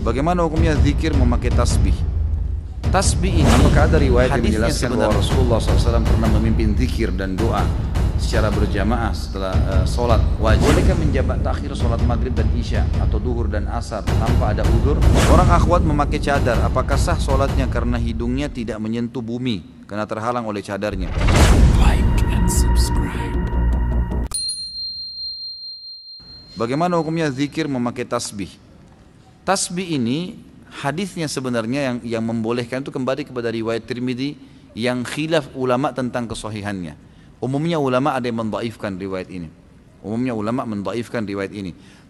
Bagaimana hukumnya zikir memakai tasbih? Tasbih ini, apakah ada riwayat yang menjelaskan bahwa Rasulullah SAW pernah memimpin zikir dan doa secara berjamaah setelah sholat wajib? Bolehkah menjabat takhir sholat maghrib dan isya atau duhur dan asar tanpa ada udzur? Orang akhwat memakai cadar, apakah sah sholatnya karena hidungnya tidak menyentuh bumi karena terhalang oleh cadarnya? Like and subscribe. Bagaimana hukumnya zikir memakai tasbih? Tasbih ini hadisnya sebenarnya yang membolehkan itu kembali kepada riwayat Tirmidzi yang khilaf ulama tentang kesahihannya. Umumnya ulama ada yang mendhaifkan riwayat ini.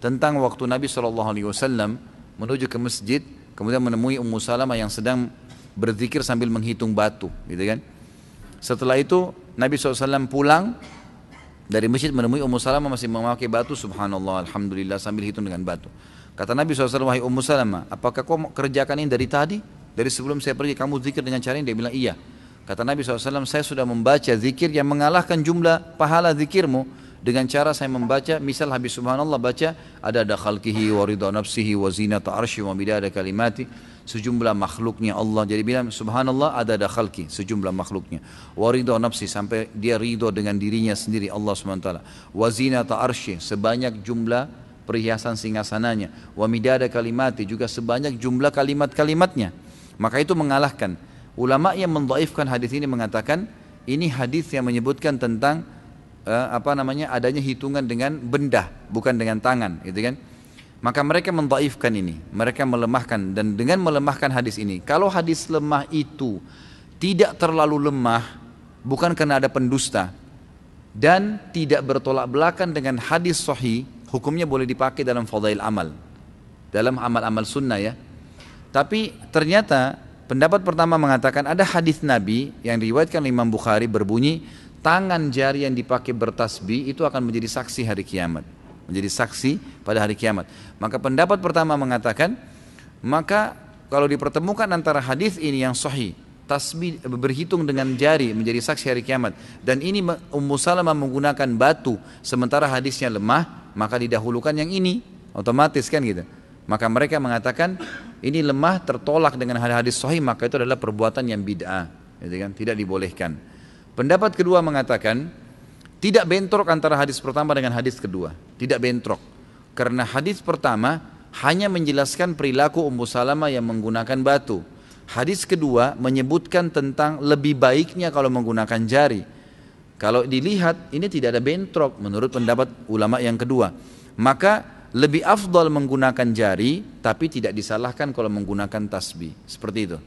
Tentang waktu Nabi SAW menuju ke masjid, kemudian menemui Ummu Salamah yang sedang berzikir sambil menghitung batu, gitu kan? Setelah itu Nabi SAW pulang dari masjid menemui Ummu Salamah masih memakai batu, subhanallah, alhamdulillah, sambil hitung dengan batu. Kata Nabi SAW, wahai Ummu Salamah, apakah kau kerjakan ini dari tadi? Dari sebelum saya pergi kamu zikir dengan cara ini? Dia bilang iya. Kata Nabi SAW, saya sudah membaca zikir yang mengalahkan jumlah pahala zikirmu dengan cara saya membaca, misal habis subhanallah baca ada khalqihi wa ridha nafsihi wa zinata arsy wa midada kalimati, sejumlah makhluknya Allah. Jadi bilang subhanallah ada khalqi, sejumlah makhluknya, wa ridha nafsi, sampai dia ridho dengan dirinya sendiri Allah SWT, wa zinata arsy, sebanyak jumlah perhiasan singgasananya, wa midada kalimati, juga sebanyak jumlah kalimat-kalimatnya. Maka itu mengalahkan. Ulama yang mendhaifkan hadis ini mengatakan ini hadis yang menyebutkan tentang adanya hitungan dengan benda, bukan dengan tangan, gitu kan? Maka mereka mendhaifkan ini, mereka melemahkan, dan dengan melemahkan hadis ini, kalau hadis lemah itu tidak terlalu lemah, bukan karena ada pendusta, dan tidak bertolak belakang dengan hadis sahih, hukumnya boleh dipakai dalam fadail amal, dalam amal-amal sunnah ya. Tapi ternyata pendapat pertama mengatakan ada hadis Nabi yang diriwayatkan Imam Bukhari berbunyi, tangan jari yang dipakai bertasbih itu akan menjadi saksi hari kiamat, menjadi saksi pada hari kiamat. Maka pendapat pertama mengatakan, maka kalau dipertemukan antara hadis ini yang sahih, tasbih berhitung dengan jari menjadi saksi hari kiamat, dan ini Ummu Salamah menggunakan batu sementara hadisnya lemah, maka didahulukan yang ini, otomatis kan gitu. Maka mereka mengatakan ini lemah tertolak dengan hadis sahih, maka itu adalah perbuatan yang bid'ah, gitu kan? Tidak dibolehkan. Pendapat kedua mengatakan tidak bentrok antara hadis pertama dengan hadis kedua, tidak bentrok, karena hadis pertama hanya menjelaskan perilaku Ummu Salamah yang menggunakan batu. Hadis kedua menyebutkan tentang lebih baiknya kalau menggunakan jari. Kalau dilihat ini tidak ada bentrok menurut pendapat ulama yang kedua. Maka lebih afdal menggunakan jari, tapi tidak disalahkan kalau menggunakan tasbih. Seperti itu.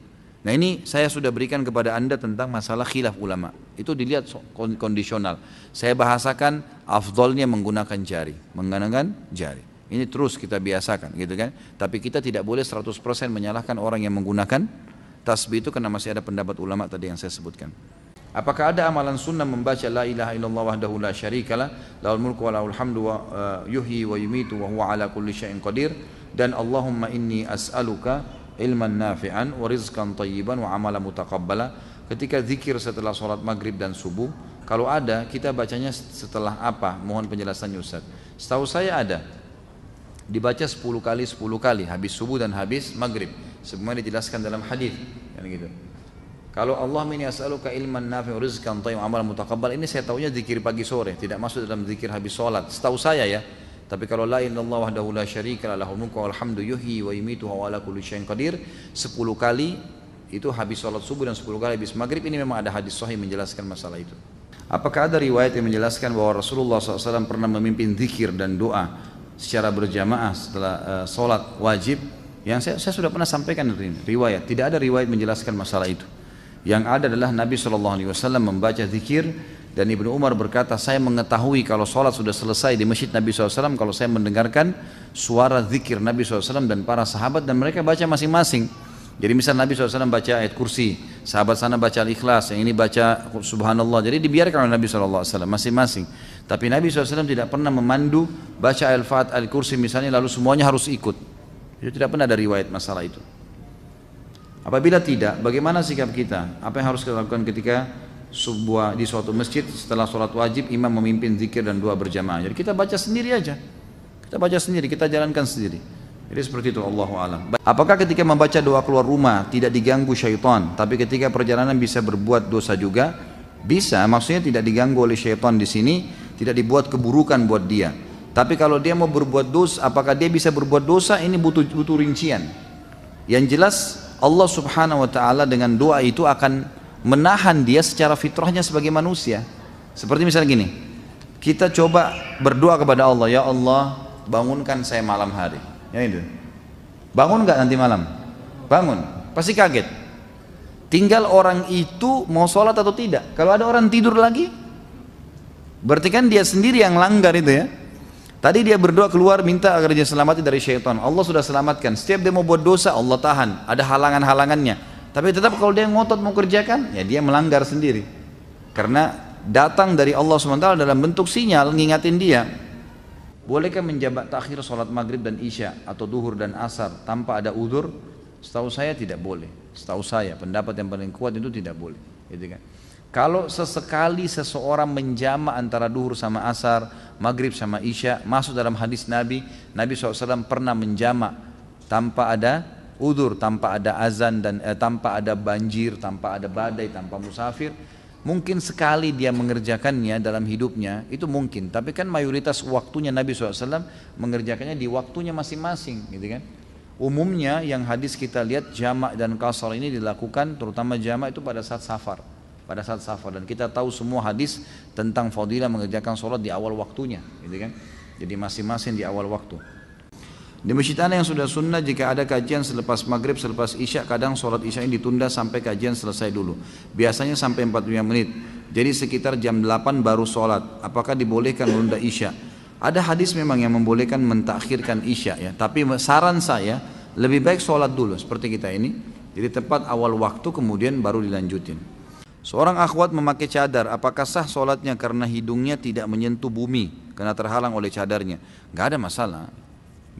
Nah ini saya sudah berikan kepada anda tentang masalah khilaf ulama. Itu dilihat kondisional. Saya bahasakan afdalnya menggunakan jari. Menggunakan jari. Ini terus kita biasakan gitu kan. Tapi kita tidak boleh 100% menyalahkan orang yang menggunakan tasbih itu, karena masih ada pendapat ulama tadi yang saya sebutkan. Apakah ada amalan sunnah membaca la ilaha illallah wahdahu la syarikalah lahul mulku wa lahul hamdu wa yuhyi wa yumitu wa huwa ala kulli syai'in qadir, dan Allahumma inni as'aluka ilman nafi'an wa rizqan tayyiban wa amalan mutaqabbala, ketika zikir setelah sholat maghrib dan subuh? Kalau ada, kita bacanya setelah apa? Mohon penjelasannya Ustaz. Setahu saya ada, dibaca 10 kali habis subuh dan habis maghrib, sebagaimana dijelaskan dalam hadis kan gitu. Kalau Allah min yas'aluka ilman nafi' rizqan thayyib amal mutaqabbal, ini saya tahunya zikir pagi sore, tidak masuk dalam zikir habis sholat, setahu saya ya. Tapi kalau la ilaha illallah wahdahu la syarika lahul mulku wal hamdu yuhyi wa yumitu wa ala kulli syai'in qadir 10 kali itu habis sholat subuh dan 10 kali habis maghrib, ini memang ada hadis sahih menjelaskan masalah itu. Apakah ada riwayat yang menjelaskan bahwa Rasulullah SAW pernah memimpin zikir dan doa secara berjamaah setelah sholat wajib? Yang saya sudah pernah sampaikan riwayat, tidak ada riwayat menjelaskan masalah itu. Yang ada adalah Nabi SAW membaca zikir, dan Ibnu Umar berkata, saya mengetahui kalau sholat sudah selesai di masjid Nabi SAW kalau saya mendengarkan suara zikir Nabi SAW dan para sahabat, dan mereka baca masing-masing. Jadi misal Nabi SAW baca ayat kursi, sahabat sana baca al-ikhlas, yang ini baca subhanallah, jadi dibiarkan oleh Nabi SAW masing-masing. Tapi Nabi SAW tidak pernah memandu baca al-fat al-kursi misalnya lalu semuanya harus ikut. Itu tidak pernah ada riwayat masalah itu. Apabila tidak, bagaimana sikap kita? Apa yang harus kita lakukan ketika di suatu masjid setelah sholat wajib imam memimpin zikir dan doa berjamaah? Jadi kita baca sendiri aja, kita baca sendiri, kita jalankan sendiri. Jadi seperti itu, Allahu a'lam. Apakah ketika membaca doa keluar rumah tidak diganggu syaitan, tapi ketika perjalanan bisa berbuat dosa juga? Bisa, maksudnya tidak diganggu oleh syaitan di sini, tidak dibuat keburukan buat dia. Tapi kalau dia mau berbuat dosa, apakah dia bisa berbuat dosa? Ini butuh rincian. Yang jelas Allah Subhanahu wa taala dengan doa itu akan menahan dia secara fitrahnya sebagai manusia. Seperti misalnya gini, kita coba berdoa kepada Allah, ya Allah, bangunkan saya malam hari. Ya itu. Bangun nggak nanti malam? Bangun. Pasti kaget. Tinggal orang itu mau sholat atau tidak. Kalau ada orang tidur lagi, berarti kan dia sendiri yang langgar itu ya. Tadi dia berdoa keluar minta agar dia selamatkan dari syaitan. Allah sudah selamatkan. Setiap dia mau buat dosa, Allah tahan. Ada halangan-halangannya. Tapi tetap kalau dia ngotot mau kerjakan, ya dia melanggar sendiri. Karena datang dari Allah SWT dalam bentuk sinyal ngingatin dia. Bolehkah menjamak takhir sholat maghrib dan isya atau duhur dan asar tanpa ada udzur? Setahu saya tidak boleh. Setahu saya pendapat yang paling kuat itu tidak boleh. Gitu kan? Kalau sesekali seseorang menjamak antara duhur sama asar, maghrib sama isya, masuk dalam hadis Nabi SAW pernah menjamak tanpa ada udzur, tanpa ada azan dan tanpa ada banjir, tanpa ada badai, tanpa musafir. Mungkin sekali dia mengerjakannya dalam hidupnya, itu mungkin. Tapi kan mayoritas waktunya Nabi SAW mengerjakannya di waktunya masing-masing, gitu kan. Umumnya yang hadis kita lihat jamak dan qasar ini dilakukan, terutama jamak itu pada saat safar. Pada saat safar, dan kita tahu semua hadis tentang fadilah mengerjakan sholat di awal waktunya, gitu kan. Jadi masing-masing di awal waktu. Di masjid ana yang sudah sunnah, jika ada kajian selepas maghrib, selepas isya, kadang sholat isya ini ditunda sampai kajian selesai dulu. Biasanya sampai 45 menit. Jadi sekitar jam 8 baru sholat. Apakah dibolehkan menunda isya? Ada hadis memang yang membolehkan mentakhirkan isya ya. Tapi saran saya lebih baik sholat dulu seperti kita ini. Jadi tepat awal waktu kemudian baru dilanjutin. Seorang akhwat memakai cadar, apakah sah sholatnya karena hidungnya tidak menyentuh bumi karena terhalang oleh cadarnya? Gak ada masalah.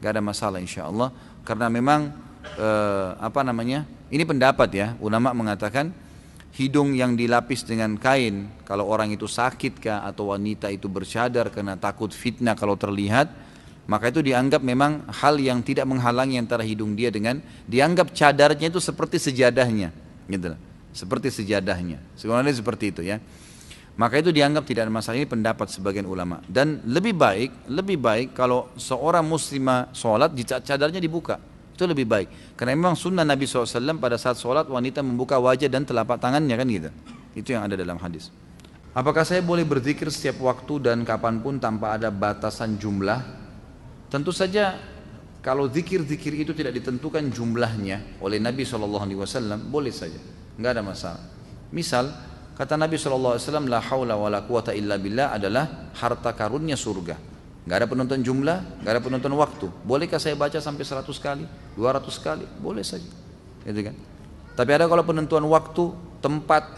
Gak ada masalah insya Allah, karena memang ini pendapat ya, ulama mengatakan hidung yang dilapis dengan kain, kalau orang itu sakit kah atau wanita itu bercadar karena takut fitnah kalau terlihat, maka itu dianggap memang hal yang tidak menghalangi antara hidung dia dengan, dianggap cadarnya itu seperti sejadahnya, gitu, seperti sejadahnya, sebenarnya seperti itu ya. Maka itu dianggap tidak ada masalah. Ini pendapat sebagian ulama. Dan lebih baik kalau seorang muslimah sholat cadarnya dibuka, itu lebih baik. Karena memang sunnah Nabi SAW pada saat sholat wanita membuka wajah dan telapak tangannya kan gitu. Itu yang ada dalam hadis. Apakah saya boleh berzikir setiap waktu dan kapanpun tanpa ada batasan jumlah? Tentu saja kalau zikir-zikir itu tidak ditentukan jumlahnya oleh Nabi SAW, boleh saja, nggak ada masalah. Misal kata Nabi SAW, la haula wa la quwata illa billah adalah harta karunnya surga. Gak ada penentuan jumlah, gak ada penentuan waktu. Bolehkah saya baca sampai 100 kali, 200 kali? Boleh saja, gitu kan. Tapi ada kalau penentuan waktu, tempat.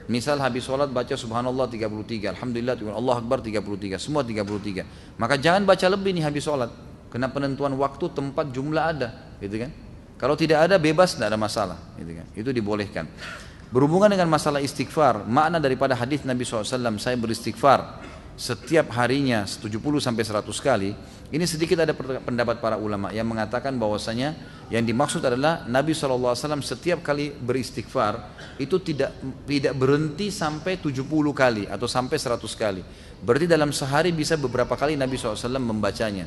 Misal habis sholat baca subhanallah 33, alhamdulillah, Allah akbar 33, semua 33. Maka jangan baca lebih nih habis sholat. Kena penentuan waktu, tempat, jumlah ada, gitu kan. Kalau tidak ada bebas, tidak ada masalah, gitu kan. Itu dibolehkan. Berhubungan dengan masalah istighfar, makna daripada hadis Nabi SAW, saya beristighfar setiap harinya 70-100 kali. Ini sedikit ada pendapat para ulama yang mengatakan bahwasanya yang dimaksud adalah Nabi SAW setiap kali beristighfar itu tidak berhenti sampai 70 kali atau sampai 100 kali. Berarti dalam sehari bisa beberapa kali Nabi SAW membacanya.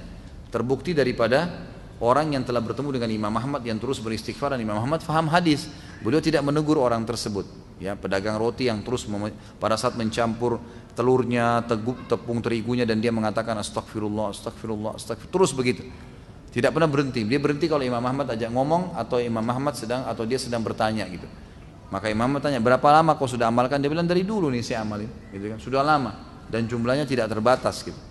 Terbukti daripada orang yang telah bertemu dengan Imam Ahmad yang terus beristighfar, dan Imam Ahmad faham hadis. Beliau tidak menegur orang tersebut. Ya, pedagang roti yang terus pada saat mencampur telurnya, tepung terigunya, dan dia mengatakan astagfirullah, astagfirullah, astagfirullah, terus begitu. Tidak pernah berhenti. Dia berhenti kalau Imam Ahmad ajak ngomong atau Imam Ahmad dia sedang bertanya gitu. Maka Imam Ahmad tanya, berapa lama kau sudah amalkan? Dia bilang dari dulu nih saya amalin, gitu kan. Sudah lama dan jumlahnya tidak terbatas gitu.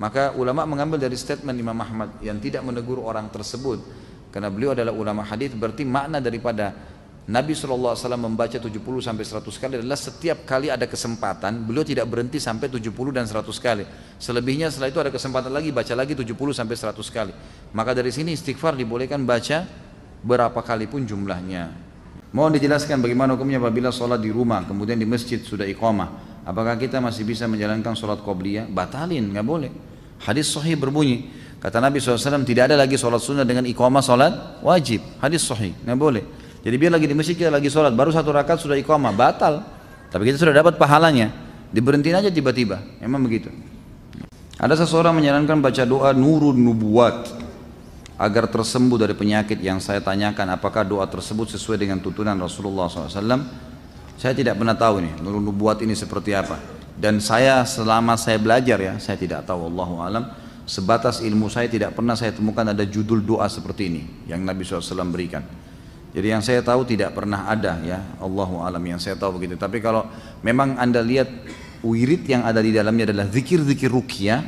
Maka ulama mengambil dari statement Imam Ahmad yang tidak menegur orang tersebut, karena beliau adalah ulama hadis, berarti makna daripada Nabi SAW membaca 70-100 kali adalah setiap kali ada kesempatan beliau tidak berhenti sampai 70 dan 100 kali. Selebihnya setelah itu ada kesempatan lagi baca lagi 70-100 kali. Maka dari sini istighfar dibolehkan baca berapa kali pun jumlahnya. Mohon dijelaskan bagaimana hukumnya apabila sholat di rumah kemudian di masjid sudah iqamah. Apakah kita masih bisa menjalankan sholat qobliyah? Batalin, nggak boleh. Hadis sahih berbunyi, Kata Nabi SAW, tidak ada lagi sholat sunnah dengan iqamah sholat wajib. Hadis sahih, nggak boleh. Jadi biar lagi di masjid kita lagi sholat, baru 1 rakaat sudah iqamah, batal. Tapi kita sudah dapat pahalanya, diberhentiin aja tiba-tiba, memang begitu. Ada seseorang menyarankan baca doa nurun nubuwat agar tersembuh dari penyakit yang saya tanyakan, apakah doa tersebut sesuai dengan tuntunan Rasulullah SAW? Saya tidak pernah tahu nih, nurun nubuwat ini seperti apa. Dan saya selama saya belajar ya, saya tidak tahu, Allahu alam. Sebatas ilmu saya tidak pernah saya temukan ada judul doa seperti ini yang Nabi SAW berikan. Jadi yang saya tahu tidak pernah ada ya, Allahu alam, yang saya tahu begitu. Tapi kalau memang Anda lihat wirid yang ada di dalamnya adalah zikir-zikir ruqyah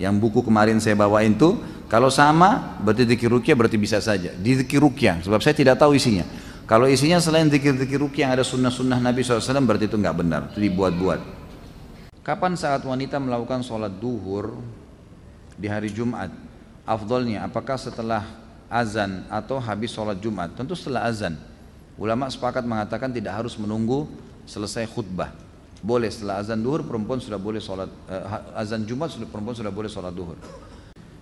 yang buku kemarin saya bawain tuh, kalau sama berarti zikir ruqyah berarti bisa saja di zikir ruqyah, sebab saya tidak tahu isinya. Kalau isinya selain zikir-zikir ruqyah yang ada sunnah-sunnah Nabi SAW berarti itu nggak benar, itu dibuat-buat. Kapan saat wanita melakukan sholat duhur di hari Jumat? Afdolnya apakah setelah azan atau habis sholat Jumat? Tentu setelah azan. Ulama sepakat mengatakan tidak harus menunggu selesai khutbah. Boleh setelah azan duhur perempuan sudah boleh sholat, azan Jumat perempuan sudah boleh sholat duhur.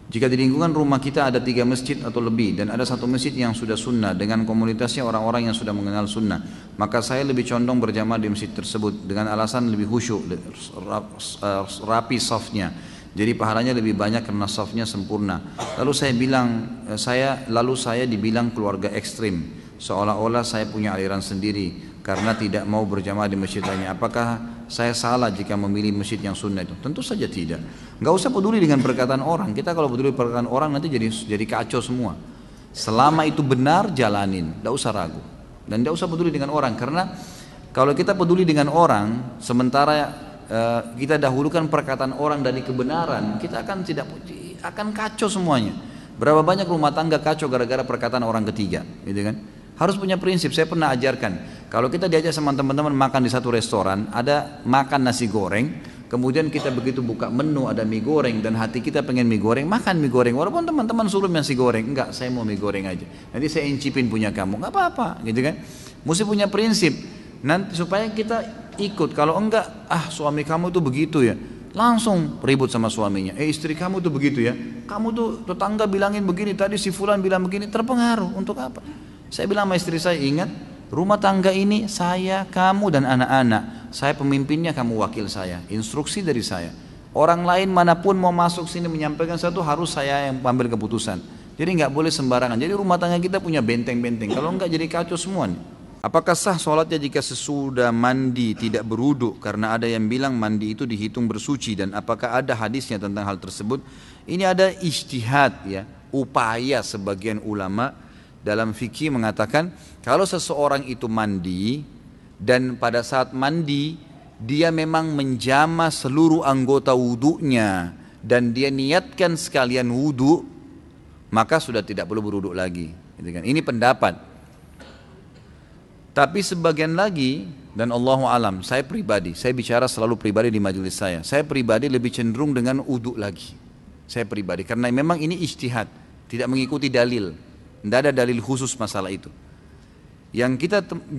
Jika di lingkungan rumah kita ada 3 masjid atau lebih dan ada 1 masjid yang sudah sunnah dengan komunitasnya orang-orang yang sudah mengenal sunnah, maka saya lebih condong berjamaah di masjid tersebut dengan alasan lebih khusyuk, rapi safnya. Jadi pahalanya lebih banyak karena safnya sempurna. Lalu saya dibilang keluarga ekstrim, seolah-olah saya punya aliran sendiri karena tidak mau berjamaah di masjid lainnya. Apakah saya salah jika memilih masjid yang sunnah itu? Tentu saja tidak. Nggak usah peduli dengan perkataan orang. Kita kalau peduli perkataan orang nanti jadi kacau semua. Selama itu benar jalanin, nggak usah ragu dan nggak usah peduli dengan orang. Karena kalau kita peduli dengan orang, sementara kita dahulukan perkataan orang dari kebenaran, kita akan kacau semuanya. Berapa banyak rumah tangga kacau gara-gara perkataan orang ketiga, gitu kan? Harus punya prinsip. Saya pernah ajarkan, kalau kita diajak sama teman-teman makan di satu restoran, ada makan nasi goreng, kemudian kita begitu buka menu ada mie goreng dan hati kita pengen mie goreng, makan mie goreng. Walaupun teman-teman suruh nasi goreng, enggak, saya mau mie goreng aja. Nanti saya incipin punya kamu, enggak apa-apa, gitu kan? Mesti punya prinsip. Nanti supaya kita ikut. Kalau enggak, suami kamu tuh begitu ya, langsung ribut sama suaminya. Istri kamu tuh begitu ya, kamu tuh tetangga bilangin begini, tadi si fulan bilang begini, terpengaruh. Untuk apa? Saya bilang sama istri saya, ingat, rumah tangga ini saya, kamu dan anak-anak. Saya pemimpinnya, kamu wakil saya. Instruksi dari saya. Orang lain manapun mau masuk sini menyampaikan sesuatu harus saya yang ambil keputusan. Jadi nggak boleh sembarangan. Jadi rumah tangga kita punya benteng-benteng. Kalau enggak jadi kacau semua nih. Apakah sah sholatnya jika sesudah mandi tidak berwudu? Karena ada yang bilang mandi itu dihitung bersuci, dan apakah ada hadisnya tentang hal tersebut? Ini ada ijtihad ya, upaya sebagian ulama dalam fikih mengatakan kalau seseorang itu mandi dan pada saat mandi dia memang menjama seluruh anggota wudunya dan dia niatkan sekalian wudu, maka sudah tidak perlu berwudu lagi. Ini pendapat. Tapi sebagian lagi, dan Allahu alam, saya pribadi, saya bicara selalu pribadi di majelis saya pribadi lebih cenderung dengan wudu lagi. Saya pribadi, karena memang ini ijtihad, tidak mengikuti dalil, tidak ada dalil khusus masalah itu.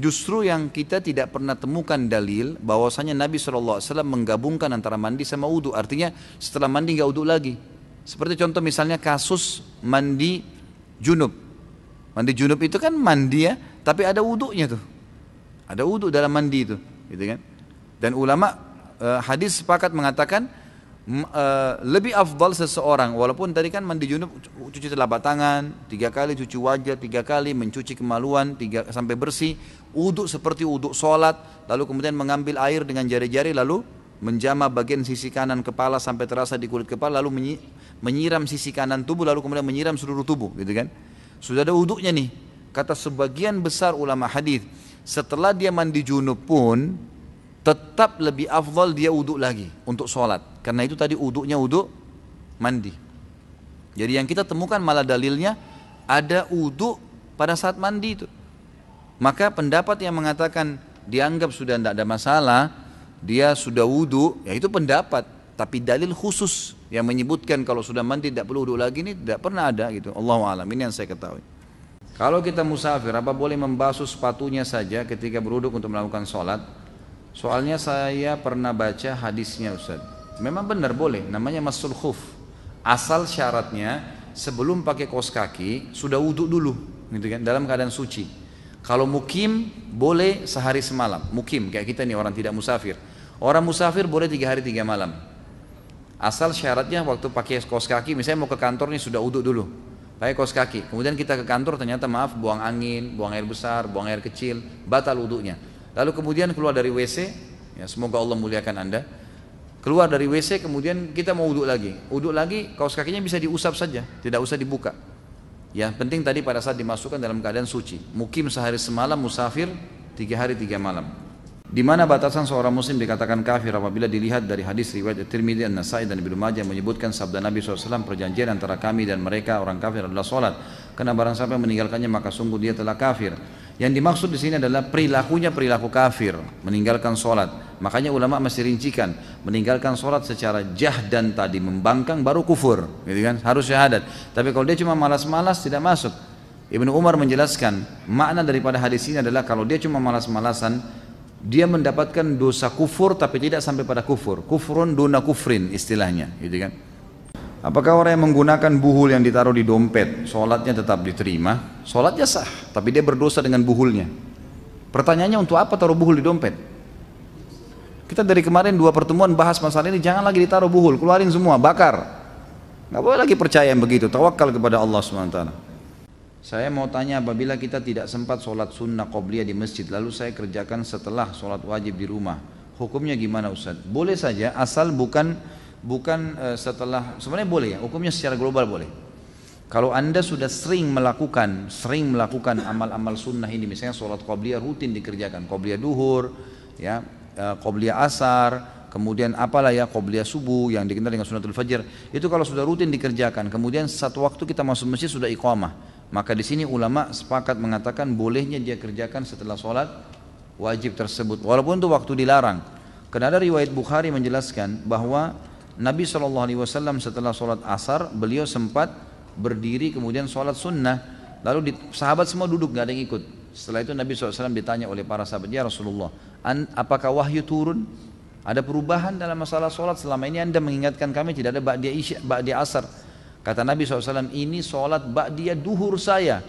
Justru yang kita tidak pernah temukan dalil bahwasanya Nabi SAW menggabungkan antara mandi sama wudu. Artinya setelah mandi nggak wudu lagi. Seperti contoh misalnya kasus mandi junub. Mandi junub itu kan mandi ya, tapi ada wudunya tuh. Ada wudu dalam mandi itu, gitu kan? Dan ulama hadis sepakat mengatakan lebih afdal seseorang, walaupun tadi kan mandi junub cuci telapak tangan 3 kali, cuci wajah 3 kali, mencuci kemaluan 3 sampai bersih, wudu seperti wudu sholat, lalu kemudian mengambil air dengan jari-jari lalu menjama bagian sisi kanan kepala sampai terasa di kulit kepala, lalu menyiram sisi kanan tubuh, lalu kemudian menyiram seluruh tubuh, gitu kan? Sudah ada wudunya nih. Kata sebagian besar ulama hadis, setelah dia mandi junub pun tetap lebih afdal dia wudu lagi untuk sholat. Karena itu tadi wudunya wudu mandi. Jadi yang kita temukan malah dalilnya ada wudu pada saat mandi itu. Maka pendapat yang mengatakan dianggap sudah tidak ada masalah, dia sudah wudu, ya itu pendapat. Tapi dalil khusus yang menyebutkan kalau sudah mandi tidak perlu wudu lagi ini tidak pernah ada gitu. Allahu a'lam, ini yang saya ketahui. Kalau kita musafir, apa boleh membasuh sepatunya saja ketika berwudu untuk melakukan sholat? Soalnya saya pernah baca hadisnya Ustaz. Memang benar boleh, namanya masul khuf. Asal syaratnya sebelum pakai kaos kaki sudah wudhu dulu, gitu kan, dalam keadaan suci. Kalau mukim boleh sehari semalam, mukim kayak kita nih orang tidak musafir. Orang musafir boleh 3 hari 3 malam. Asal syaratnya waktu pakai kaos kaki, misalnya mau ke kantor nih sudah wudhu dulu, pakai kaos kaki. Kemudian kita ke kantor ternyata maaf buang angin, buang air besar, buang air kecil, batal wudhunya. Lalu kemudian keluar dari WC, ya semoga Allah muliakan Anda. Keluar dari WC kemudian kita mau wudhu lagi, kaos kakinya bisa diusap saja, tidak usah dibuka. Ya penting tadi pada saat dimasukkan dalam keadaan suci. Mukim sehari semalam, musafir 3 hari 3 malam. Di mana batasan seorang muslim dikatakan kafir apabila dilihat dari hadis riwayat Tirmidzi, An-Nasai dan Ibnu Majah menyebutkan sabda Nabi SAW, perjanjian antara kami dan mereka orang kafir adalah solat. Karena barang siapa yang meninggalkannya maka sungguh dia telah kafir. Yang dimaksud di sini adalah perilakunya perilaku kafir, meninggalkan solat. Makanya ulama masih rincikan, meninggalkan solat secara jahdan tadi membangkang baru kufur, gitu kan? Harus syahadat. Tapi kalau dia cuma malas-malas tidak masuk. Ibnu Umar menjelaskan makna daripada hadis ini adalah kalau dia cuma malas-malasan, dia mendapatkan dosa kufur tapi tidak sampai pada kufur. Kufrun duna kufrin istilahnya, gitu kan? Apakah orang yang menggunakan buhul yang ditaruh di dompet, sholatnya tetap diterima? Sholatnya sah, tapi dia berdosa dengan buhulnya. Pertanyaannya untuk apa taruh buhul di dompet? Kita dari kemarin 2 pertemuan bahas masalah ini, jangan lagi ditaruh buhul, keluarin semua, bakar. Nggak boleh lagi percaya yang begitu, tawakal kepada Allah SWT. Saya mau tanya, apabila kita tidak sempat sholat sunnah qobliyah di masjid, lalu saya kerjakan setelah sholat wajib di rumah, hukumnya gimana Ustaz? Boleh saja, asal bukan setelah, sebenarnya boleh ya, hukumnya secara global boleh. Kalau Anda sudah sering melakukan amal-amal sunnah ini, misalnya sholat qobliyah rutin dikerjakan, qobliyah duhur, ya, qobliyah asar, kemudian apalah ya, qobliyah subuh yang dikenal dengan sunnatul fajr, itu kalau sudah rutin dikerjakan, kemudian satu waktu kita masuk masjid sudah iqamah, maka di sini ulama sepakat mengatakan bolehnya dia kerjakan setelah sholat wajib tersebut, walaupun itu waktu dilarang. Karena ada riwayat Bukhari menjelaskan bahwa Nabi SAW setelah sholat asar beliau sempat berdiri kemudian sholat sunnah, lalu sahabat semua duduk, nggak ada yang ikut. Setelah itu Nabi SAW ditanya oleh para sahabat, ya Rasulullah, apakah wahyu turun? Ada perubahan dalam masalah sholat? Selama ini Anda mengingatkan kami tidak ada ba'diyah isya, ba'diyah asar. Kata Nabi SAW, ini sholat ba'diyah duhur saya,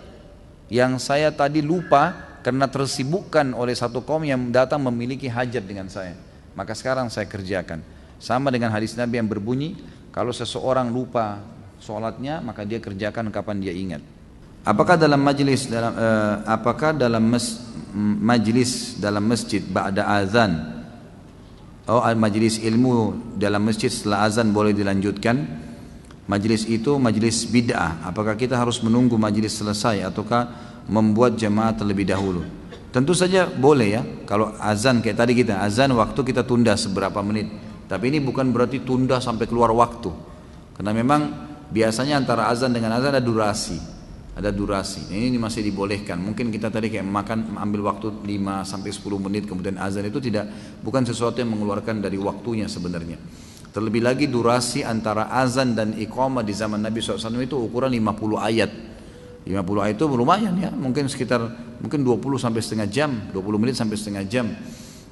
yang saya tadi lupa karena tersibukkan oleh satu kaum yang datang memiliki hajat dengan saya, maka sekarang saya kerjakan. Sama dengan hadis Nabi yang berbunyi, kalau seseorang lupa sholatnya maka dia kerjakan kapan dia ingat. Apakah dalam majlis dalam masjid ba'da azan, majlis ilmu dalam masjid setelah azan boleh dilanjutkan? Majlis itu majlis bid'ah. Apakah kita harus menunggu majlis selesai ataukah membuat jamaah terlebih dahulu? Tentu saja boleh ya. Kalau azan kayak tadi kita azan waktu kita tunda seberapa menit. Tapi ini bukan berarti tunda sampai keluar waktu. Karena memang biasanya antara azan dengan azan ada durasi. Ada durasi. Ini masih dibolehkan. Mungkin kita tadi kayak makan ambil waktu 5 sampai 10 menit kemudian azan, itu bukan sesuatu yang mengeluarkan dari waktunya sebenarnya. Terlebih lagi durasi antara azan dan iqamah di zaman Nabi SAW itu ukuran 50 ayat. 50 ayat itu lumayan ya, mungkin 20 sampai setengah jam, 20 menit sampai setengah jam.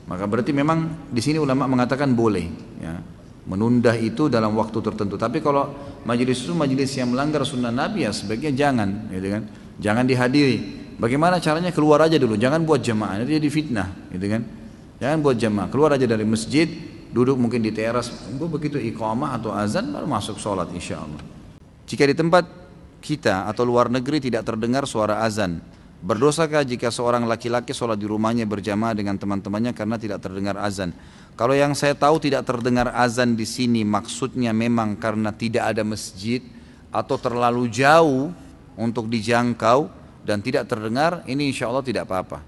Maka berarti memang di sini ulama mengatakan boleh ya, menunda itu dalam waktu tertentu. Tapi kalau majelis itu majelis yang melanggar sunnah Nabi, ya sebaiknya jangan, gitu kan? Jangan dihadiri. Bagaimana caranya? Keluar aja dulu, jangan buat jamaah, itu jadi fitnah, gitu kan? Jangan buat jamaah, keluar aja dari masjid, duduk mungkin di teras, begitu iqamah atau azan baru masuk sholat insya Allah. Jika di tempat kita atau luar negeri tidak terdengar suara azan, berdosakah jika seorang laki-laki sholat di rumahnya berjamaah dengan teman-temannya karena tidak terdengar azan? Kalau yang saya tahu tidak terdengar azan di sini maksudnya memang karena tidak ada masjid atau terlalu jauh untuk dijangkau dan tidak terdengar, ini insya Allah tidak apa-apa.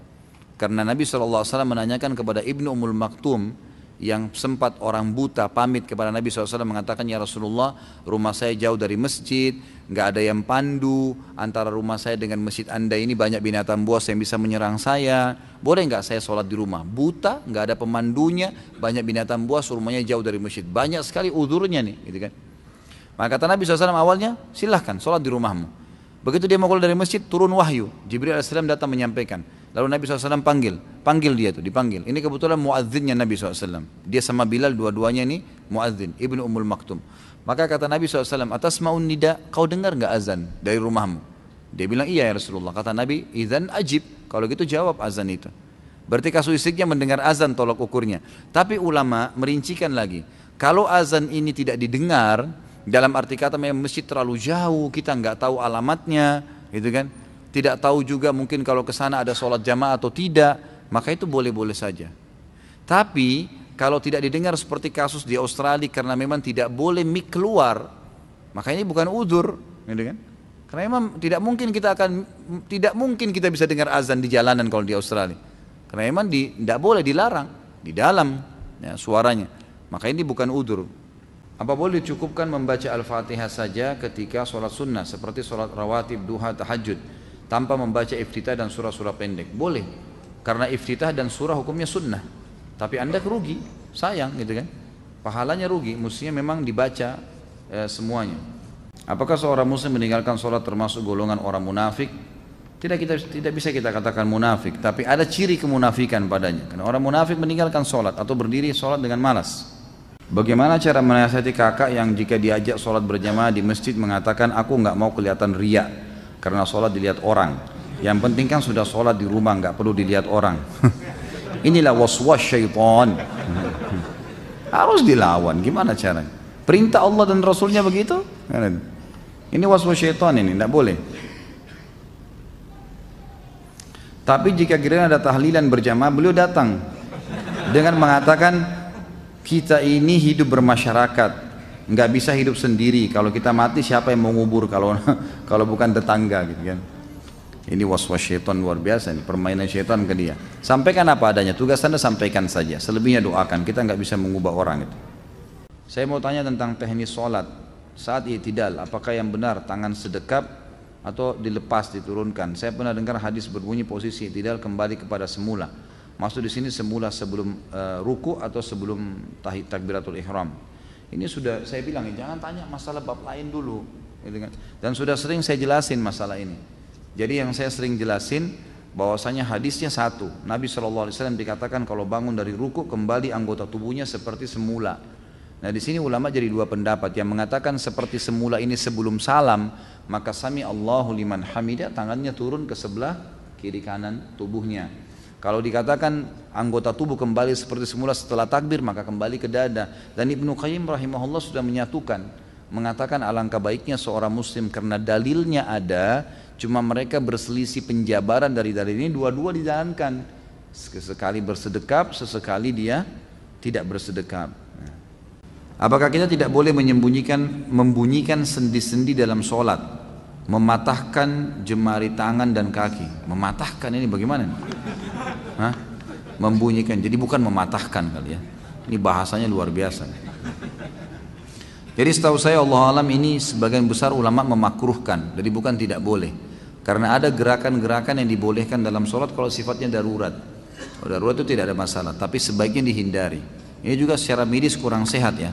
Karena Nabi SAW menanyakan kepada Ibnu Ummul Maktum yang sempat orang buta pamit kepada Nabi SAW mengatakan, ya Rasulullah, rumah saya jauh dari masjid, nggak ada yang pandu, antara rumah saya dengan masjid Anda ini banyak binatang buas yang bisa menyerang saya, boleh nggak saya sholat di rumah? Buta, nggak ada pemandunya, banyak binatang buas, rumahnya jauh dari masjid, banyak sekali udurnya nih, gitu kan? Maka kata Nabi SAW awalnya, silahkan sholat di rumahmu. Begitu dia mau keluar dari masjid, turun wahyu, Jibril AS datang menyampaikan. Lalu Nabi SAW panggil dia tuh, dipanggil. Ini kebetulan muadzinnya Nabi SAW. Dia sama Bilal, dua-duanya ini muadzin, Ibnu Ummul Maktum. Maka kata Nabi SAW, atasma'un nida, kau dengar nggak azan dari rumahmu? Dia bilang, iya ya Rasulullah. Kata Nabi, idzan ajib, kalau gitu jawab azan itu. Berarti kasuistiknya mendengar azan tolok ukurnya. Tapi ulama merincikan lagi, kalau azan ini tidak didengar, dalam arti kata memang masjid terlalu jauh, kita nggak tahu alamatnya, gitu kan? Tidak tahu juga mungkin kalau ke sana ada sholat jamaah atau tidak, maka itu boleh-boleh saja. Tapi kalau tidak didengar seperti kasus di Australia karena memang tidak boleh mic keluar, maka ini bukan udzur, gitu kan? Karena memang tidak mungkin kita bisa dengar azan di jalanan kalau di Australia. Karena memang tidak boleh, dilarang di dalam ya, suaranya. Maka ini bukan udzur. Apa boleh dicukupkan membaca Al-Fatihah saja ketika sholat sunnah seperti sholat rawatib, duha, tahajud tanpa membaca iftitah dan surah-surah pendek? Boleh, karena iftitah dan surah hukumnya sunnah. Tapi anda rugi, sayang gitu kan, pahalanya rugi, mestinya memang dibaca semuanya. Apakah seorang muslim meninggalkan sholat termasuk golongan orang munafik? Tidak bisa kita katakan munafik, tapi ada ciri kemunafikan padanya. Karena orang munafik meninggalkan sholat atau berdiri sholat dengan malas. Bagaimana cara menasihati kakak yang jika diajak sholat berjamaah di masjid mengatakan aku nggak mau kelihatan riya karena sholat dilihat orang. Yang penting kan sudah sholat di rumah, nggak perlu dilihat orang. Inilah waswas syaitan. Harus dilawan, gimana caranya? Perintah Allah dan Rasulnya begitu? Ini waswas syaitan ini, tidak boleh. Tapi jika kira ada tahlilan berjamaah, beliau datang dengan mengatakan kita ini hidup bermasyarakat, nggak bisa hidup sendiri. Kalau kita mati siapa yang mau ngubur kalau bukan tetangga gitu kan? Ini waswas syaitan luar biasa, ini permainan syaitan ke dia. Sampaikan apa adanya, tugas anda sampaikan saja, selebihnya doakan, kita nggak bisa mengubah orang itu. Saya mau tanya tentang teknis sholat saat i'tidal, apakah yang benar tangan sedekap atau dilepas diturunkan? Saya pernah dengar hadis berbunyi posisi i'tidal kembali kepada semula. Maksud di sini semula sebelum ruku atau sebelum takbiratul ihram. Ini sudah saya bilang, jangan tanya masalah bab lain dulu, gitu kan? Dan sudah sering saya jelasin masalah ini. Jadi yang saya sering jelasin bahwasanya hadisnya satu, Nabi SAW dikatakan kalau bangun dari ruku kembali anggota tubuhnya seperti semula. Nah di sini ulama jadi dua pendapat, yang mengatakan seperti semula ini sebelum salam, maka sami Allahu liman hamidah, tangannya turun ke sebelah kiri kanan tubuhnya. Kalau dikatakan anggota tubuh kembali seperti semula setelah takbir, maka kembali ke dada. Dan Ibnu Qayyim rahimahullah sudah menyatukan, mengatakan alangkah baiknya seorang muslim karena dalilnya ada, cuma mereka berselisih penjabaran dari dalil ini, dua-dua dijalankan. Sesekali bersedekap, sesekali dia tidak bersedekap. Apakah kita tidak boleh membunyikan sendi-sendi dalam sholat, mematahkan jemari tangan dan kaki? Mematahkan ini bagaimana? Hah? Membunyikan, jadi bukan mematahkan kali ya. Ini bahasanya luar biasa. Jadi setahu saya Allah alam ini sebagian besar ulama memakruhkan, jadi bukan tidak boleh. Karena ada gerakan-gerakan yang dibolehkan dalam sholat kalau sifatnya darurat. Kalau darurat itu tidak ada masalah, tapi sebaiknya dihindari. Ini juga secara medis kurang sehat ya.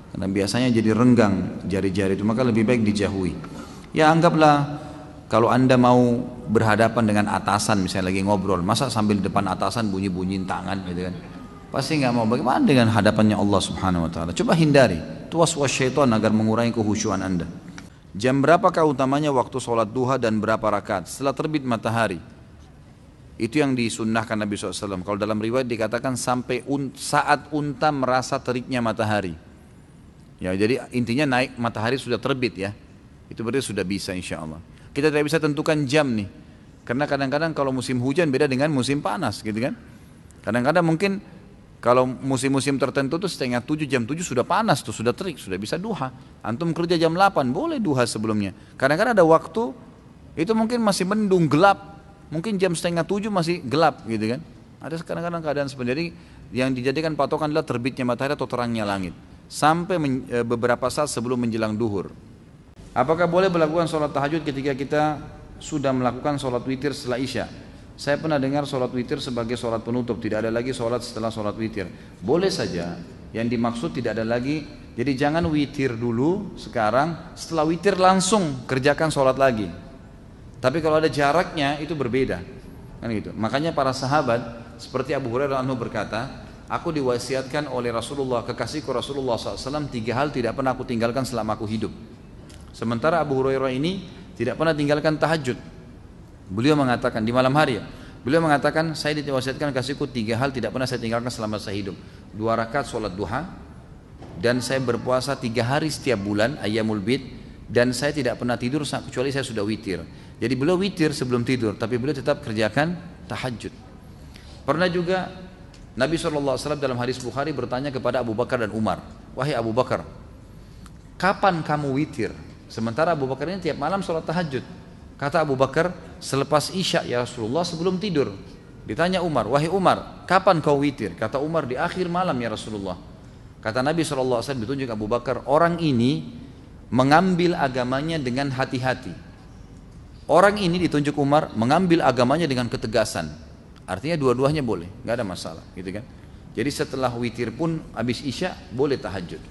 Karena biasanya jadi renggang jari-jari itu, maka lebih baik dijauhi. Ya anggaplah kalau anda mau berhadapan dengan atasan, misalnya lagi ngobrol, masa sambil depan atasan bunyi-bunyiin tangan gitu kan? Pasti nggak mau. Bagaimana dengan hadapannya Allah Subhanahu Wa Taala? Coba hindari. Itu waswas syaitan agar mengurangi kekhusyuan anda. Jam berapakah utamanya waktu sholat duha dan berapa rakaat? Setelah terbit matahari. Itu yang disunnahkan Nabi SAW. Kalau dalam riwayat dikatakan sampai saat unta merasa teriknya matahari. Ya, jadi intinya naik matahari sudah terbit ya. Itu berarti sudah bisa insya Allah. Kita tidak bisa tentukan jam nih. Karena kadang-kadang kalau musim hujan beda dengan musim panas gitu kan. Kadang-kadang mungkin kalau musim-musim tertentu tuh setengah 7, jam 7 sudah panas tuh, sudah terik, sudah bisa duha. Antum kerja jam 8, boleh duha sebelumnya. Kadang-kadang ada waktu, itu mungkin masih mendung, gelap. Mungkin jam setengah 7 masih gelap gitu kan. Ada kadang-kadang keadaan seperti itu. Yang dijadikan patokan adalah terbitnya matahari atau terangnya langit. Sampai beberapa saat sebelum menjelang duhur. Apakah boleh melakukan sholat tahajud ketika kita sudah melakukan sholat witir setelah isya? Saya pernah dengar sholat witir sebagai sholat penutup, tidak ada lagi sholat setelah sholat witir. Boleh saja, yang dimaksud tidak ada lagi. Jadi jangan witir dulu sekarang, setelah witir langsung kerjakan sholat lagi. Tapi kalau ada jaraknya itu berbeda, kan gitu. Makanya para sahabat seperti Abu Hurairah anhu berkata, aku diwasiatkan oleh Rasulullah, kekasihku Rasulullah SAW, 3 hal tidak pernah aku tinggalkan selama aku hidup. Sementara Abu Hurairah ini tidak pernah tinggalkan tahajud. Beliau mengatakan di malam hari ya, beliau mengatakan saya diwasiatkan kekasihku 3 hal tidak pernah saya tinggalkan selama saya hidup. 2 rakaat sholat duha, dan saya berpuasa 3 hari setiap bulan, ayyamul bid, dan saya tidak pernah tidur kecuali saya sudah witir. Jadi beliau witir sebelum tidur, tapi beliau tetap kerjakan tahajud. Pernah juga Nabi SAW dalam hadis Bukhari bertanya kepada Abu Bakar dan Umar, wahai Abu Bakar, kapan kamu witir? Sementara Abu Bakar ini tiap malam sholat tahajud. Kata Abu Bakar, selepas Isya ya Rasulullah, sebelum tidur. Ditanya Umar, wahai Umar, kapan kau witir? Kata Umar, di akhir malam ya Rasulullah. Kata Nabi SAW ditunjuk Abu Bakar, orang ini mengambil agamanya dengan hati-hati. Orang ini ditunjuk Umar mengambil agamanya dengan ketegasan. Artinya dua-duanya boleh, nggak ada masalah, gitu kan? Jadi setelah witir pun habis Isya boleh tahajud.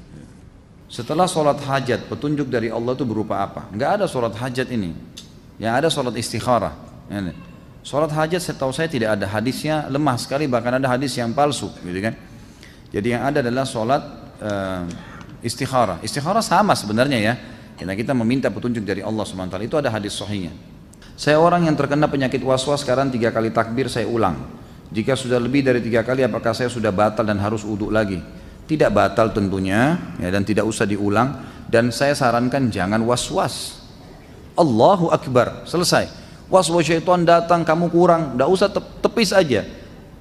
Setelah sholat hajat, petunjuk dari Allah itu berupa apa? Nggak ada sholat hajat ini. Yang ada sholat istikharah. Sholat hajat setahu saya tidak ada, hadisnya lemah sekali, bahkan ada hadis yang palsu, gitu kan? Jadi yang ada adalah sholat istikharah. Istikharah sama sebenarnya ya. Kita meminta petunjuk dari Allah SWT. Itu ada hadis sahihnya. Saya orang yang terkena penyakit waswas, sekarang 3 kali takbir saya ulang. Jika sudah lebih dari 3 kali, apakah saya sudah batal dan harus wudu lagi? Tidak batal tentunya ya, dan tidak usah diulang. Dan saya sarankan jangan waswas. Allahu Akbar, selesai. Waswas syaitan datang, kamu kurang, tidak usah tepis aja.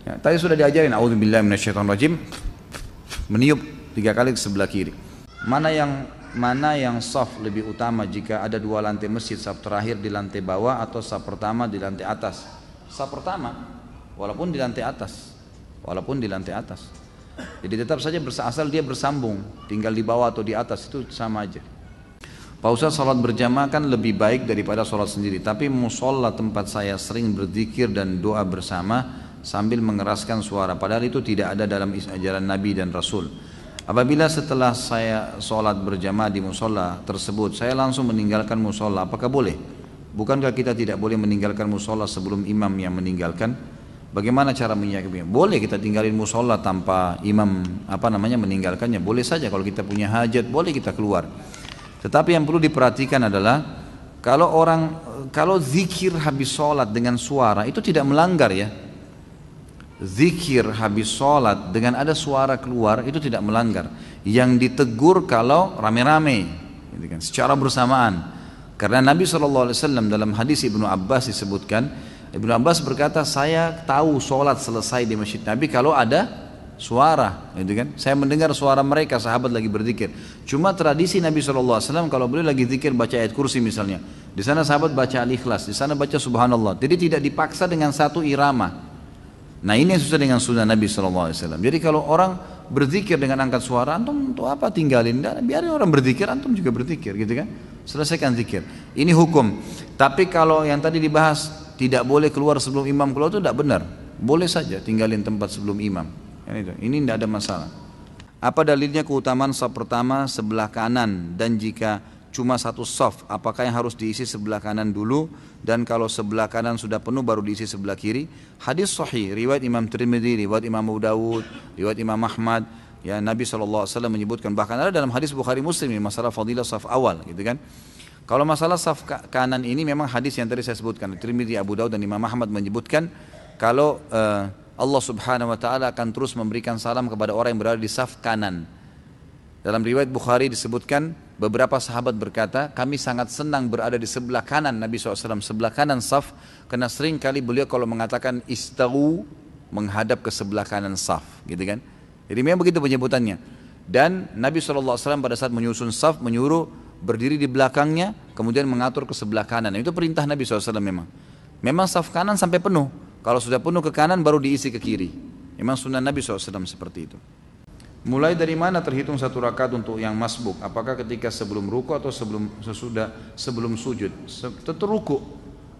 Ya, tadi sudah diajarin, a'udzubillahi minasyaitonirrajim, meniup 3 kali ke sebelah kiri. Mana yang saf lebih utama jika ada 2 lantai masjid, saf terakhir di lantai bawah atau saf pertama di lantai atas? Saf pertama, walaupun di lantai atas, jadi tetap saja asal dia bersambung, tinggal di bawah atau di atas itu sama aja. Pak Ustaz, salat berjamaah kan lebih baik daripada salat sendiri, tapi musola tempat saya sering berzikir dan doa bersama sambil mengeraskan suara, padahal itu tidak ada dalam ajaran Nabi dan Rasul. Apabila setelah saya sholat berjamaah di musola tersebut, saya langsung meninggalkan musola, apakah boleh? Bukankah kita tidak boleh meninggalkan musola sebelum imam yang meninggalkan? Bagaimana cara menyikapinya? Boleh kita tinggalin musola tanpa imam meninggalkannya. Boleh saja, kalau kita punya hajat, boleh kita keluar. Tetapi yang perlu diperhatikan adalah kalau zikir habis sholat dengan suara itu tidak melanggar ya. Zikir habis sholat dengan ada suara keluar itu tidak melanggar. Yang ditegur kalau rame-rame, gitu kan, secara bersamaan. Karena Nabi SAW dalam hadis Ibnu Abbas disebutkan, Ibnu Abbas berkata, saya tahu sholat selesai di masjid Nabi kalau ada suara, gitu kan. Saya mendengar suara mereka sahabat lagi berzikir. Cuma tradisi Nabi SAW kalau beliau lagi zikir baca ayat kursi misalnya, di sana sahabat baca Al-Ikhlas, di sana baca Subhanallah. Jadi tidak dipaksa dengan satu irama. Nah ini yang susah dengan sunnah Nabi SAW. Jadi kalau orang berzikir dengan angkat suara, antum untuk apa tinggalin? Biarin orang berzikir, antum juga berzikir, gitu kan? Selesaikan zikir. Ini hukum. Tapi kalau yang tadi dibahas tidak boleh keluar sebelum imam keluar itu tidak benar. Boleh saja tinggalin tempat sebelum imam. Ini tidak ada masalah. Apa dalilnya keutamaan saf pertama sebelah kanan, dan jika cuma satu saf, apakah yang harus diisi sebelah kanan dulu, dan kalau sebelah kanan sudah penuh baru diisi sebelah kiri? Hadis sahih riwayat Imam Tirmidzi, riwayat Imam Abu Dawud, riwayat Imam Ahmad, ya Nabi SAW menyebutkan, bahkan ada dalam hadis Bukhari Muslim ini masalah fadilah saf awal, gitu kan. Kalau masalah saf kanan ini memang hadis yang tadi saya sebutkan, Tirmidzi, Abu Dawud dan Imam Ahmad menyebutkan kalau Allah Subhanahu wa taala akan terus memberikan salam kepada orang yang berada di saf kanan. Dalam riwayat Bukhari disebutkan, beberapa sahabat berkata, kami sangat senang berada di sebelah kanan Nabi SAW, sebelah kanan saf, karena sering kali beliau kalau mengatakan istawu, menghadap ke sebelah kanan saf, gitu kan. Jadi memang begitu penyebutannya. Dan Nabi SAW pada saat menyusun saf, menyuruh berdiri di belakangnya, kemudian mengatur ke sebelah kanan. Itu perintah Nabi SAW memang. Memang saf kanan sampai penuh, kalau sudah penuh ke kanan baru diisi ke kiri. Memang sunnah Nabi SAW seperti itu. Mulai dari mana terhitung 1 rakaat untuk yang masbuk? Apakah ketika sebelum ruku atau sebelum sujud? Tentu ruku.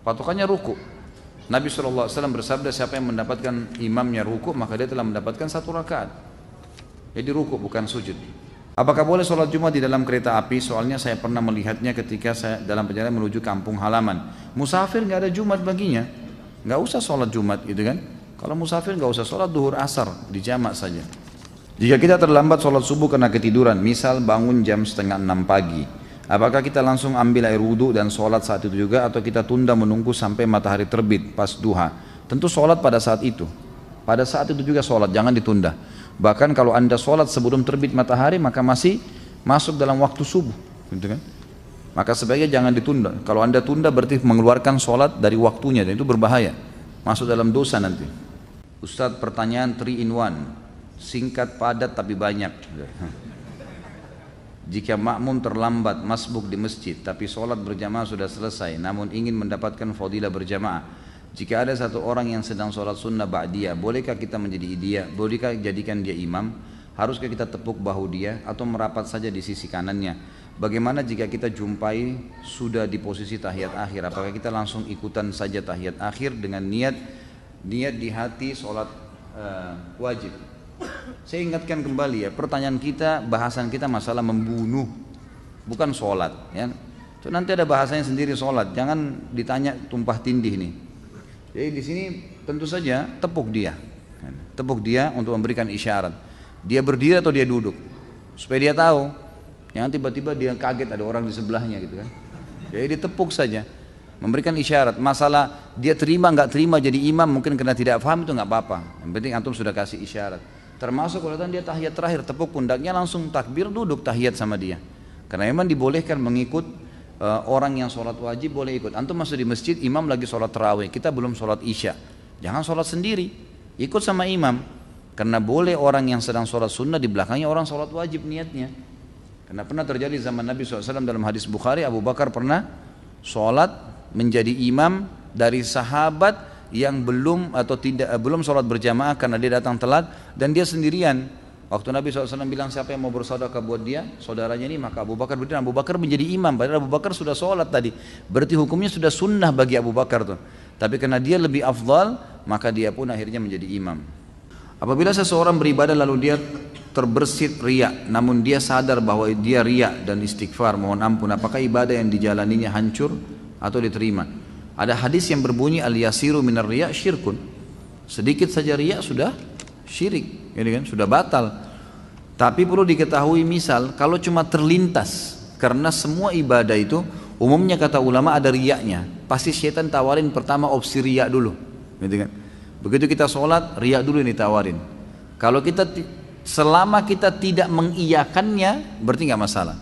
Patokannya ruku. Nabi SAW bersabda, siapa yang mendapatkan imamnya ruku, maka dia telah mendapatkan 1 rakaat. Jadi ruku bukan sujud. Apakah boleh sholat Jumat di dalam kereta api? Soalnya saya pernah melihatnya ketika saya dalam perjalanan menuju kampung halaman. Musafir nggak ada Jumat baginya, nggak usah sholat Jumat, gitu kan? Kalau musafir nggak usah sholat duhur asar, di jamak saja. Jika kita terlambat sholat subuh karena ketiduran, misal bangun jam setengah 6 pagi, apakah kita langsung ambil air wudhu dan sholat saat itu juga, atau kita tunda menunggu sampai matahari terbit pas duha? Tentu sholat pada saat itu. Pada saat itu juga sholat, jangan ditunda. Bahkan kalau anda sholat sebelum terbit matahari, maka masih masuk dalam waktu subuh, gitu kan? Maka sebaiknya jangan ditunda. Kalau anda tunda berarti mengeluarkan sholat dari waktunya, dan itu berbahaya, masuk dalam dosa nanti. Ustadz, pertanyaan 3 in 1, singkat padat tapi banyak. Jika makmum terlambat masbuk di masjid tapi sholat berjamaah sudah selesai, namun ingin mendapatkan fadilah berjamaah, jika ada satu orang yang sedang sholat sunnah ba'diyah, bolehkah kita menjadi dia? Bolehkah jadikan dia imam? Haruskah kita tepuk bahu dia atau merapat saja di sisi kanannya? Bagaimana jika kita jumpai sudah di posisi tahiyat akhir? Apakah kita langsung ikutan saja tahiyat akhir dengan niat di hati sholat wajib? Saya ingatkan kembali ya, pertanyaan kita, bahasan kita masalah membunuh, bukan sholat ya. So, nanti ada bahasanya sendiri sholat, jangan ditanya tumpah tindih nih. Jadi di sini tentu saja tepuk dia untuk memberikan isyarat. Dia berdiri atau dia duduk, supaya dia tahu. Jangan tiba-tiba dia kaget ada orang di sebelahnya gitu kan. Jadi ditepuk saja, memberikan isyarat. Masalah dia terima nggak terima jadi imam mungkin karena tidak paham, itu nggak apa-apa. Yang penting antum sudah kasih isyarat. Termasuk kalau dia tahiyat terakhir, tepuk pundaknya langsung takbir, duduk tahiyat sama dia. Karena memang dibolehkan mengikut orang yang sholat wajib, boleh ikut. Antum masuk di masjid, imam lagi sholat tarawih, kita belum sholat isya, jangan sholat sendiri, ikut sama imam. Karena boleh orang yang sedang sholat sunnah di belakangnya orang sholat wajib niatnya. Karena pernah terjadi zaman Nabi SAW dalam hadis Bukhari, Abu Bakar pernah sholat menjadi imam dari sahabat yang belum sholat berjamaah karena dia datang telat dan dia sendirian. Waktu Nabi SAW bilang siapa yang mau bersedekah buat dia, saudaranya ini, maka Abu Bakar berdiri. Abu Bakar menjadi imam, padahal Abu Bakar sudah sholat tadi. Berarti hukumnya sudah sunnah bagi Abu Bakar tuh. Tapi karena dia lebih afdal, maka dia pun akhirnya menjadi imam. Apabila seseorang beribadah lalu dia terbersit riya, namun dia sadar bahwa dia riya dan istighfar, mohon ampun, apakah ibadah yang dijalaninya hancur atau diterima? Ada hadis yang berbunyi al-yasiru minar riya syirkun. Sedikit saja riya sudah syirik, ini kan sudah batal. Tapi perlu diketahui, misal kalau cuma terlintas, karena semua ibadah itu umumnya kata ulama ada riyaknya, pasti syaitan tawarin pertama opsi riya dulu, gitu kan. Begitu kita sholat, riya dulu ini tawarin. Kalau kita selama kita tidak mengiyakannya, berarti nggak masalah.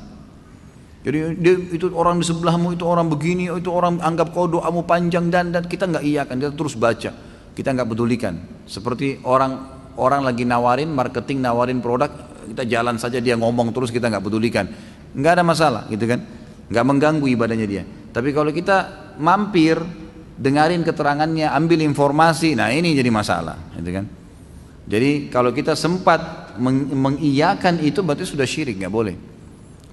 Jadi itu orang di sebelahmu, itu orang begini, itu orang anggap kau doamu panjang dan kita nggak iyakan, kita terus baca, kita nggak pedulikan. Seperti orang lagi nawarin marketing, nawarin produk, kita jalan saja, dia ngomong terus, kita nggak pedulikan, nggak ada masalah, gitu kan, nggak mengganggu ibadahnya dia. Tapi kalau kita mampir, dengarin keterangannya, ambil informasi, nah ini jadi masalah, gitu kan. Jadi kalau kita sempat mengiyakan itu berarti sudah syirik, nggak boleh.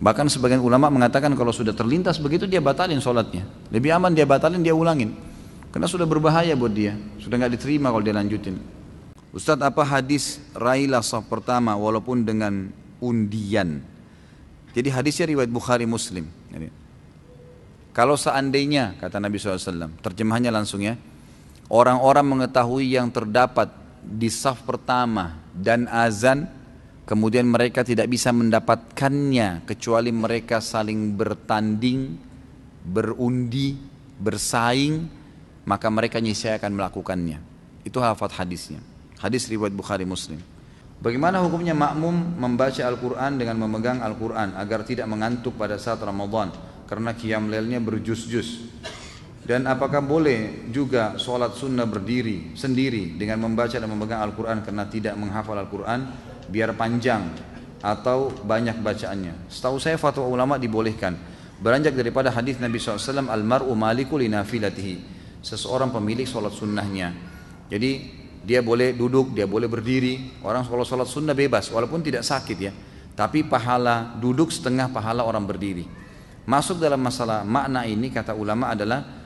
Bahkan sebagian ulama mengatakan kalau sudah terlintas begitu dia batalin sholatnya, lebih aman dia batalin, dia ulangin, karena sudah berbahaya buat dia, sudah nggak diterima kalau dia lanjutin. Ustadz, apa hadis railah saf pertama walaupun dengan undian? Jadi hadisnya riwayat Bukhari Muslim. Kalau seandainya, kata Nabi SAW, terjemahannya langsung ya, orang-orang mengetahui yang terdapat di saf pertama dan azan, kemudian mereka tidak bisa mendapatkannya kecuali mereka saling bertanding, berundi, bersaing, maka mereka niscaya akan melakukannya. Itu lafaz hadisnya. Hadis riwayat Bukhari Muslim. Bagaimana hukumnya makmum membaca Al-Quran dengan memegang Al-Quran agar tidak mengantuk pada saat Ramadan karena qiyam lailnya berjuz-juz? Dan apakah boleh juga sholat sunnah berdiri sendiri dengan membaca dan memegang Al-Quran karena tidak menghafal Al-Quran biar panjang atau banyak bacaannya? Setahu saya fatwa ulama dibolehkan, beranjak daripada hadis Nabi SAW, al-mar'u maliku li nafilatihi, seseorang pemilik sholat sunnahnya. Jadi dia boleh duduk, dia boleh berdiri. Orang kalau sholat sunnah bebas, walaupun tidak sakit ya, tapi pahala duduk setengah pahala orang berdiri. Masuk dalam masalah makna ini, kata ulama adalah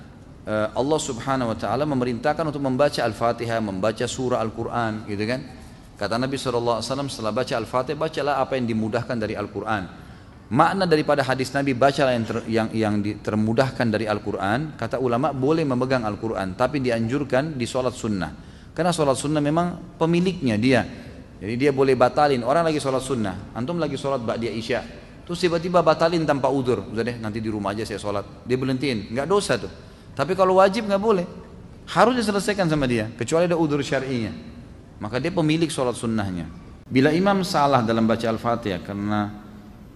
Allah subhanahu wa ta'ala memerintahkan untuk membaca Al-Fatihah, membaca surah Al-Quran, gitu kan. Kata Nabi SAW, setelah baca Al-Fatihah, bacalah apa yang dimudahkan dari Al-Quran. Makna daripada hadis Nabi, bacalah yang termudahkan dari Al-Quran, kata ulama boleh memegang Al-Quran, tapi dianjurkan di sholat sunnah. Karena sholat sunnah memang pemiliknya dia. Jadi dia boleh batalin. Orang lagi sholat sunnah, antum lagi sholat ba'da isya, terus tiba-tiba batalin tanpa udzur. Udah deh, nanti di rumah aja saya sholat. Dia berhentiin, nggak dosa tuh. Tapi kalau wajib nggak boleh, harus diselesaikan sama dia, kecuali ada udzur syar'inya. Maka dia pemilik sholat sunnahnya. Bila imam salah dalam baca Al-Fatihah, karena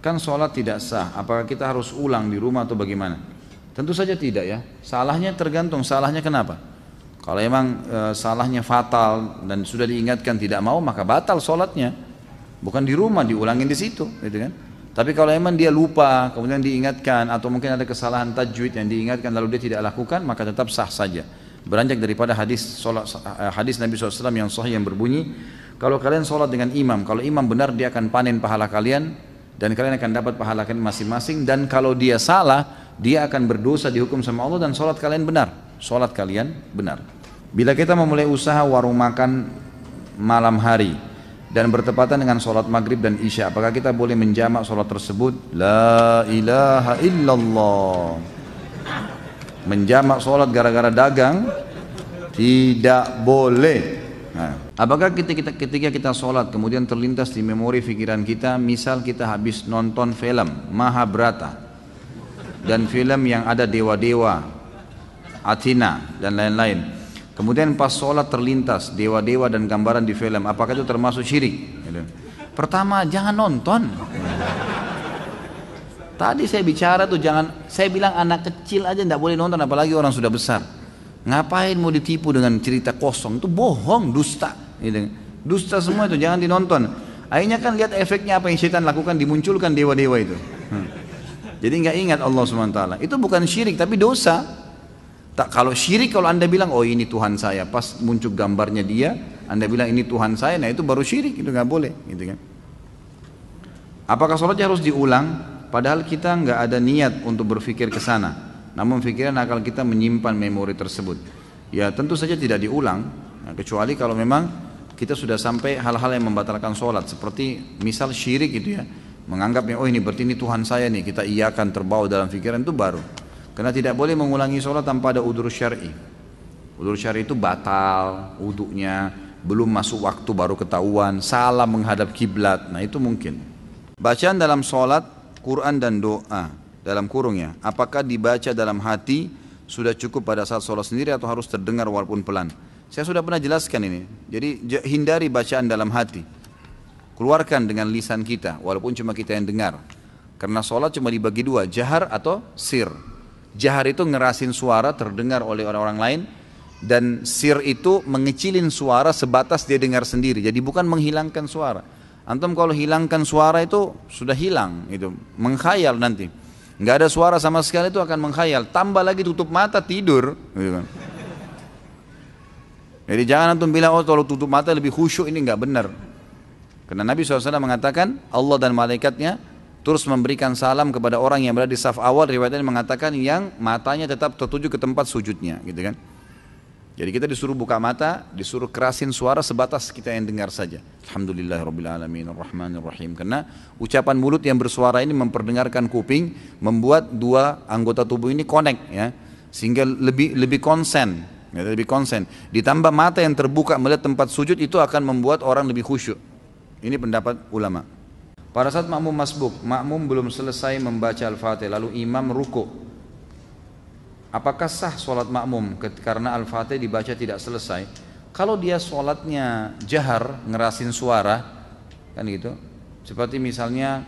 kan sholat tidak sah, apakah kita harus ulang di rumah atau bagaimana? Tentu saja tidak ya. Salahnya tergantung, salahnya kenapa? Kalau emang salahnya fatal dan sudah diingatkan tidak mau, maka batal sholatnya. Bukan di rumah, diulangin di situ, gitu kan? Tapi kalau emang dia lupa, kemudian diingatkan, atau mungkin ada kesalahan tajwid yang diingatkan lalu dia tidak lakukan, maka tetap sah saja. Beranjak daripada hadis Nabi SAW yang sahih yang berbunyi, kalau kalian sholat dengan imam, kalau imam benar dia akan panen pahala kalian, dan kalian akan dapat pahala kalian masing-masing. Dan kalau dia salah, dia akan berdosa dihukum sama Allah dan sholat kalian benar. Sholat kalian benar. Bila kita memulai usaha warung makan malam hari dan bertepatan dengan sholat maghrib dan isya, apakah kita boleh menjamak sholat tersebut? La ilaha illallah. Menjamak sholat gara-gara dagang tidak boleh. Nah, apakah ketika kita sholat kemudian terlintas di memori pikiran kita, misal kita habis nonton film Mahabharata dan film yang ada dewa-dewa Athena dan lain-lain, kemudian pas sholat terlintas dewa-dewa dan gambaran di film, apakah itu termasuk syirik? Pertama, jangan nonton. Tadi saya bicara tuh jangan, saya bilang anak kecil aja tidak boleh nonton, apalagi orang sudah besar. Ngapain mau ditipu dengan cerita kosong? Itu bohong, dusta. Dusta semua itu, jangan dinonton. Akhirnya kan lihat efeknya apa yang syaitan lakukan, dimunculkan dewa-dewa itu. Jadi nggak ingat Allah SWT. Itu bukan syirik tapi dosa. Kalau syirik, kalau anda bilang oh ini Tuhan saya, pas muncul gambarnya dia, anda bilang ini Tuhan saya, nah itu baru syirik, itu nggak boleh, gitu kan? Apakah sholatnya harus diulang? Padahal kita nggak ada niat untuk berpikir ke sana, namun pikiran akal kita menyimpan memori tersebut. Ya tentu saja tidak diulang, nah, kecuali kalau memang kita sudah sampai hal-hal yang membatalkan sholat, seperti misal syirik gitu ya, menganggapnya oh ini berarti ini Tuhan saya nih, kita iakan terbawa dalam pikiran, itu baru. Karena tidak boleh mengulangi sholat tanpa ada udzur syar'i. Udzur syar'i itu batal wudunya, belum masuk waktu baru ketahuan, salah menghadap kiblat, nah itu mungkin. Bacaan dalam sholat, Quran dan doa dalam kurung ya, apakah dibaca dalam hati sudah cukup pada saat sholat sendiri atau harus terdengar walaupun pelan? Saya sudah pernah jelaskan ini. Jadi hindari bacaan dalam hati, keluarkan dengan lisan kita walaupun cuma kita yang dengar. Karena sholat cuma dibagi dua, jahar atau sir. Jahar itu ngerasin suara terdengar oleh orang-orang lain, dan sir itu mengecilin suara sebatas dia dengar sendiri. Jadi bukan menghilangkan suara. Antum kalau hilangkan suara itu sudah hilang, itu mengkhayal nanti. Nggak ada suara sama sekali, itu akan mengkhayal. Tambah lagi tutup mata tidur. Gitu kan. Jadi jangan antum bilang oh kalau tutup mata lebih khusyuk, ini nggak benar. Karena Nabi SAW mengatakan Allah dan malaikatnya terus memberikan salam kepada orang yang berada di saf awal, riwayatnya mengatakan yang matanya tetap tertuju ke tempat sujudnya, gitu kan. Jadi kita disuruh buka mata, disuruh kerasin suara sebatas kita yang dengar saja. Alhamdulillahirrabbilalamin arrahmanirrahim. Karena ucapan mulut yang bersuara ini memperdengarkan kuping, membuat dua anggota tubuh ini connect ya, sehingga lebih konsen, ya, lebih konsen. Ditambah mata yang terbuka melihat tempat sujud, itu akan membuat orang lebih khusyuk. Ini pendapat ulama. Pada saat makmum masbuk, makmum belum selesai membaca Al-Fatihah, lalu imam ruku'. Apakah sah sholat makmum karena Al-Fatihah dibaca tidak selesai? Kalau dia sholatnya jahar, ngerasin suara, kan gitu. Seperti misalnya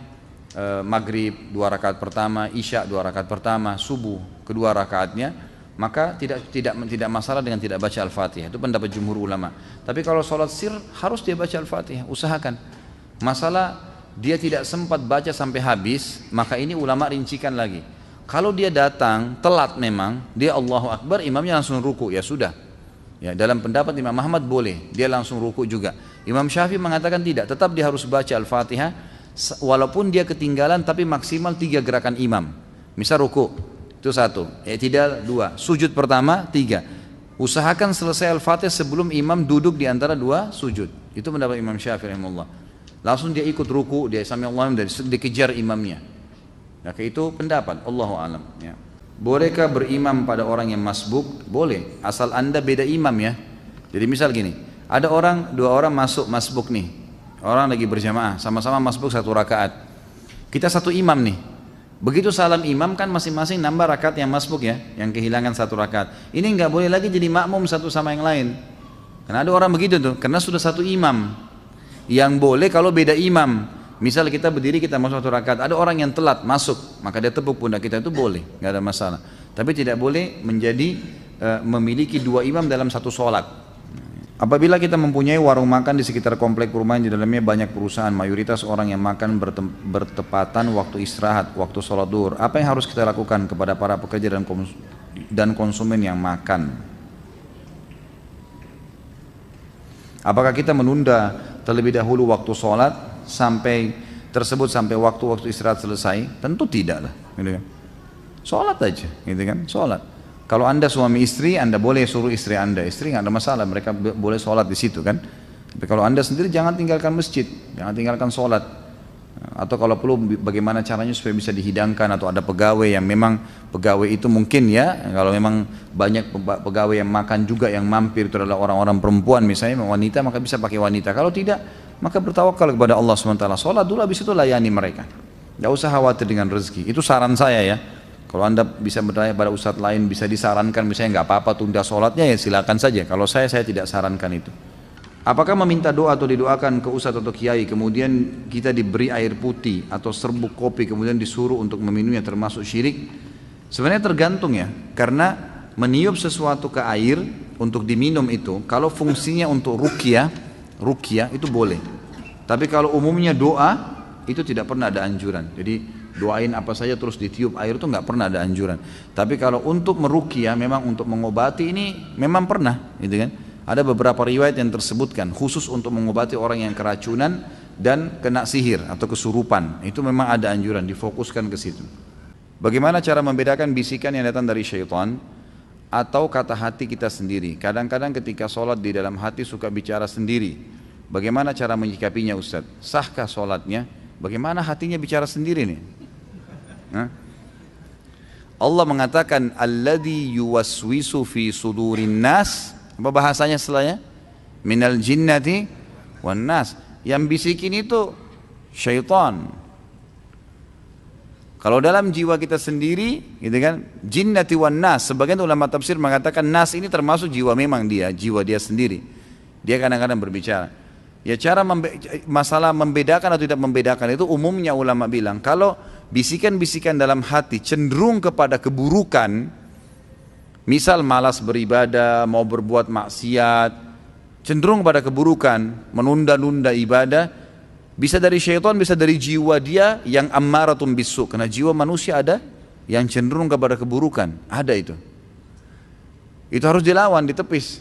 maghrib 2 rakaat pertama, isya 2 rakaat pertama, subuh kedua rakaatnya, maka tidak masalah dengan tidak baca Al-Fatihah. Itu pendapat jumhur ulama. Tapi kalau sholat sir harus dia baca Al-Fatihah, usahakan. Masalah dia tidak sempat baca sampai habis, maka ini ulama rincikan lagi. Kalau dia datang telat memang, dia Allahu Akbar, imamnya langsung ruku, ya sudah. Ya, dalam pendapat Imam Ahmad boleh, dia langsung ruku juga. Imam Syafi'i mengatakan tidak, tetap dia harus baca Al-Fatihah, walaupun dia ketinggalan tapi maksimal 3 gerakan imam. Misal ruku, itu 1, i'tidal 2, sujud pertama 3. Usahakan selesai Al-Fatihah sebelum imam duduk di antara 2 sujud. Itu pendapat Imam Syafi'i rahimahullah. Langsung dia ikut ruku, dia sami Allah dan dikejar imamnya. Nah, itu pendapat Allahu a'lam ya. Bolehkah berimam pada orang yang masbuk? Boleh, asal anda beda imam ya. Jadi misal gini, ada dua orang masuk masbuk nih, orang lagi berjamaah, sama-sama masbuk 1 rakaat. Kita satu imam nih, begitu salam imam kan masing-masing nambah rakaat yang masbuk ya, yang kehilangan 1 rakaat. Ini nggak boleh lagi jadi makmum satu sama yang lain. Karena ada orang begitu tuh, karena sudah satu imam. Yang boleh kalau beda imam. Misal kita berdiri, kita masuk 1 rakaat, ada orang yang telat masuk, maka dia tepuk pundak kita, itu boleh, nggak ada masalah. Tapi tidak boleh menjadi memiliki 2 imam dalam satu sholat. Apabila kita mempunyai warung makan di sekitar komplek perumahan, di dalamnya banyak perusahaan, mayoritas orang yang makan bertepatan waktu istirahat, waktu sholat duhur, apa yang harus kita lakukan kepada para pekerja dan konsumen yang makan? Apakah kita menunda terlebih dahulu waktu sholat sampai waktu istirahat selesai? Tentu tidak lah, gitu kan. Sholat aja, gitu kan, sholat. Kalau anda suami istri, anda boleh suruh istri anda, istri nggak ada masalah, mereka boleh sholat di situ kan. Tapi kalau anda sendiri jangan tinggalkan masjid, jangan tinggalkan sholat. Atau kalau perlu bagaimana caranya supaya bisa dihidangkan, atau ada pegawai yang memang pegawai itu mungkin ya, kalau memang banyak pegawai yang makan juga yang mampir itu adalah orang-orang perempuan misalnya, wanita, maka bisa pakai wanita. Kalau tidak, maka bertawakal kepada Allah SWT, sholat dulu, habis itu layani mereka. Nggak usah khawatir dengan rezeki, itu saran saya ya. Kalau anda bisa bertanya pada ustadz lain, bisa disarankan misalnya nggak apa-apa tunda sholatnya, ya silakan saja. Kalau saya tidak sarankan itu. Apakah meminta doa atau didoakan ke ustadz atau kiai, kemudian kita diberi air putih atau serbuk kopi, kemudian disuruh untuk meminumnya, termasuk syirik? Sebenarnya tergantung ya, karena meniup sesuatu ke air untuk diminum itu, kalau fungsinya untuk ruqyah itu boleh. Tapi kalau umumnya doa, itu tidak pernah ada anjuran. Jadi doain apa saja terus ditiup air itu nggak pernah ada anjuran. Tapi kalau untuk meruqyah, memang untuk mengobati, ini memang pernah, gitu kan? Ada beberapa riwayat yang tersebutkan khusus untuk mengobati orang yang keracunan dan kena sihir atau kesurupan. Itu memang ada anjuran, difokuskan ke situ. Bagaimana cara membedakan bisikan yang datang dari syaitan atau kata hati kita sendiri? Kadang-kadang ketika sholat di dalam hati suka bicara sendiri. Bagaimana cara menyikapinya Ustaz? Sahkah sholatnya? Bagaimana hatinya bicara sendiri nih? Allah mengatakan alladzi yuwaswisu fi sudurin nas. Apa bahasanya setelahnya? Minal jinnati wan nas. Yang bisikin itu syaitan. Kalau dalam jiwa kita sendiri, gitu kan, jinnati wan nas. Sebagian ulama tafsir mengatakan nas ini termasuk jiwa, memang jiwa dia sendiri. Dia kadang-kadang berbicara. Ya masalah membedakan atau tidak membedakan itu umumnya ulama bilang, kalau bisikan-bisikan dalam hati cenderung kepada keburukan, misal malas beribadah, mau berbuat maksiat, cenderung pada keburukan, menunda-nunda ibadah, bisa dari syaitan, bisa dari jiwa dia yang ammaratun bisu. Karena jiwa manusia ada yang cenderung kepada keburukan, ada itu. Itu harus dilawan, ditepis.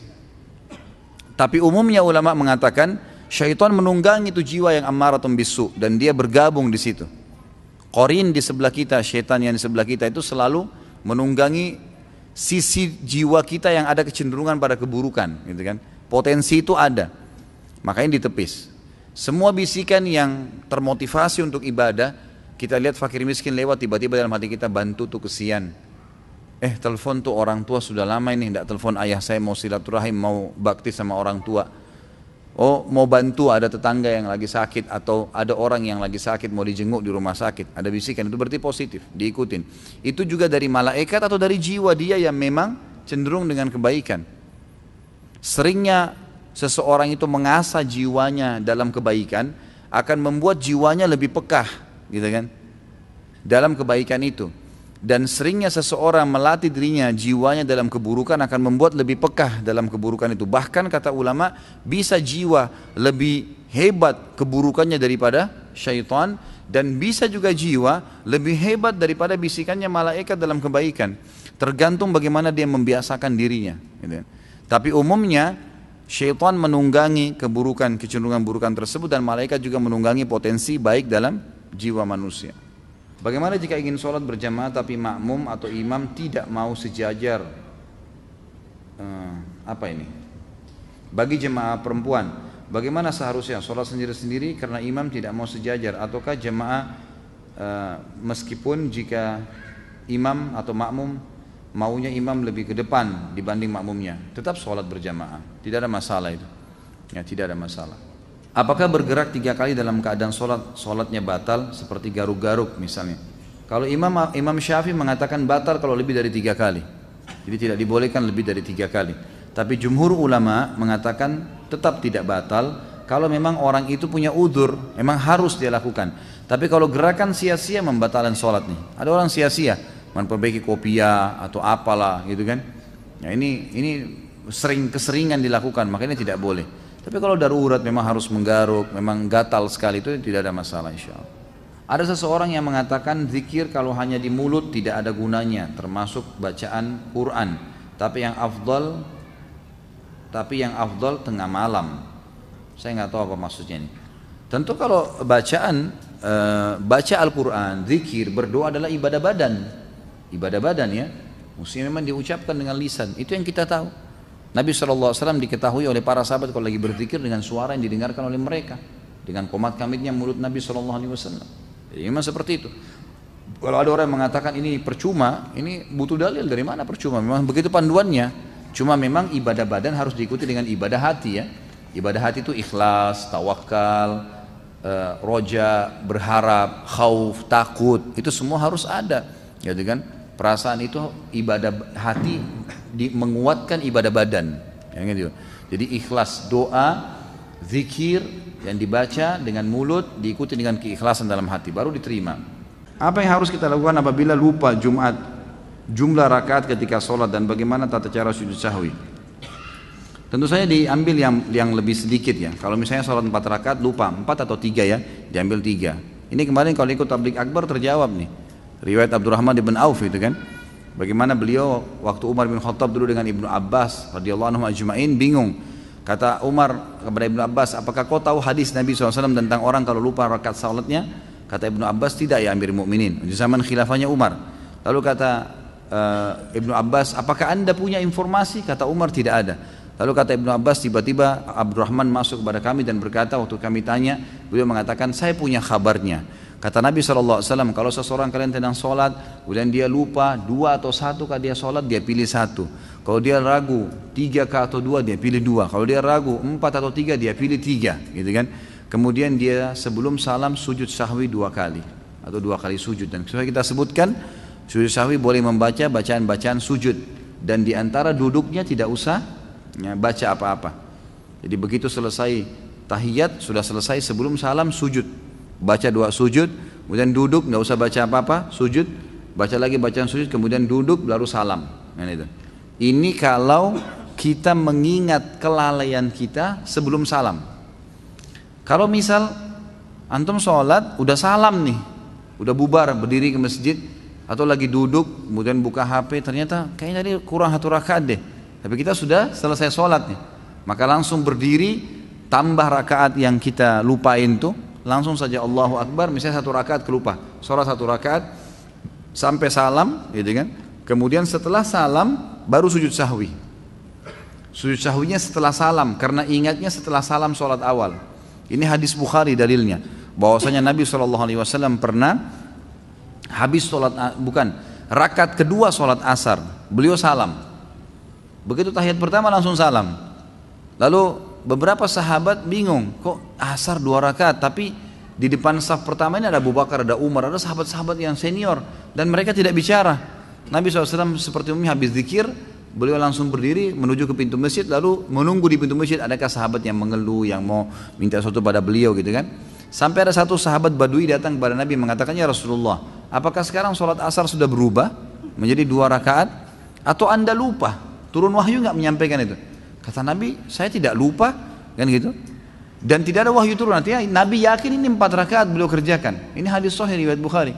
Tapi umumnya ulama mengatakan syaitan menunggangi itu jiwa yang ammaratun bisu, dan dia bergabung di situ. Qarin di sebelah kita, syaitan yang di sebelah kita itu selalu menunggangi sisi jiwa kita yang ada kecenderungan pada keburukan, gitu kan. Potensi itu ada, makanya ditepis. Semua bisikan yang termotivasi untuk ibadah, kita lihat fakir miskin lewat, tiba-tiba dalam hati kita, bantu tuh kesian. Telepon tuh orang tua sudah lama ini tidak telepon ayah saya, mau silaturahim, mau bakti sama orang tua. Oh, mau bantu ada tetangga yang lagi sakit, atau ada orang yang lagi sakit mau dijenguk di rumah sakit, ada bisikan, itu berarti positif, diikutin. Itu juga dari malaikat atau dari jiwa dia yang memang cenderung dengan kebaikan. Seringnya seseorang itu mengasah jiwanya dalam kebaikan, akan membuat jiwanya lebih pekah, gitu kan, dalam kebaikan itu. Dan seringnya seseorang melatih dirinya, jiwanya dalam keburukan, akan membuat lebih pekah dalam keburukan itu. Bahkan kata ulama, bisa jiwa lebih hebat keburukannya daripada syaitan, dan bisa juga jiwa lebih hebat daripada bisikannya malaikat dalam kebaikan. Tergantung bagaimana dia membiasakan dirinya, gitu. Tapi umumnya syaitan menunggangi keburukan, kecenderungan burukan tersebut, dan malaikat juga menunggangi potensi baik dalam jiwa manusia. Bagaimana jika ingin sholat berjamaah tapi makmum atau imam tidak mau sejajar? Bagi jemaah perempuan, bagaimana seharusnya sholat sendiri-sendiri karena imam tidak mau sejajar? Ataukah jemaah meskipun jika imam atau makmum maunya imam lebih ke depan dibanding makmumnya, tetap sholat berjamaah, tidak ada masalah itu. Ya, tidak ada masalah. Apakah bergerak 3 kali dalam keadaan sholatnya batal seperti garuk-garuk misalnya? Kalau Imam Syafi'i mengatakan batal kalau lebih dari 3 kali, jadi tidak dibolehkan lebih dari 3 kali. Tapi jumhur ulama mengatakan tetap tidak batal kalau memang orang itu punya udzur, memang harus dia lakukan. Tapi kalau gerakan sia-sia membatalkan sholat nih. Ada orang sia-sia memperbaiki kopiah atau apalah gitu kan. Ya, ini keseringan dilakukan, makanya tidak boleh. Tapi kalau darurat memang harus menggaruk, memang gatal sekali, itu tidak ada masalah insyaallah. Ada seseorang yang mengatakan zikir kalau hanya di mulut tidak ada gunanya, termasuk bacaan Quran. Tapi yang afdal tengah malam. Saya nggak tahu apa maksudnya ini. Tentu kalau baca Al-Quran, zikir, berdoa adalah ibadah badan. Ibadah badan ya, mestinya memang diucapkan dengan lisan. Itu yang kita tahu. Nabi SAW diketahui oleh para sahabat kalau lagi berzikir dengan suara yang didengarkan oleh mereka, dengan komat kamitnya mulut Nabi SAW. Jadi memang seperti itu. Kalau ada orang yang mengatakan ini percuma, ini butuh dalil. Dari mana percuma? Memang begitu panduannya. Cuma memang ibadah badan harus diikuti dengan ibadah hati ya. Ibadah hati itu ikhlas, tawakal, roja, berharap, khauf, takut, itu semua harus ada, gitu kan? Perasaan itu ibadah hati menguatkan ibadah badan, ya, gitu. Jadi ikhlas, doa, zikir yang dibaca dengan mulut diikuti dengan keikhlasan dalam hati, baru diterima. Apa yang harus kita lakukan apabila lupa jumlah rakaat ketika sholat dan bagaimana tata cara sujud sahwi? Tentu saja diambil yang lebih sedikit ya. Kalau misalnya sholat 4 rakaat lupa 4 atau 3 ya, diambil 3. Ini kemarin kalau ikut tablik akbar terjawab nih. Riwayat Abdurrahman bin Auf itu kan. Bagaimana beliau waktu Umar bin Khattab dulu dengan Ibnu Abbas radhiyallahu anhu ajma'in bingung. Kata Umar kepada Ibnu Abbas, apakah kau tahu hadis Nabi SAW tentang orang kalau lupa rakaat sholatnya? Kata Ibnu Abbas, tidak ya Amir Mukminin. Di zaman khilafahnya Umar. Lalu kata Ibnu Abbas, apakah anda punya informasi? Kata Umar, tidak ada. Lalu kata Ibnu Abbas, tiba-tiba Abdurrahman masuk kepada kami dan berkata, waktu kami tanya, beliau mengatakan, saya punya kabarnya. Kata Nabi SAW, kalau seseorang kalian sedang sholat, kemudian dia lupa 2 atau 1 kah dia sholat, dia pilih 1. Kalau dia ragu 3 kah atau 2, dia pilih 2. Kalau dia ragu 4 atau 3, dia pilih 3, gitu kan? Kemudian dia sebelum salam sujud sahwi 2 kali atau 2 kali sujud. Dan sesuai kita sebutkan, sujud sahwi boleh membaca bacaan-bacaan sujud dan diantara duduknya tidak usah ya, baca apa-apa. Jadi begitu selesai tahiyat, sudah selesai sebelum salam sujud, baca 2 sujud, kemudian duduk, nggak usah baca apa-apa, sujud, baca lagi bacaan sujud, kemudian duduk baru salam. Nah, itu. Ini kalau kita mengingat kelalaian kita sebelum salam. Kalau misal antum sholat udah salam nih, udah bubar berdiri ke masjid atau lagi duduk kemudian buka HP, ternyata kayaknya tadi kurang 1 rakaat deh. Tapi kita sudah selesai sholat nih, maka langsung berdiri, tambah rakaat yang kita lupain tuh, langsung saja Allahu Akbar, misalnya 1 rakaat kelupa, sholat 1 rakaat sampai salam, gitu kan? Kemudian setelah salam baru sujud sahwi. Sujud sahwinya setelah salam, karena ingatnya setelah salam sholat awal. Ini hadis Bukhari dalilnya, bahwasanya Nabi SAW pernah habis sholat, rakaat kedua sholat asar, beliau salam. Begitu tahiyat pertama langsung salam. Lalu beberapa sahabat bingung, kok asar 2 rakaat, tapi di depan saf pertama ini ada Abu Bakar, ada Umar, ada sahabat-sahabat yang senior, dan mereka tidak bicara. Nabi SAW seperti umumnya habis zikir, beliau langsung berdiri menuju ke pintu masjid, lalu menunggu di pintu masjid adakah sahabat yang mengeluh, yang mau minta sesuatu pada beliau gitu kan. Sampai ada satu sahabat Badui datang kepada Nabi mengatakan, ya Rasulullah, apakah sekarang sholat asar sudah berubah menjadi 2 rakaat atau anda lupa? Turun wahyu nggak menyampaikan itu? Kata Nabi, saya tidak lupa, kan gitu. Dan tidak ada wahyu turun, artinya Nabi yakin ini 4 rakaat beliau kerjakan. Ini hadis sahih riwayat Bukhari.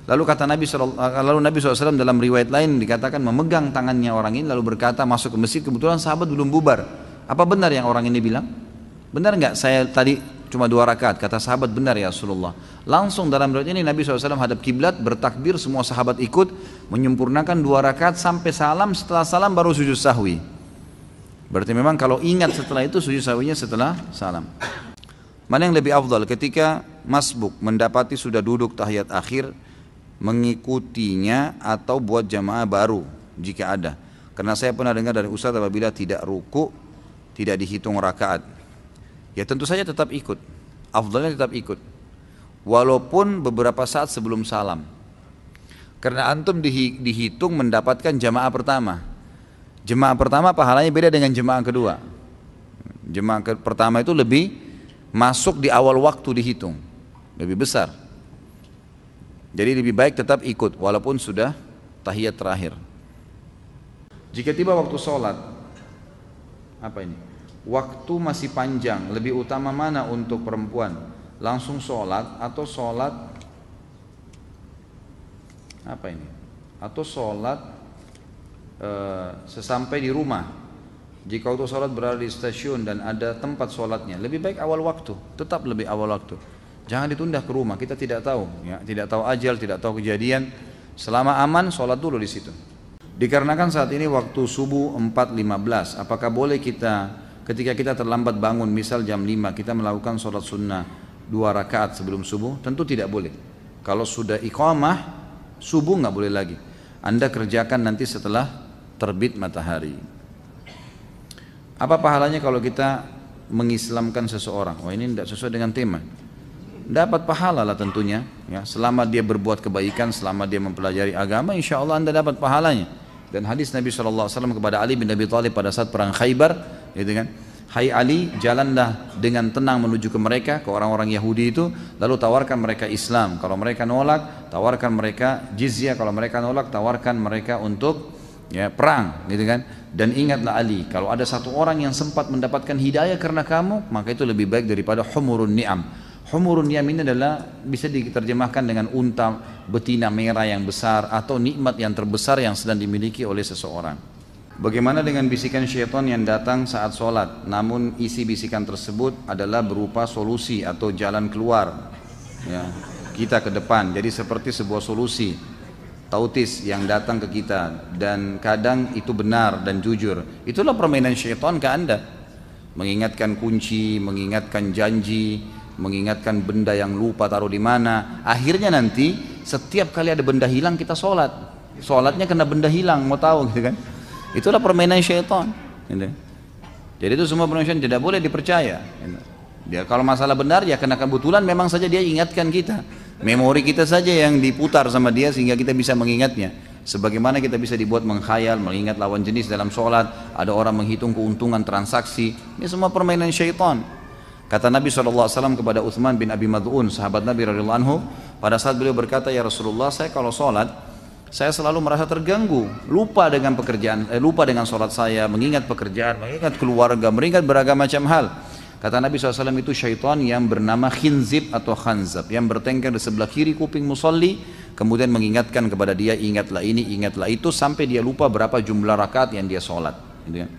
Lalu kata Nabi SAW dalam riwayat lain dikatakan memegang tangannya orang ini lalu berkata masuk ke masjid, kebetulan sahabat belum bubar. Apa benar yang orang ini bilang? Benar nggak saya tadi cuma 2 rakaat? Kata sahabat, benar ya Rasulullah. Langsung dalam riwayat ini Nabi SAW hadap kiblat, bertakbir, semua sahabat ikut, menyempurnakan 2 rakaat sampai salam, setelah salam baru sujud sahwi. Berarti memang kalau ingat setelah itu sujud sahwinya setelah salam. Mana yang lebih afdal ketika masbuk mendapati sudah duduk tahiyat akhir, mengikutinya atau buat jamaah baru? jika ada. Karena saya pernah dengar dari Ustaz apabila tidak ruku, tidak dihitung rakaat. Ya tentu saja tetap ikut. Afdalnya tetap ikut. Walaupun beberapa saat sebelum salam. Karena antum dihitung mendapatkan jamaah pertama. Jemaah pertama pahalanya beda dengan jemaah kedua. Jemaah pertama itu lebih masuk di awal waktu dihitung. Lebih besar. Jadi lebih baik tetap ikut walaupun sudah tahiyat terakhir. Jika tiba waktu sholat, apa ini? Waktu masih panjang, lebih utama mana untuk perempuan? Langsung sholat atau sholat apa ini? Atau sholat sesampai di rumah? Jika waktu sholat berada di stasiun dan ada tempat sholatnya, lebih baik awal waktu, tetap lebih awal waktu. Jangan ditunda ke rumah, kita tidak tahu, ya, tidak tahu ajal, tidak tahu kejadian. Selama aman, sholat dulu di situ. Dikarenakan saat ini waktu subuh 4.15, apakah boleh kita ketika kita terlambat bangun, misal jam 5, kita melakukan sholat sunnah 2 rakaat sebelum subuh? Tentu tidak boleh. Kalau sudah iqamah, subuh nggak boleh lagi. Anda kerjakan nanti setelah terbit matahari. Apa pahalanya kalau kita mengislamkan seseorang? Wah, ini tidak sesuai dengan tema. Dapat pahala lah tentunya, ya, selama dia berbuat kebaikan, selama dia mempelajari agama, insya Allah Anda dapat pahalanya. Dan hadis Nabi SAW kepada Ali bin Abi Thalib pada saat perang Khaybar, gitu kan, hai Ali, jalanlah dengan tenang menuju ke mereka, ke orang-orang Yahudi itu, lalu tawarkan mereka Islam. Kalau mereka nolak, tawarkan mereka jizyah. Kalau mereka nolak, tawarkan mereka untuk, ya, perang, gitu kan. Dan ingatlah Ali, kalau ada satu orang yang sempat mendapatkan hidayah karena kamu, maka itu lebih baik daripada humurun ni'am. Humurun ni'am ini adalah bisa diterjemahkan dengan unta betina merah yang besar atau nikmat yang terbesar yang sedang dimiliki oleh seseorang. Bagaimana dengan bisikan syaitan yang datang saat sholat, namun isi bisikan tersebut adalah berupa solusi atau jalan keluar, ya, kita ke depan. Jadi seperti sebuah solusi tautis yang datang ke kita, dan kadang itu benar dan jujur. Itulah permainan syaitan ke Anda, mengingatkan kunci, mengingatkan janji, mengingatkan benda yang lupa taruh di mana. Akhirnya nanti setiap kali ada benda hilang kita sholat, sholatnya kena benda hilang, mau tahu, gitu kan. Itulah permainan syaitan, gitu. Jadi itu semua permainan syaitan, tidak boleh dipercaya, gitu. Dia kalau masalah benar ya karena kebetulan memang saja dia ingatkan kita, memori kita saja yang diputar sama dia sehingga kita bisa mengingatnya. Sebagaimana kita bisa dibuat mengkhayal, mengingat lawan jenis dalam sholat, ada orang menghitung keuntungan transaksi, ini semua permainan syaitan. Kata Nabi SAW kepada Uthman bin Abi Mad'un, sahabat Nabi radhiyallahu anhu, pada saat beliau berkata, ya Rasulullah, saya kalau sholat, saya selalu merasa terganggu, lupa dengan pekerjaan, lupa dengan sholat saya, mengingat pekerjaan, mengingat keluarga, mengingat beragam macam hal. Kata Nabi SAW, itu syaitan yang bernama khinzib atau khanzab, yang bertengkar di sebelah kiri kuping musalli, kemudian mengingatkan kepada dia, ingatlah ini, ingatlah itu, sampai dia lupa berapa jumlah rakaat yang dia sholat, gitu ya.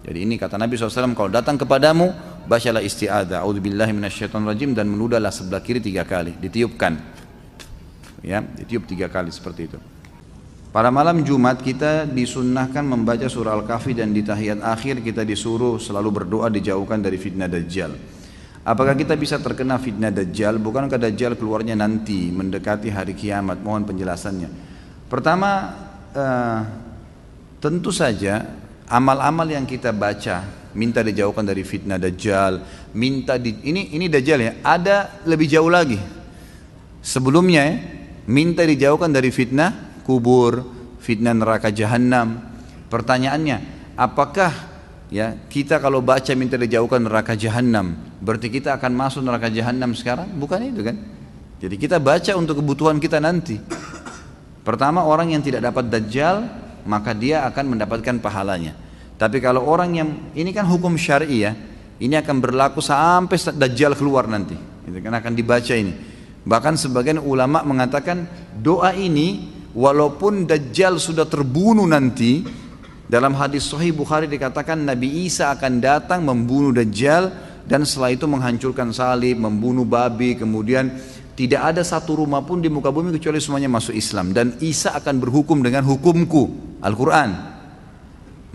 Jadi ini kata Nabi SAW, kalau datang kepadamu, bacalah isti'adzah, a'udzubillahi minasyaitonirrajim, dan meludahlah sebelah kiri 3 kali, ditiupkan, ya, ditiup 3 kali seperti itu. Pada malam Jumat kita disunnahkan membaca surah Al-Kahfi, dan di tahiyat akhir kita disuruh selalu berdoa dijauhkan dari fitnah Dajjal. Apakah kita bisa terkena fitnah Dajjal? Bukankah Dajjal keluarnya nanti mendekati hari kiamat? Mohon penjelasannya. Pertama, tentu saja amal-amal yang kita baca, minta dijauhkan dari fitnah Dajjal, minta ini Dajjal ya, ada lebih jauh lagi. Sebelumnya ya, minta dijauhkan dari fitnah kubur, fitnah neraka jahanam. Pertanyaannya, apakah ya kita kalau baca minta dijauhkan neraka jahanam, berarti kita akan masuk neraka jahanam sekarang? Bukan itu kan? Jadi kita baca untuk kebutuhan kita nanti. Pertama, orang yang tidak dapat Dajjal, maka dia akan mendapatkan pahalanya. Tapi kalau orang yang, ini kan hukum syar'i ya, ini akan berlaku sampai Dajjal keluar nanti, itu kan akan dibaca ini. Bahkan sebagian ulama mengatakan doa ini walaupun Dajjal sudah terbunuh nanti, dalam hadis Sahih Bukhari dikatakan Nabi Isa akan datang membunuh Dajjal, dan setelah itu menghancurkan salib, membunuh babi, kemudian tidak ada satu rumah pun di muka bumi kecuali semuanya masuk Islam, dan Isa akan berhukum dengan hukumku, Al-Quran.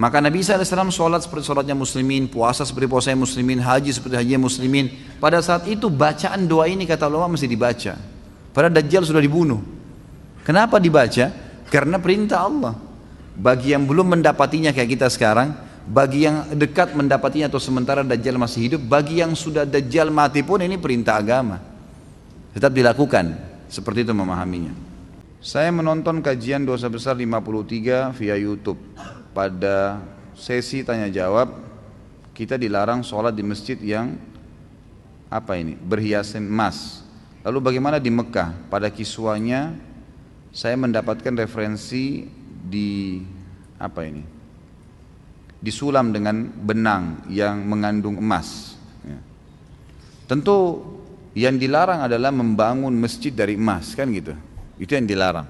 Maka Nabi Isa AS sholat seperti sholatnya muslimin, puasa seperti puasanya muslimin, haji seperti hajinya muslimin. Pada saat itu bacaan doa ini kata ulama mesti dibaca, padahal Dajjal sudah dibunuh. Kenapa dibaca? Karena perintah Allah. Bagi yang belum mendapatinya kayak kita sekarang, bagi yang dekat mendapatinya atau sementara Dajjal masih hidup, bagi yang sudah Dajjal mati pun ini perintah agama. Tetap dilakukan, seperti itu memahaminya. Saya menonton kajian dosa besar 53 via YouTube. Pada sesi tanya jawab, kita dilarang sholat di masjid yang berhiasan emas. Lalu bagaimana di Mekah? Pada kiswanya saya mendapatkan referensi disulam dengan benang yang mengandung emas. Ya. Tentu yang dilarang adalah membangun masjid dari emas, kan gitu. Itu yang dilarang.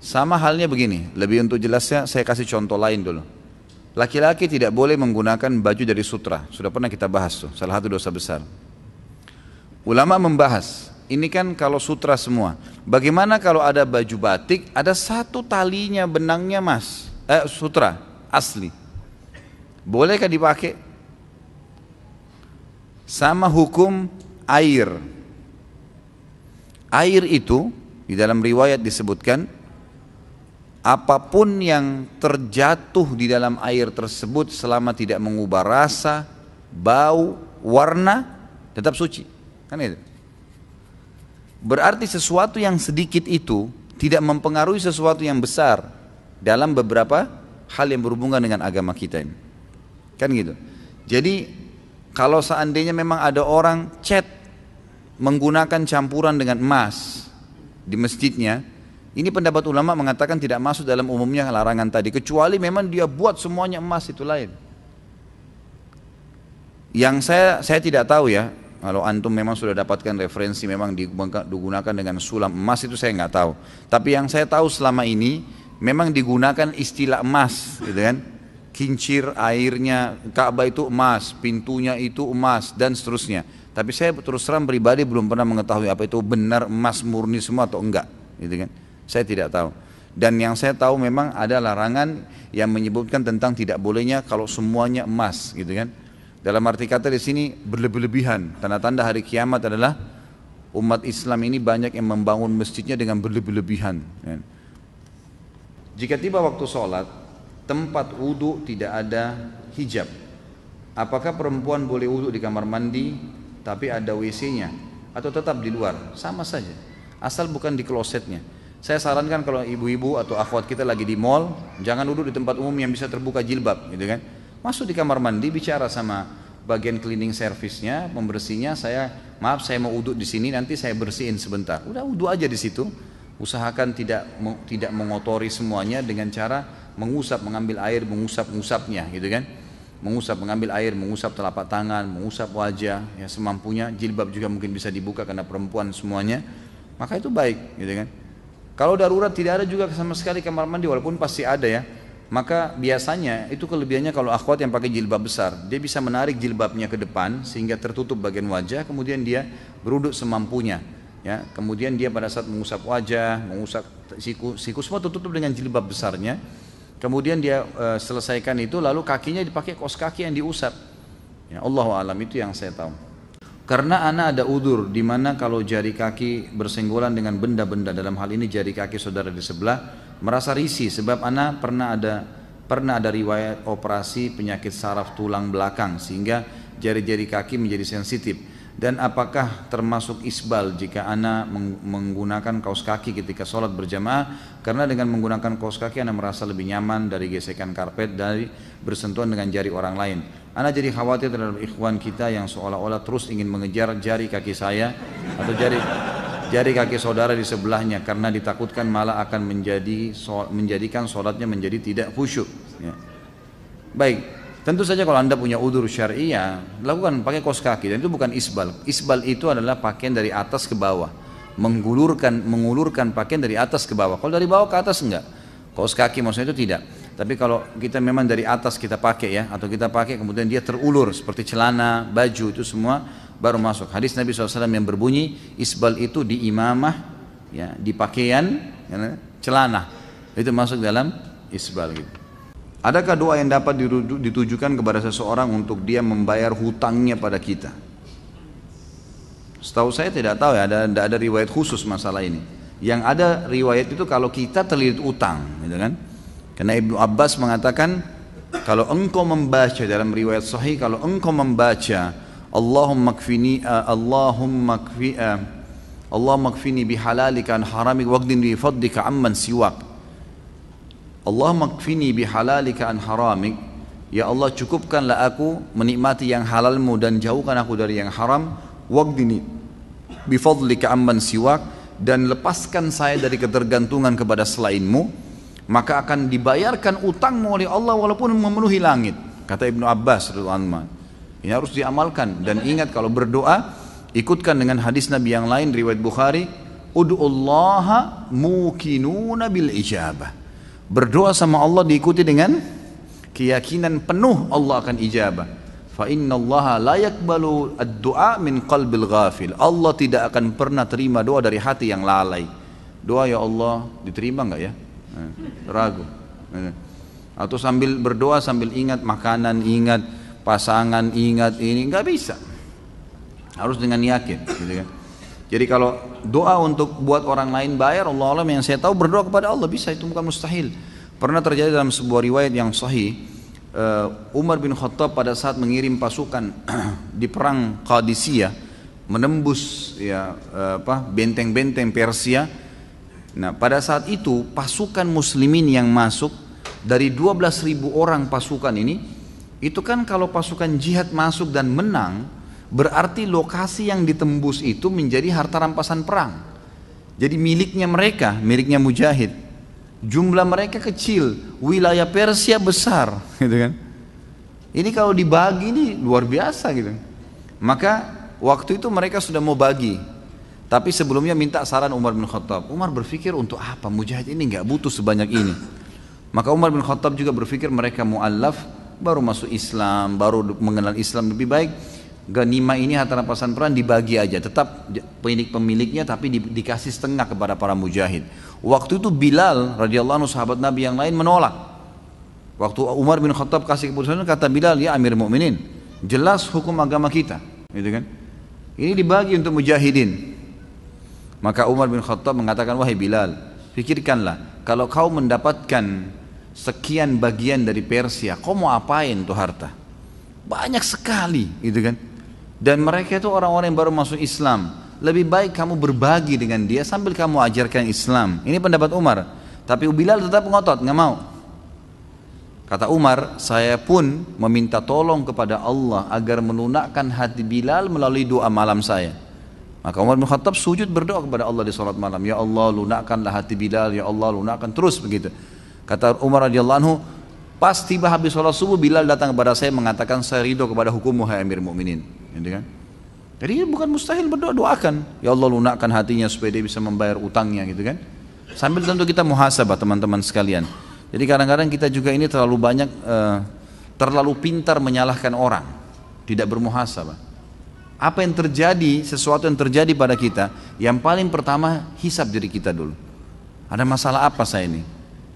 Sama halnya begini, lebih untuk jelasnya saya kasih contoh lain dulu. Laki-laki tidak boleh menggunakan baju dari sutra. Sudah pernah kita bahas tuh, salah satu dosa besar. Ulama membahas, ini kan kalau sutra semua. Bagaimana kalau ada baju batik, ada satu talinya benangnya sutra asli. Bolehkah dipakai? Sama hukum air. Air itu di dalam riwayat disebutkan, apapun yang terjatuh di dalam air tersebut selama tidak mengubah rasa, bau, warna, tetap suci. Kan itu. Berarti sesuatu yang sedikit itu tidak mempengaruhi sesuatu yang besar dalam beberapa hal yang berhubungan dengan agama kita ini. Kan gitu. Jadi kalau seandainya memang ada orang cat menggunakan campuran dengan emas di masjidnya, ini pendapat ulama mengatakan tidak masuk dalam umumnya larangan tadi, kecuali memang dia buat semuanya emas, itu lain. Yang saya tidak tahu ya, kalau antum memang sudah dapatkan referensi memang digunakan dengan sulam emas, itu saya nggak tahu. Tapi yang saya tahu selama ini memang digunakan istilah emas, gitu kan? Kincir airnya, Ka'bah itu emas, pintunya itu emas dan seterusnya. Tapi saya terus terang pribadi belum pernah mengetahui apa itu benar emas murni semua atau enggak, gitu kan? Saya tidak tahu. Dan yang saya tahu memang ada larangan yang menyebutkan tentang tidak bolehnya kalau semuanya emas, gitu kan? Dalam arti kata di sini berlebih-lebihan. Tanda-tanda hari kiamat adalah umat Islam ini banyak yang membangun masjidnya dengan berlebih-lebihan. Jika tiba waktu sholat, tempat wudhu tidak ada hijab. Apakah perempuan boleh wudhu di kamar mandi tapi ada WC-nya, atau tetap di luar? Sama saja, asal bukan di klosetnya. Saya sarankan kalau ibu-ibu atau akhwat kita lagi di mall, jangan duduk di tempat umum yang bisa terbuka jilbab, gitu kan? Masuk di kamar mandi, bicara sama bagian cleaning service-nya, pembersihnya, maaf saya mau wudhu di sini, nanti saya bersihin sebentar. Udah wudhu aja di situ. Usahakan tidak mengotori semuanya dengan cara mengambil air, mengusapnya, gitu kan? Mengambil air, mengusap telapak tangan, mengusap wajah, ya semampunya. Jilbab juga mungkin bisa dibuka karena perempuan semuanya. Maka itu baik, gitu kan? Kalau darurat tidak ada juga sama sekali kamar mandi, walaupun pasti ada ya. Maka biasanya itu kelebihannya kalau akhwat yang pakai jilbab besar, dia bisa menarik jilbabnya ke depan sehingga tertutup bagian wajah, kemudian dia beruduk semampunya. Ya, kemudian dia pada saat mengusap wajah, mengusap siku semua tertutup dengan jilbab besarnya. Kemudian dia selesaikan itu, lalu kakinya dipakai kaos kaki yang diusap. Ya, Allahu a'lam, itu yang saya tahu. Karena ana ada udur, di mana kalau jari kaki bersenggolan dengan benda-benda, dalam hal ini jari kaki saudara di sebelah, merasa risih sebab ana pernah ada riwayat operasi penyakit saraf tulang belakang sehingga jari-jari kaki menjadi sensitif. Dan apakah termasuk isbal jika ana menggunakan kaos kaki ketika sholat berjamaah? Karena dengan menggunakan kaos kaki ana merasa lebih nyaman dari gesekan karpet, dari bersentuhan dengan jari orang lain. Ana jadi khawatir terhadap ikhwan kita yang seolah-olah terus ingin mengejar jari kaki saya atau jari kaki saudara di sebelahnya, karena ditakutkan malah akan menjadikan sholatnya menjadi tidak khusyuk. Ya. Baik. Tentu saja kalau anda punya udzur syar'i, ya lakukan pakai kaos kaki, dan itu bukan isbal. Isbal itu adalah pakaian dari atas ke bawah, mengulurkan pakaian dari atas ke bawah. Kalau dari bawah ke atas enggak, kaos kaki maksudnya itu tidak. Tapi kalau kita memang dari atas kita pakai ya, atau kita pakai kemudian dia terulur seperti celana, baju, itu semua baru masuk. Hadis Nabi SAW yang berbunyi isbal itu di imamah, ya, di pakaian, ya, celana, itu masuk dalam isbal gitu. Adakah doa yang dapat ditujukan kepada seseorang untuk dia membayar hutangnya pada kita? Setahu saya tidak tahu ya, ada riwayat khusus masalah ini. Yang ada riwayat itu kalau kita terlilit utang, gitu kan? Karena Ibnu Abbas mengatakan, kalau engkau membaca dalam riwayat sahih, kalau engkau membaca Allahumma kfini Allahumma kfini bihalalika an haramik waqdin bi fadlika amman siwak. Allahumma kfini bihalalika an haramik, ya Allah cukupkanlah aku menikmati yang halalmu dan jauhkan aku dari yang haram. Waqdini bifadlika amman siwak, dan lepaskan saya dari ketergantungan kepada selainmu, maka akan dibayarkan utangmu oleh Allah walaupun memenuhi langit. Kata Ibnu Abbas radhiyallahu anhu. Ini harus diamalkan, dan ingat kalau berdoa ikutkan dengan hadis Nabi yang lain riwayat Bukhari, ud'ullaha mukinuna bil ijabah. Berdoa sama Allah diikuti dengan keyakinan penuh Allah akan ijabah. Fa innallaha la yaqbalu ad-du'a min qalbil ghafil. Allah tidak akan pernah terima doa dari hati yang lalai. Doa ya Allah diterima enggak ya? Ragu. Atau sambil berdoa sambil ingat makanan, ingat pasangan, ingat ini, enggak bisa. Harus dengan yakin, gitu kan. Jadi kalau doa untuk buat orang lain bayar, Allah alam, yang saya tahu berdoa kepada Allah bisa, itu bukan mustahil. Pernah terjadi dalam sebuah riwayat yang sahih, Umar bin Khattab pada saat mengirim pasukan di perang Qadisiyah, menembus ya benteng-benteng Persia. Nah, pada saat itu pasukan muslimin yang masuk dari 12.000 orang pasukan ini, itu kan kalau pasukan jihad masuk dan menang, berarti lokasi yang ditembus itu menjadi harta rampasan perang. Jadi miliknya mereka, miliknya mujahid. Jumlah mereka kecil, wilayah Persia besar, gitu kan. Ini kalau dibagi ini luar biasa gitu. Maka waktu itu mereka sudah mau bagi, tapi sebelumnya minta saran Umar bin Khattab. Umar berpikir untuk apa, mujahid ini nggak butuh sebanyak ini. Maka Umar bin Khattab juga berpikir mereka mu'allaf, baru masuk Islam, baru mengenal Islam, lebih baik ganimah ini harta rampasan perang dibagi aja, tetap pemiliknya tapi dikasih setengah kepada para mujahid. Waktu itu Bilal radhiyallahu anhu sahabat Nabi yang lain menolak. Waktu Umar bin Khattab kasih keputusan, kata Bilal, ya Amir Mukminin, jelas hukum agama kita, gitu kan? Ini dibagi untuk mujahidin. Maka Umar bin Khattab mengatakan, wahai Bilal, pikirkanlah, kalau kau mendapatkan sekian bagian dari Persia, kau mau apain tuh harta? Banyak sekali, gitu kan? Dan mereka itu orang-orang yang baru masuk Islam. Lebih baik kamu berbagi dengan dia sambil kamu ajarkan Islam. Ini pendapat Umar. Tapi Bilal tetap ngotot, nggak mau. Kata Umar, saya pun meminta tolong kepada Allah agar melunakkan hati Bilal melalui doa malam saya. Maka Umar bin Khattab sujud berdoa kepada Allah di salat malam. Ya Allah, lunakkanlah hati Bilal. Ya Allah, lunakkan, terus begitu. Kata Umar radhiyallahu anhu, pas tiba habis sholat subuh, Bilal datang kepada saya mengatakan, saya ridho kepada hukummu hai Amir Mukminin. Gitu kan? Jadi bukan mustahil berdoa, doakan. Ya Allah, lunakkan hatinya supaya dia bisa membayar utangnya, gitu kan? Sambil tentu kita muhasabah teman-teman sekalian. Jadi kadang-kadang kita juga ini terlalu banyak, terlalu pintar menyalahkan orang, tidak bermuhasabah. Apa yang terjadi, sesuatu yang terjadi pada kita, yang paling pertama hisab diri kita dulu. Ada masalah apa saya ini?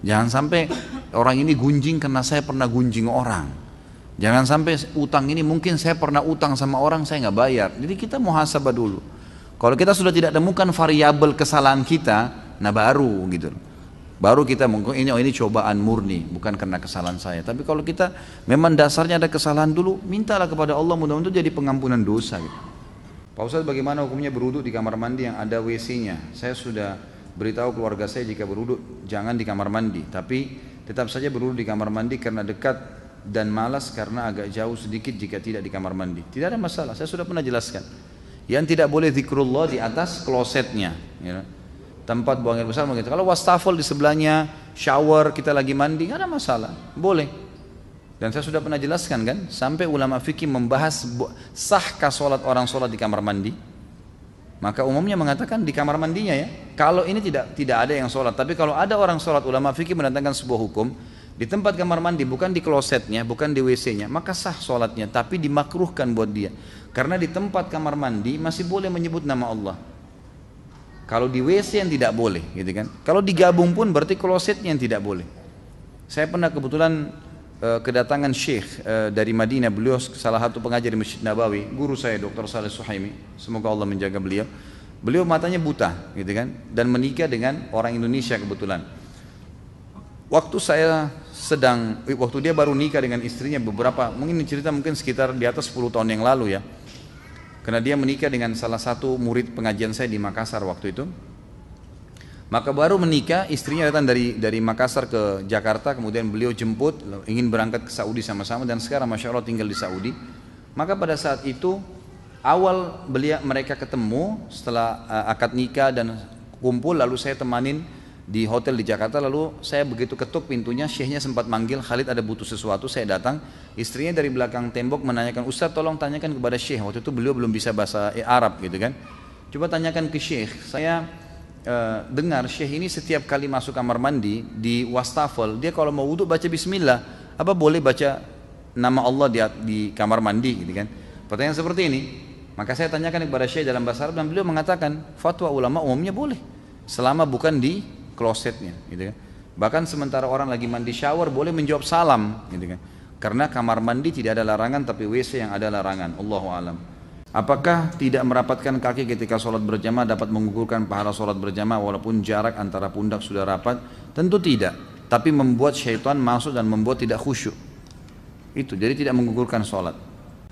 Jangan sampai orang ini gunjing karena saya pernah gunjing orang. Jangan sampai utang ini mungkin saya pernah utang sama orang, saya nggak bayar. Jadi kita muhasabah dulu. Kalau kita sudah tidak temukan variabel kesalahan kita, nah baru gitu. Baru kita mungkin ini cobaan murni, bukan karena kesalahan saya. Tapi kalau kita memang dasarnya ada kesalahan dulu, mintalah kepada Allah mudah-mudahan jadi pengampunan dosa gitu. Pak Ustadz, bagaimana hukumnya berwudu di kamar mandi yang ada WC-nya? Saya sudah beritahu keluarga saya jika berwudu jangan di kamar mandi, tapi tetap saja berwudu di kamar mandi karena dekat dan malas karena agak jauh sedikit jika tidak di kamar mandi. Tidak ada masalah, saya sudah pernah jelaskan. Yang tidak boleh zikrullah di atas klosetnya, ya. Tempat buang air besar begitu. Kalau wastafel di sebelahnya, shower kita lagi mandi, nggak ada masalah, boleh. Dan saya sudah pernah jelaskan kan, sampai ulama fikih membahas sahkah sholat orang sholat di kamar mandi. Maka umumnya mengatakan di kamar mandinya ya. Kalau ini tidak ada yang sholat, tapi kalau ada orang sholat, ulama fikih mendatangkan sebuah hukum di tempat kamar mandi, bukan di klosetnya, bukan di WC-nya, maka sah sholatnya, tapi dimakruhkan buat dia. Karena di tempat kamar mandi masih boleh menyebut nama Allah. Kalau di WC yang tidak boleh, gitu kan? Kalau digabung pun berarti klosetnya yang tidak boleh. Saya pernah kebetulan kedatangan Syekh dari Madinah, beliau salah satu pengajar di Masjid Nabawi, guru saya Dr. Saleh Suhaimi, semoga Allah menjaga beliau. Beliau matanya buta, gitu kan? Dan menikah dengan orang Indonesia kebetulan. waktu waktu dia baru nikah dengan istrinya mungkin cerita mungkin sekitar di atas 10 tahun yang lalu ya. Karena dia menikah dengan salah satu murid pengajian saya di Makassar waktu itu. Maka baru menikah, istrinya datang dari Makassar ke Jakarta, kemudian beliau jemput, ingin berangkat ke Saudi sama-sama, dan sekarang Masya Allah tinggal di Saudi. Maka pada saat itu, awal mereka ketemu, setelah akad nikah dan kumpul, lalu saya temanin di hotel di Jakarta, lalu saya begitu ketuk pintunya, syekhnya sempat manggil, Khalid ada butuh sesuatu, saya datang, istrinya dari belakang tembok menanyakan, Ustaz tolong tanyakan kepada syekh, waktu itu beliau belum bisa bahasa Arab gitu kan, coba tanyakan ke syekh, saya dengar syekh ini setiap kali masuk kamar mandi, di wastafel, dia kalau mau wudhu baca bismillah, apa boleh baca nama Allah di kamar mandi gitu kan, pertanyaan seperti ini, maka saya tanyakan kepada syekh dalam bahasa Arab, dan beliau mengatakan, fatwa ulama umumnya boleh, selama bukan di klosetnya gitu kan. Bahkan sementara orang lagi mandi shower boleh menjawab salam gitu kan. Karena kamar mandi tidak ada larangan, tapi WC yang ada larangan. Allahu alam. Apakah tidak merapatkan kaki ketika sholat berjamaah dapat menggugurkan pahala sholat berjamaah walaupun jarak antara pundak sudah rapat? Tentu tidak, tapi membuat syaitan masuk dan membuat tidak khusyuk. Itu jadi tidak menggugurkan sholat.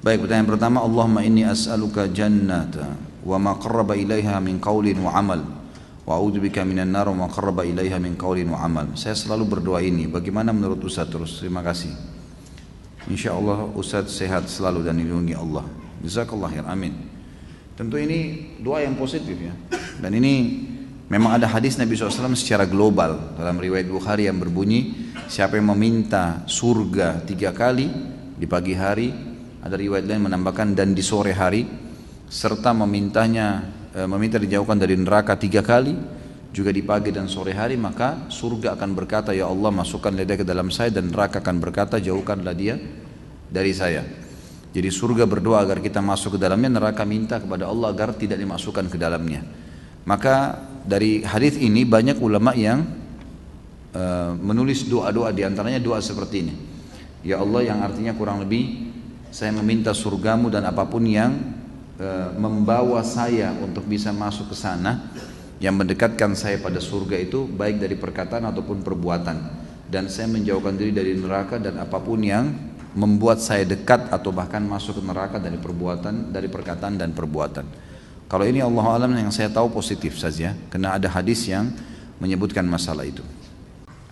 Baik, pertanyaan pertama, Allahumma inni as'aluka jannata wa ma qarraba ilaiha min qaulin wa amal. Wa a'udzubika minan nar wa ma qarraba ilaiha min qaulin wa amal. Saya selalu berdoa ini. Bagaimana menurut Ustaz terus? Terima kasih. Insyaallah Ustaz sehat selalu dan dilindungi Allah. Jazakallah khair. Amin. Tentu ini doa yang positif ya. Dan ini memang ada hadis Nabi SAW secara global dalam riwayat Bukhari yang berbunyi, siapa yang meminta surga 3 kali di pagi hari, ada riwayat lain menambahkan dan di sore hari, serta meminta dijauhkan dari neraka 3 kali juga di pagi dan sore hari, maka surga akan berkata, ya Allah masukkan dia ke dalam saya, dan neraka akan berkata, jauhkanlah dia dari saya. Jadi surga berdoa agar kita masuk ke dalamnya, neraka minta kepada Allah agar tidak dimasukkan ke dalamnya. Maka dari hadis ini banyak ulama yang menulis doa-doa, diantaranya doa seperti ini, ya Allah, yang artinya kurang lebih saya meminta surgamu dan apapun yang membawa saya untuk bisa masuk ke sana, yang mendekatkan saya pada surga itu baik dari perkataan ataupun perbuatan, dan saya menjauhkan diri dari neraka dan apapun yang membuat saya dekat atau bahkan masuk ke neraka dari perkataan dan perbuatan. Kalau ini Allah alam yang saya tahu positif saja, karena ada hadis yang menyebutkan masalah itu.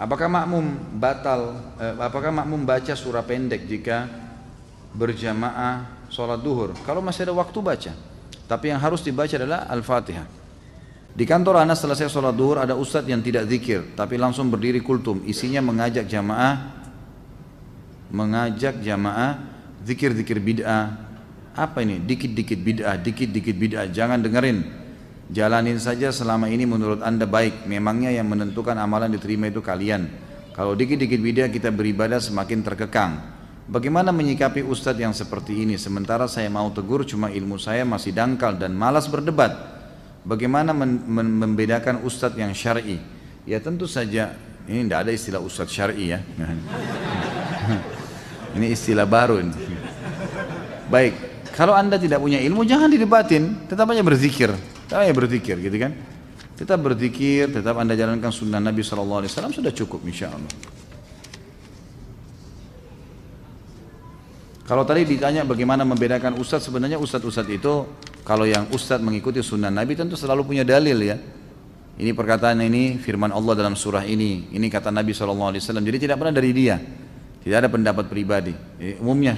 Apakah makmum baca surah pendek jika berjamaah sholat duhur? Kalau masih ada waktu baca, tapi yang harus dibaca adalah Al-Fatihah. Di kantor anak selesai sholat duhur ada ustadz yang tidak zikir tapi langsung berdiri kultum, isinya mengajak jamaah zikir-zikir bid'ah. Apa ini? Dikit-dikit bid'ah, jangan dengerin, jalanin saja selama ini menurut anda baik, memangnya yang menentukan amalan diterima itu kalian. Kalau dikit-dikit bid'ah kita beribadah semakin terkekang. Bagaimana menyikapi ustadz yang seperti ini? Sementara saya mau tegur, cuma ilmu saya masih dangkal dan malas berdebat. Bagaimana membedakan ustadz yang syar'i? Ya tentu saja, ini tidak ada istilah ustadz syar'i ya. Ini istilah baru ini. Baik, kalau anda tidak punya ilmu jangan didebatin, tetap aja berzikir, gitu kan? Tetap berzikir, tetap anda jalankan sunnah Nabi SAW, sudah cukup insya Allah. Kalau tadi ditanya bagaimana membedakan ustadz, sebenarnya ustadz itu kalau yang ustadz mengikuti sunnah Nabi tentu selalu punya dalil ya. Ini perkataan ini, firman Allah dalam surah ini kata Nabi SAW, jadi tidak pernah dari dia, tidak ada pendapat pribadi. Jadi, umumnya,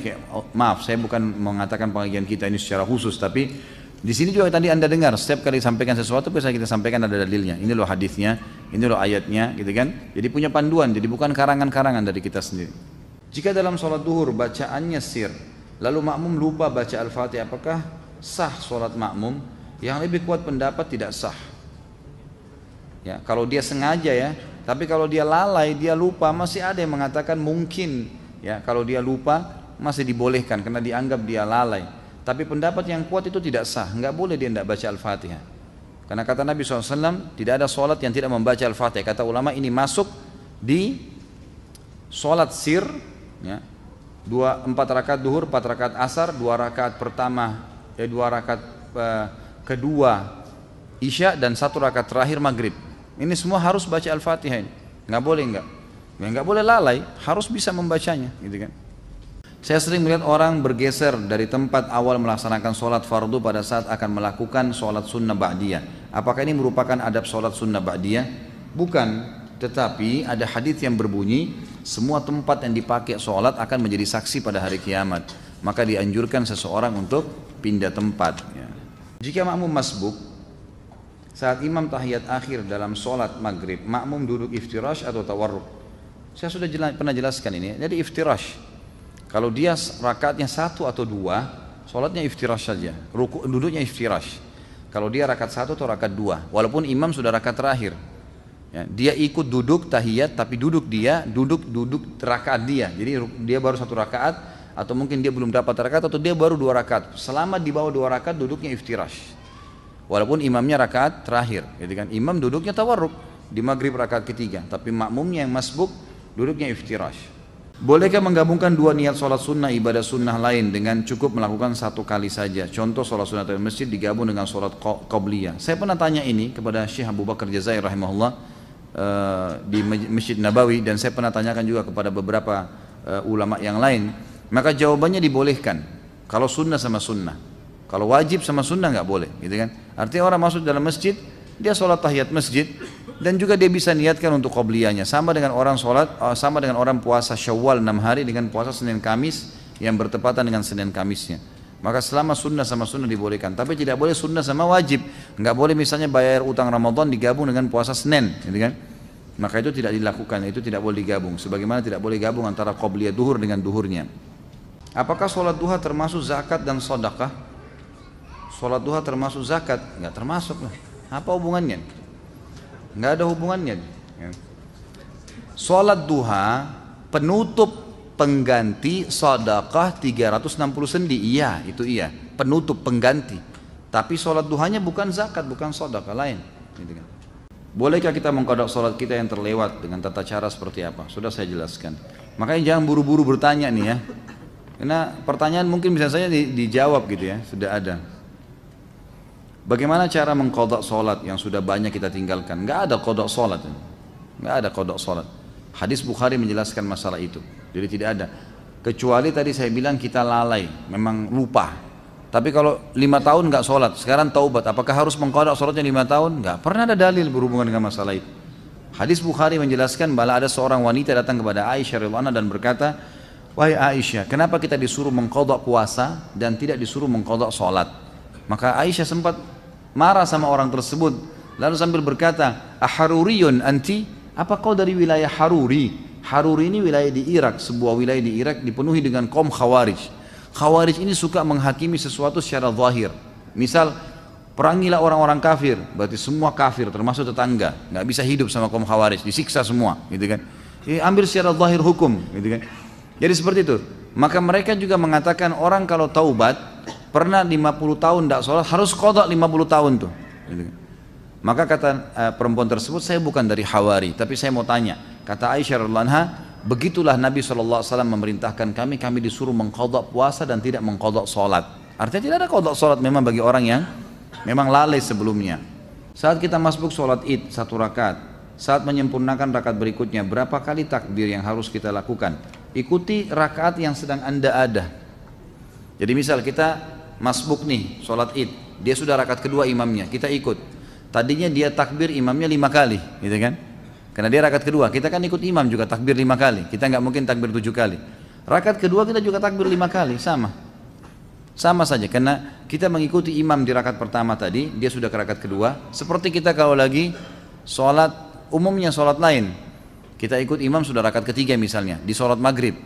maaf saya bukan mengatakan pengajian kita ini secara khusus, tapi di sini juga tadi anda dengar setiap kali sampaikan sesuatu bisa kita sampaikan ada dalilnya. Ini loh hadisnya, ini loh ayatnya, gitu kan? Jadi punya panduan, jadi bukan karangan-karangan dari kita sendiri. Jika dalam sholat duhur bacaannya sir, lalu makmum lupa baca Al-Fatihah, apakah sah sholat makmum? Yang lebih kuat pendapat tidak sah. Ya, kalau dia sengaja ya, tapi kalau dia lalai, dia lupa, masih ada yang mengatakan mungkin. Ya, kalau dia lupa masih dibolehkan karena dianggap dia lalai. Tapi pendapat yang kuat itu tidak sah, nggak boleh dia tidak baca Al-Fatihah. Karena kata Nabi SAW, tidak ada sholat yang tidak membaca Al-Fatihah. Kata ulama ini masuk di sholat sir. Ya, 4 rakaat duhur, 4 rakaat asar, 2 rakaat pertama, 2 rakaat kedua isya, dan 1 rakaat terakhir maghrib. Ini semua harus baca Al-Fatihah ini. Nggak boleh Ya, nggak boleh lalai, harus bisa membacanya, gitu kan. Saya sering melihat orang bergeser dari tempat awal melaksanakan sholat fardu pada saat akan melakukan sholat sunnah ba'diyah. Apakah ini merupakan adab sholat sunnah ba'diyah? Bukan, tetapi ada hadis yang berbunyi semua tempat yang dipakai sholat akan menjadi saksi pada hari kiamat. Maka dianjurkan seseorang untuk pindah tempat. Ya. Jika makmum masbuk, saat imam tahiyat akhir dalam sholat maghrib, makmum duduk iftirash atau tawarruk? Saya sudah pernah jelaskan ini. Jadi iftirash. Kalau dia rakaatnya 1 atau 2, sholatnya iftirash saja, duduknya iftirash. Kalau dia rakaat 1 atau rakaat 2, walaupun imam sudah rakaat terakhir, ya, dia ikut duduk tahiyat, tapi duduk rakaat dia. Jadi dia baru 1 rakaat, atau mungkin dia belum dapat rakaat, atau dia baru 2 rakaat. Selama di bawah 2 rakaat duduknya iftirash. Walaupun imamnya rakaat terakhir, gitu kan? Imam duduknya tawarruk di maghrib rakaat ketiga, tapi makmumnya yang masbuk duduknya iftirash. Bolehkah menggabungkan 2 niat sholat sunnah ibadah sunnah lain dengan cukup melakukan 1 kali saja? Contoh sholat sunnah di masjid digabung dengan sholat qobliyah. Saya pernah tanya ini kepada Syekh Abu Bakar Jazair rahimahullah di Masjid Nabawi, dan saya pernah tanyakan juga kepada beberapa ulama yang lain. Maka jawabannya dibolehkan kalau sunnah sama sunnah. Kalau wajib sama sunnah nggak boleh, gitu kan? Artinya orang masuk dalam masjid, dia sholat tahiyat masjid, dan juga dia bisa niatkan untuk qobliyahnya, sama dengan orang puasa Syawal 6 hari dengan puasa Senin Kamis yang bertepatan dengan Senin Kamisnya. Maka selama sunnah sama sunnah dibolehkan, tapi tidak boleh sunnah sama wajib. Nggak boleh misalnya bayar utang Ramadan digabung dengan puasa Senin, gitu kan? Maka itu tidak dilakukan, itu tidak boleh digabung. Sebagaimana tidak boleh gabung antara qobliyah duhur dengan duhurnya. Apakah sholat duha termasuk zakat dan sedekah? Sholat duha termasuk zakat? Nggak termasuk lah. Apa hubungannya? Nggak ada hubungannya. Sholat duha penutup pengganti sedekah 360 sendi. Iya, itu iya. Penutup pengganti. Tapi sholat duhanya bukan zakat, bukan sedekah lain. Gitu kan. Bolehkah kita mengqadha sholat kita yang terlewat dengan tata cara seperti apa? Sudah saya jelaskan. Makanya jangan buru-buru bertanya nih ya. Karena pertanyaan mungkin bisa saja dijawab gitu ya, sudah ada. Bagaimana cara mengqadha sholat yang sudah banyak kita tinggalkan? Nggak ada qadha sholat, nggak ada qadha sholat. Hadis Bukhari menjelaskan masalah itu. Jadi tidak ada. Kecuali tadi saya bilang kita lalai, memang lupa. Tapi kalau 5 tahun nggak sholat, sekarang taubat, apakah harus mengqadha sholatnya 5 tahun? Nggak pernah ada dalil berhubungan dengan masalah itu. Hadis Bukhari menjelaskan bahwa ada seorang wanita datang kepada Aisyah radhiyallahu anha dan berkata, wahai Aisyah, kenapa kita disuruh mengqadha puasa dan tidak disuruh mengqadha sholat? Maka Aisyah sempat marah sama orang tersebut, lalu sambil berkata, aharuriyun anti? Apa kau dari wilayah Haruri? Haruri ini wilayah di Irak, sebuah wilayah di Irak dipenuhi dengan kaum Khawarij. Khawarij ini suka menghakimi sesuatu secara zahir. Misal, perangilah orang-orang kafir, berarti semua kafir termasuk tetangga, nggak bisa hidup sama kaum Khawarij, disiksa semua, gitu kan? Ambil secara zahir hukum, gitu kan? Jadi seperti itu. Maka mereka juga mengatakan orang kalau taubat pernah 50 tahun tidak sholat harus qadha 50 tahun tuh. Maka kata perempuan tersebut, saya bukan dari Hawari, tapi saya mau tanya. Kata Aisyah radhiyallahu anha, begitulah Nabi SAW memerintahkan kami disuruh mengqadha puasa dan tidak mengqadha sholat. Artinya tidak ada qadha sholat memang bagi orang yang memang lalai sebelumnya. Saat kita masbuk sholat id 1 rakaat, saat menyempurnakan rakaat berikutnya, berapa kali takbir yang harus kita lakukan? Ikuti rakaat yang sedang Anda ada. Jadi misal kita masbuk nih, sholat id, dia sudah rakaat kedua imamnya, kita ikut. Tadinya dia takbir imamnya 5 kali, gitu kan? Karena dia rakaat kedua, kita kan ikut imam juga takbir 5 kali, kita nggak mungkin takbir 7 kali. Rakaat kedua kita juga takbir 5 kali, sama saja, karena kita mengikuti imam di rakaat pertama tadi, dia sudah ke rakaat kedua. Seperti kita kalau lagi sholat, umumnya sholat lain, kita ikut imam sudah rakaat ketiga misalnya, di sholat maghrib.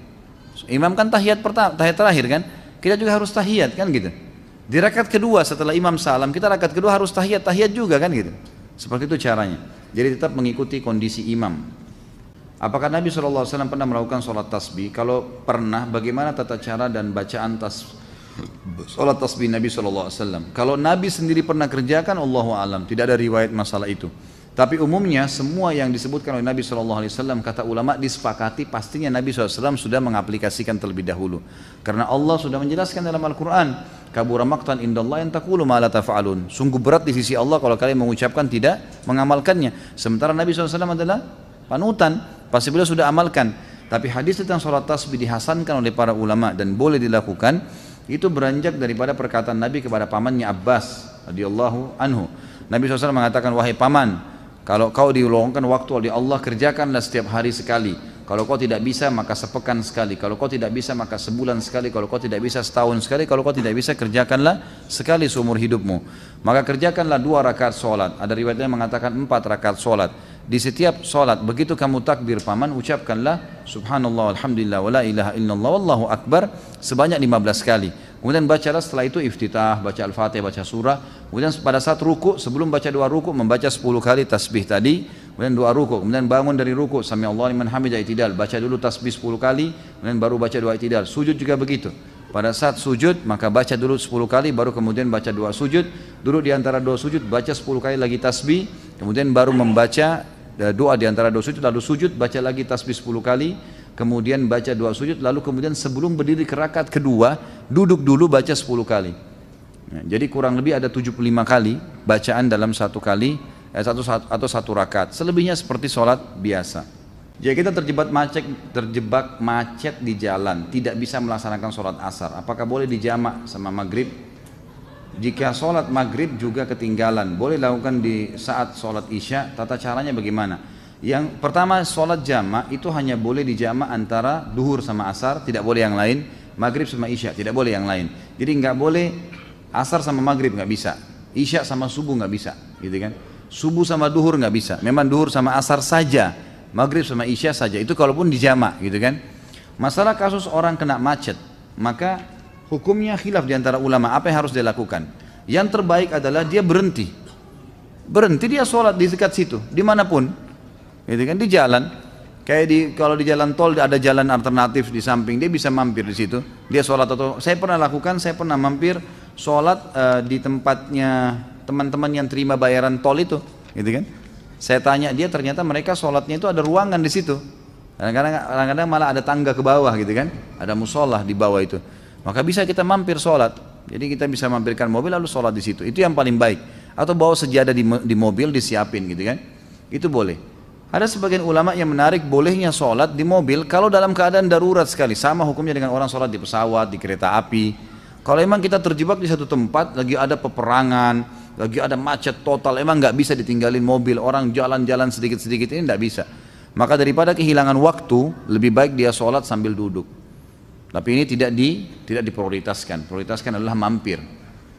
Imam kan tahiyat pertama, tahiyat terakhir kan, kita juga harus tahiyat kan gitu. Di rakaat kedua setelah imam salam, kita rakaat kedua harus tahiyat juga kan gitu. Seperti itu caranya. Jadi tetap mengikuti kondisi imam. Apakah Nabi SAW pernah melakukan sholat tasbih? Kalau pernah, bagaimana tata cara dan bacaan sholat tasbih Nabi SAW? Kalau Nabi sendiri pernah kerjakan, Allahu a'lam, tidak ada riwayat masalah itu. Tapi umumnya semua yang disebutkan oleh Nabi SAW, kata ulama disepakati pastinya Nabi SAW sudah mengaplikasikan terlebih dahulu. Karena Allah sudah menjelaskan dalam Al-Quran, kabura maqtan indallah yang taqulu ma la taf'alun. Sungguh berat di sisi Allah kalau kalian mengucapkan tidak mengamalkannya. Sementara Nabi SAW adalah panutan. pasti beliau sudah amalkan. Tapi hadis tentang sholat tasbih dihasankan oleh para ulama dan boleh dilakukan, itu beranjak daripada perkataan Nabi kepada pamannya Abbas radhiyallahu anhu. Nabi SAW mengatakan, wahai paman, kalau kau diluangkan waktu oleh Allah, kerjakanlah setiap hari sekali. Kalau kau tidak bisa maka sepekan sekali, kalau kau tidak bisa maka sebulan sekali, kalau kau tidak bisa setahun sekali, kalau kau tidak bisa kerjakanlah sekali seumur hidupmu. Maka kerjakanlah 2 rakaat sholat. Ada riwayatnya mengatakan 4 rakaat sholat. Di setiap sholat begitu kamu takbir paman, ucapkanlah subhanallah alhamdulillah wa la ilaha illallah wallahu akbar sebanyak 15 kali. Kemudian bacalah setelah itu iftitah, baca al-fatihah, baca surah. Kemudian pada saat ruku, sebelum baca 2 ruku, membaca 10 kali tasbih tadi. Kemudian 2 ruku, kemudian bangun dari ruku, sami Allah liman hamidah, i'tidal, baca dulu tasbih 10 kali, kemudian baru baca 2 i'tidal. Sujud juga begitu. Pada saat sujud maka baca dulu 10 kali, baru kemudian baca 2 sujud. Duduk di antara 2 sujud, baca 10 kali lagi tasbih, kemudian baru membaca doa di antara 2 sujud, lalu sujud, baca lagi tasbih 10 kali, kemudian baca 2 sujud, lalu kemudian sebelum berdiri ke rakaat kedua, duduk dulu baca 10 kali. Nah, jadi kurang lebih ada 75 kali bacaan dalam satu kali atau satu rakaat. Selebihnya seperti sholat biasa. Jika kita terjebak macet di jalan, tidak bisa melaksanakan sholat asar, apakah boleh dijamak sama maghrib? Jika sholat maghrib juga ketinggalan, boleh lakukan di saat sholat isya. Tata caranya bagaimana? Yang pertama, sholat jamak itu hanya boleh dijamak antara duhur sama asar, tidak boleh yang lain. Maghrib sama isya, tidak boleh yang lain. Jadi nggak boleh asar sama maghrib, nggak bisa. Isya sama subuh nggak bisa, gitu kan? Subuh sama duhur nggak bisa. Memang duhur sama asar saja, maghrib sama isya saja. Itu kalaupun dijamak, gitu kan? Masalah kasus orang kena macet, maka hukumnya khilaf di antara ulama. Apa yang harus dia lakukan? Yang terbaik adalah dia berhenti dia sholat di dekat situ, dimanapun, gitu kan? Di jalan, kayak kalau di jalan tol ada jalan alternatif di samping, dia bisa mampir di situ. Dia sholat. Atau saya pernah mampir sholat di tempatnya teman-teman yang terima bayaran tol itu, gitu kan? Saya tanya dia, ternyata mereka sholatnya itu ada ruangan di situ. Kadang-kadang malah ada tangga ke bawah, gitu kan? Ada musola di bawah itu. Maka bisa kita mampir sholat. Jadi kita bisa mampirkan mobil lalu sholat di situ. Itu yang paling baik. Atau bawa sejadah di mobil disiapin, gitu kan? Itu boleh. Ada sebagian ulama yang menarik bolehnya sholat di mobil kalau dalam keadaan darurat sekali. Sama hukumnya dengan orang sholat di pesawat, di kereta api. Kalau emang kita terjebak di satu tempat, lagi ada peperangan, lagi ada macet total, emang nggak bisa ditinggalin mobil, orang jalan-jalan sedikit-sedikit, ini nggak bisa. Maka daripada kehilangan waktu, lebih baik dia sholat sambil duduk. Tapi ini tidak diprioritaskan. Prioritaskan adalah mampir.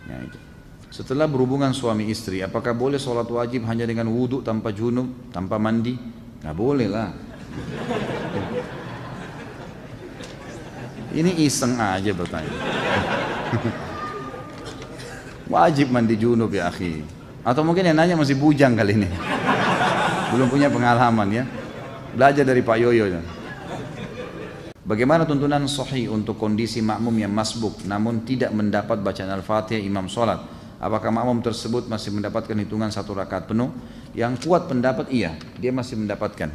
Ya, itu. Setelah berhubungan suami istri, apakah boleh sholat wajib hanya dengan wudhu tanpa junub, tanpa mandi? Nggak boleh lah. Ini iseng aja bertanya. Wajib mandi junub ya akhi. Atau mungkin yang nanya masih bujang kali ini, belum punya pengalaman ya. Belajar dari Pak Yoyo ya. Bagaimana tuntunan sahih untuk kondisi makmum yang masbuk namun tidak mendapat bacaan Al-Fatihah imam sholat? Apakah makmum tersebut masih mendapatkan hitungan 1 rakaat penuh? Yang kuat pendapat iya, dia masih mendapatkan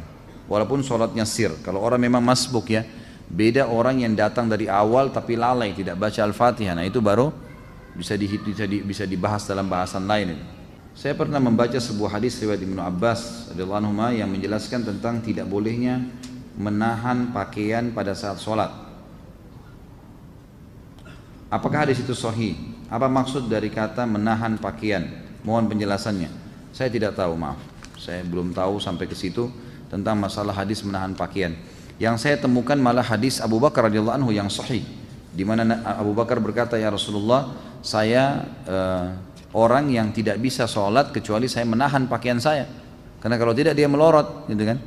walaupun sholatnya sir. Kalau orang memang masbuk ya, beda orang yang datang dari awal tapi lalai tidak baca Al-Fatihah. Nah itu baru bisa dibahas dalam bahasan lain. Saya pernah membaca sebuah hadis riwayat Ibnu Abbas radhiyallahu anhu yang menjelaskan tentang tidak bolehnya menahan pakaian pada saat sholat. Apakah hadis itu sahih? Apa maksud dari kata menahan pakaian? Mohon penjelasannya. Saya tidak tahu, maaf. Saya belum tahu sampai ke situ tentang masalah hadis menahan pakaian. Yang saya temukan malah hadis Abu Bakar radhiyallahu anhu yang sahih, di mana Abu Bakar berkata, ya Rasulullah, saya orang yang tidak bisa sholat kecuali saya menahan pakaian saya, karena kalau tidak dia melorot, gitu kan?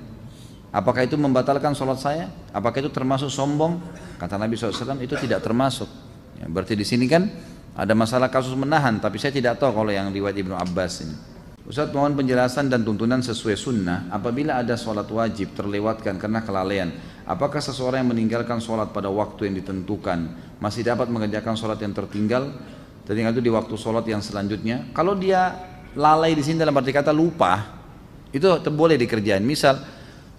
Apakah itu membatalkan sholat saya? Apakah itu termasuk sombong? Kata Nabi SAW, itu tidak termasuk. Ya, berarti di sini kan ada masalah kasus menahan, tapi saya tidak tahu kalau yang riwayat Ibnu Abbas ini. Ustaz, mohon penjelasan dan tuntunan sesuai sunnah. Apabila ada sholat wajib terlewatkan karena kelalaian, apakah seseorang yang meninggalkan sholat pada waktu yang ditentukan masih dapat mengerjakan sholat yang tertinggal itu di waktu sholat yang selanjutnya? Kalau dia lalai di sini dalam arti kata lupa, itu boleh dikerjain. Misal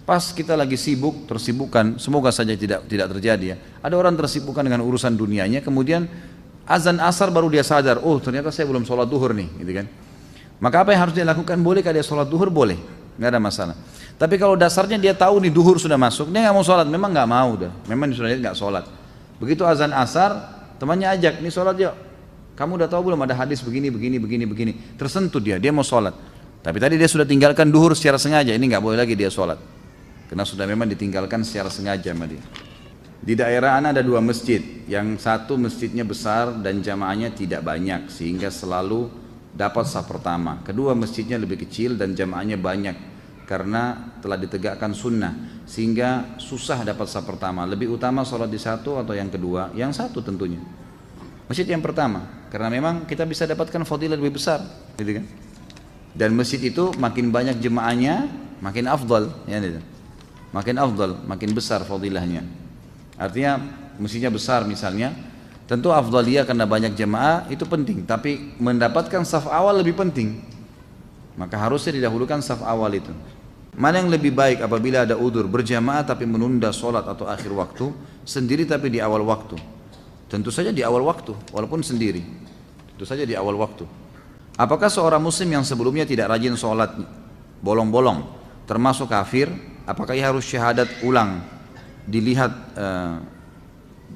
pas kita lagi sibuk, tersibukkan, semoga saja tidak terjadi ya. Ada orang tersibukkan dengan urusan dunianya, kemudian azan asar baru dia sadar, oh ternyata saya belum sholat duhur nih, gitu kan? Maka apa yang harus dia lakukan? Bolehkah dia sholat duhur? Boleh, nggak ada masalah. Tapi kalau dasarnya dia tahu nih duhur sudah masuk, dia nggak mau sholat, memang nggak mau dah, memang sudah nggak sholat. Begitu azan asar, temannya ajak, nih sholat yuk. Kamu udah tahu belum ada hadis begini, begini. Tersentuh dia mau sholat. Tapi tadi dia sudah tinggalkan duhur secara sengaja, ini nggak boleh lagi dia sholat. Karena sudah memang ditinggalkan secara sengaja sama dia. Di daerah ana ada 2 masjid, yang satu masjidnya besar dan jamaahnya tidak banyak, sehingga selalu dapat saf pertama. Kedua masjidnya lebih kecil dan jamaahnya banyak, karena telah ditegakkan sunnah, sehingga susah dapat saf pertama. Lebih utama sholat di satu atau yang kedua? Yang satu tentunya. Masjid yang pertama, karena memang kita bisa dapatkan fadilah lebih besar, gitu kan? Dan masjid itu makin banyak jemaahnya, makin afdal, ya gitu. Makin afdal, makin besar fadilahnya. Artinya masjidnya besar misalnya, tentu afdaliyah karena banyak jemaah itu penting, tapi mendapatkan saf awal lebih penting. Maka harusnya didahulukan saf awal itu. Mana yang lebih baik apabila ada udzur berjamaah tapi menunda sholat atau akhir waktu, sendiri tapi di awal waktu? Tentu saja di awal waktu, walaupun sendiri. Tentu saja di awal waktu. Apakah seorang muslim yang sebelumnya tidak rajin sholat, bolong-bolong, termasuk kafir, apakah ia harus syahadat ulang, dilihat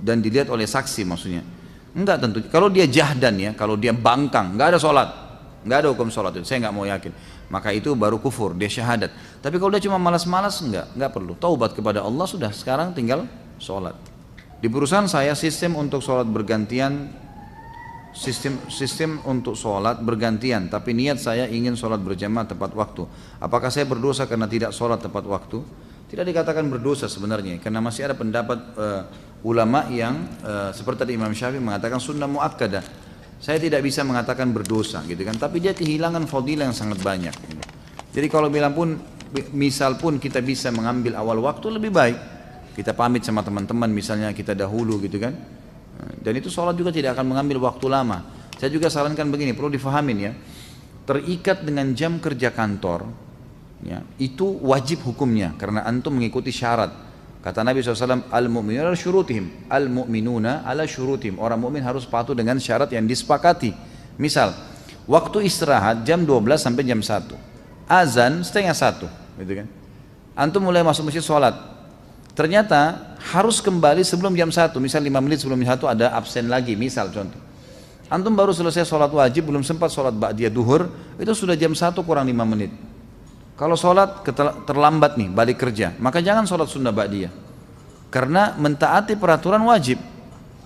dan dilihat oleh saksi maksudnya? Enggak tentu. Kalau dia jahdan ya, kalau dia bangkang, enggak ada sholat, enggak ada hukum sholat itu, saya enggak mau yakin. Maka itu baru kufur, dia syahadat. Tapi kalau dia cuma malas-malas, enggak perlu. Taubat kepada Allah sudah, sekarang tinggal sholat. Di perusahaan saya sistem untuk sholat bergantian, sistem untuk sholat bergantian, tapi niat saya ingin sholat berjamaah tepat waktu. Apakah saya berdosa karena tidak sholat tepat waktu? Tidak dikatakan berdosa sebenarnya, karena masih ada pendapat ulama yang seperti tadi Imam Syafi'i mengatakan sunnah muakkadah. Saya tidak bisa mengatakan berdosa, gitu kan? Tapi dia kehilangan fadilah yang sangat banyak. Gitu. Jadi kalau bilang pun, misal pun kita bisa mengambil awal waktu lebih baik. Kita pamit sama teman-teman misalnya kita dahulu gitu kan, dan itu sholat juga tidak akan mengambil waktu lama. Saya juga sarankan begini, perlu difahamin ya, terikat dengan jam kerja kantor ya, itu wajib hukumnya karena antum mengikuti syarat. Kata Nabi SAW, al-mu'minuna ala syurutihim, al-mu'minuna ala syurutihim, orang mukmin harus patuh dengan syarat yang disepakati. Misal waktu istirahat jam 12 sampai jam 1, azan setengah 1 gitu kan, antum mulai masuk masjid sholat, ternyata harus kembali sebelum jam 1, misal 5 menit sebelum jam 1 ada absen lagi, misal contoh. Antum baru selesai sholat wajib, belum sempat sholat ba'diyah duhur, itu sudah jam 1 kurang 5 menit. Kalau sholat terlambat nih, balik kerja, maka jangan sholat sunnah ba'diyah. Karena mentaati peraturan wajib.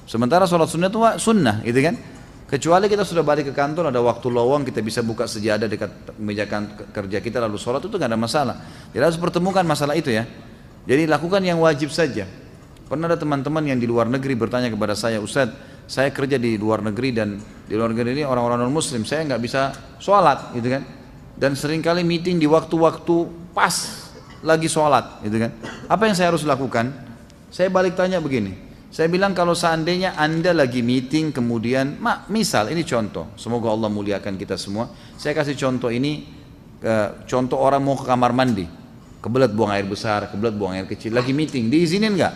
Sementara sholat sunnah itu sunnah, gitu kan. Kecuali kita sudah balik ke kantor, ada waktu lowong, kita bisa buka sejadah dekat meja kerja kita, lalu sholat itu gak ada masalah. Jadi harus pertemukan masalah itu ya. Jadi lakukan yang wajib saja. Pernah ada teman-teman yang di luar negeri bertanya kepada saya, Ustaz, saya kerja di luar negeri dan di luar negeri ini orang-orang non muslim, saya nggak bisa sholat gitu kan. Dan seringkali meeting di waktu-waktu pas lagi sholat gitu kan. Apa yang saya harus lakukan? Saya balik tanya begini, saya bilang kalau seandainya anda lagi meeting kemudian, misal ini contoh, semoga Allah muliakan kita semua. Saya kasih contoh ini, contoh orang mau ke kamar mandi, kebelet buang air besar, kebelet buang air kecil, lagi meeting, diizinin nggak?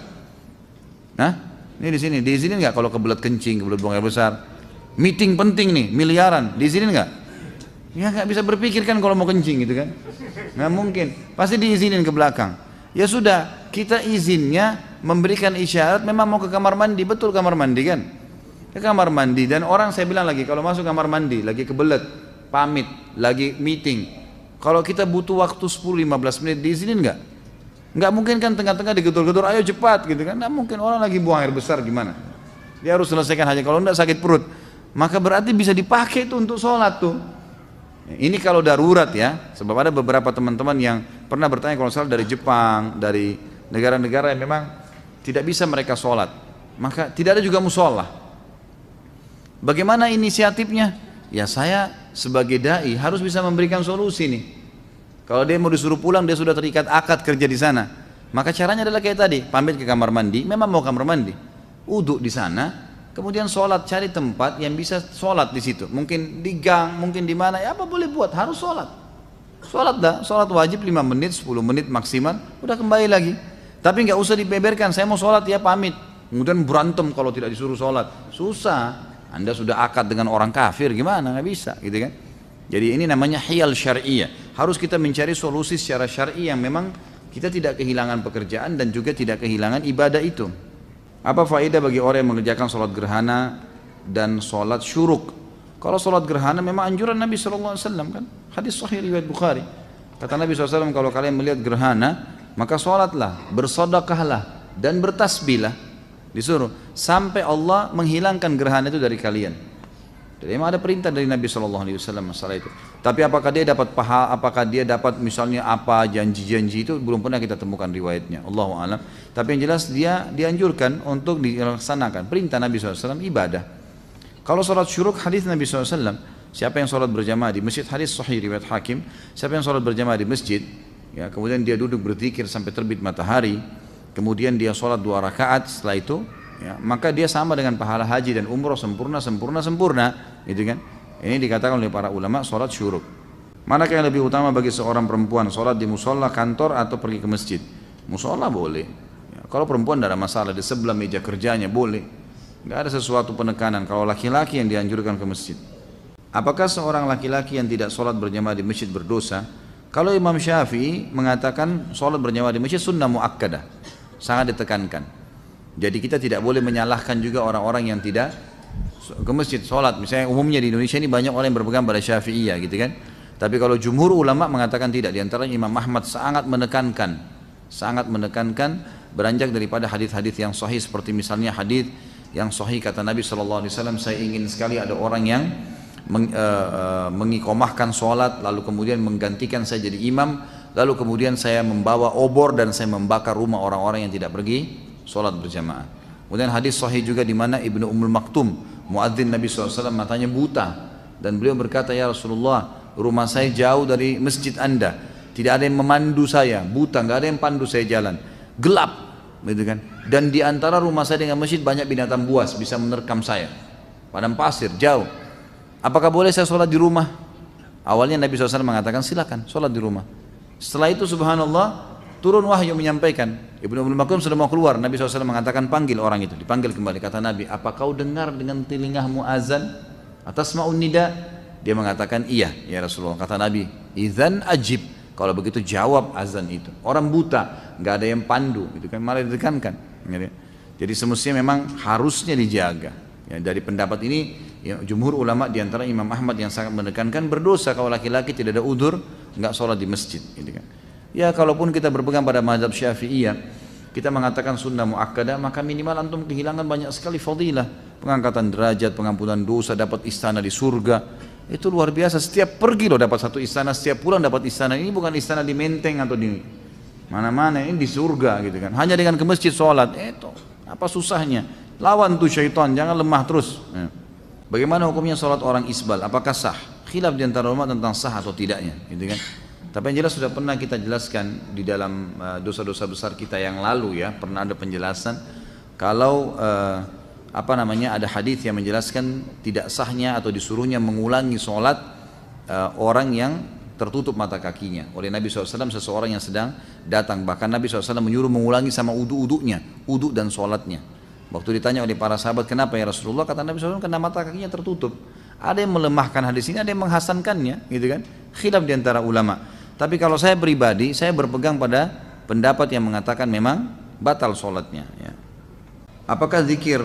Nah, ini di sini diizinin nggak kalau kebelet kencing, kebelet buang air besar? Meeting penting nih, miliaran, diizinin nggak? Ya nggak bisa berpikir kan kalau mau kencing gitu kan? Nggak mungkin, pasti diizinin ke belakang. Ya sudah, kita izinnya memberikan isyarat memang mau ke kamar mandi, betul kamar mandi kan? Ke kamar mandi, dan orang saya bilang lagi kalau masuk kamar mandi, lagi kebelet, pamit, lagi meeting. Kalau kita butuh waktu 10-15 menit diizinin nggak? Nggak mungkin kan tengah-tengah digedor-gedor, ayo cepat gitu kan? Nggak mungkin, orang lagi buang air besar gimana? Dia harus selesaikan hajat, kalau nggak sakit perut. Maka berarti bisa dipakai itu untuk sholat tuh. Ini kalau darurat ya, sebab ada beberapa teman-teman yang pernah bertanya kalau salah dari Jepang, dari negara-negara yang memang tidak bisa mereka sholat. Maka tidak ada juga musola. Bagaimana inisiatifnya? Ya saya sebagai da'i harus bisa memberikan solusi nih. Kalau dia mau disuruh pulang, dia sudah terikat akad kerja di sana. Maka caranya adalah kayak tadi, pamit ke kamar mandi, memang mau kamar mandi, uduk di sana, kemudian sholat, cari tempat yang bisa sholat di situ. Mungkin di gang, mungkin di mana, ya apa boleh buat, harus sholat. Sholat dah, sholat wajib 5 menit, 10 menit maksimal, udah kembali lagi. Tapi nggak usah dibeberkan, saya mau sholat ya pamit. Kemudian berantem kalau tidak disuruh sholat, susah. Anda sudah akad dengan orang kafir, gimana? Nggak bisa, gitu kan? Jadi ini namanya hiyal syar'iyah. Harus kita mencari solusi secara syar'i yang memang kita tidak kehilangan pekerjaan dan juga tidak kehilangan ibadah itu. Apa faedah bagi orang yang mengerjakan sholat gerhana dan sholat syuruk? Kalau sholat gerhana memang anjuran Nabi SAW kan? Hadis sahih riwayat Bukhari. Kata Nabi SAW, kalau kalian melihat gerhana, maka sholatlah, bersedekahlah dan bertasbihlah. Disuruh sampai Allah menghilangkan gerhana itu dari kalian. Jadi memang ada perintah dari Nabi SAW masalah itu. Tapi apakah dia dapat pahala, apakah dia dapat misalnya apa janji-janji itu belum pernah kita temukan riwayatnya. Allahu a'lam. Tapi yang jelas dia dianjurkan untuk dilaksanakan. Perintah Nabi SAW ibadah. Kalau sholat syuruk hadis Nabi SAW, siapa yang sholat berjamaah di masjid, hadis sahih riwayat Hakim, siapa yang sholat berjamaah di masjid, ya, kemudian dia duduk berzikir sampai terbit matahari, kemudian dia sholat 2 rakaat setelah itu, ya, maka dia sama dengan pahala haji dan umroh sempurna, gitu kan? Ini dikatakan oleh para ulama sholat syuruk. Manakah yang lebih utama bagi seorang perempuan, sholat di musola kantor atau pergi ke masjid? Musola boleh. Ya, kalau perempuan tidak ada masalah, di sebelah meja kerjanya boleh. Tidak ada sesuatu penekanan. Kalau laki-laki yang dianjurkan ke masjid. Apakah seorang laki-laki yang tidak sholat berjamaah di masjid berdosa? Kalau Imam Syafi'i mengatakan sholat berjamaah di masjid sunnah muakkadah, sangat ditekankan. Jadi kita tidak boleh menyalahkan juga orang-orang yang tidak ke masjid sholat. Misalnya umumnya di Indonesia ini banyak orang yang berpegang pada Syafi'iyah gitu kan. Tapi kalau jumhur ulama mengatakan tidak. Di antaranya Imam Ahmad sangat menekankan beranjak daripada hadis-hadis yang sahih, seperti misalnya hadis yang sahih kata Nabi SAW, saya ingin sekali ada orang yang mengikomahkan sholat lalu kemudian menggantikan saya jadi imam, lalu kemudian saya membawa obor dan saya membakar rumah orang-orang yang tidak pergi sholat berjamaah. Kemudian hadis sahih juga di mana Ibnu Ummul Maktum, muadzin Nabi SAW, matanya buta dan beliau berkata, ya Rasulullah, rumah saya jauh dari masjid Anda, tidak ada yang memandu saya, buta, nggak ada yang pandu saya jalan, gelap, gitu kan. Dan di antara rumah saya dengan masjid banyak binatang buas bisa menerkam saya, padang pasir jauh. Apakah boleh saya sholat di rumah? Awalnya Nabi SAW mengatakan silakan sholat di rumah. Setelah itu subhanallah turun wahyu menyampaikan, Ibnu Ummul Maktum sudah mau keluar, Nabi SAW mengatakan panggil orang itu, dipanggil kembali. Kata Nabi, apa kau dengar dengan telingamu azan atas ma'un nida? Dia mengatakan iya ya Rasulullah. Kata Nabi, idzan ajib, kalau begitu jawab azan itu. Orang buta, nggak ada yang pandu, itu kan malah ditekankan. Jadi semestinya memang harusnya dijaga. Ya, dari pendapat ini, ya, jumhur ulama diantara Imam Ahmad yang sangat menekankan berdosa kalau laki-laki tidak ada udzur nggak sholat di masjid. Gitu kan. Ya kalaupun kita berpegang pada mazhab Syafi'iyah, kita mengatakan sunnah muakkadah, maka minimal antum kehilangan banyak sekali fadilah, pengangkatan derajat, pengampunan dosa, dapat istana di surga. Itu luar biasa, setiap pergi loh dapat satu istana, setiap pulang dapat istana. Ini bukan istana di Menteng atau di mana-mana, ini di surga gitu kan. Hanya dengan ke masjid sholat, itu apa susahnya? Lawan tuh syaitan, jangan lemah terus. Bagaimana hukumnya sholat orang isbal? Apakah sah? Khilaf di antara ulama tentang sah atau tidaknya, gitu kan? Tapi yang jelas sudah pernah kita jelaskan di dalam dosa-dosa besar kita yang lalu ya, pernah ada penjelasan kalau ada hadis yang menjelaskan tidak sahnya atau disuruhnya mengulangi sholat orang yang tertutup mata kakinya oleh Nabi SAW, seseorang yang sedang datang. Bahkan Nabi SAW menyuruh mengulangi sama uduk-uduknya, uduk dan sholatnya. Waktu ditanya oleh para sahabat, kenapa ya Rasulullah? Kata Nabi SAW, karena mata kakinya tertutup. Ada yang melemahkan hadis ini, ada yang menghasankannya, gitu kan? Khilaf di antara ulama. Tapi kalau saya pribadi, saya berpegang pada pendapat yang mengatakan memang batal sholatnya. Ya. Apakah zikir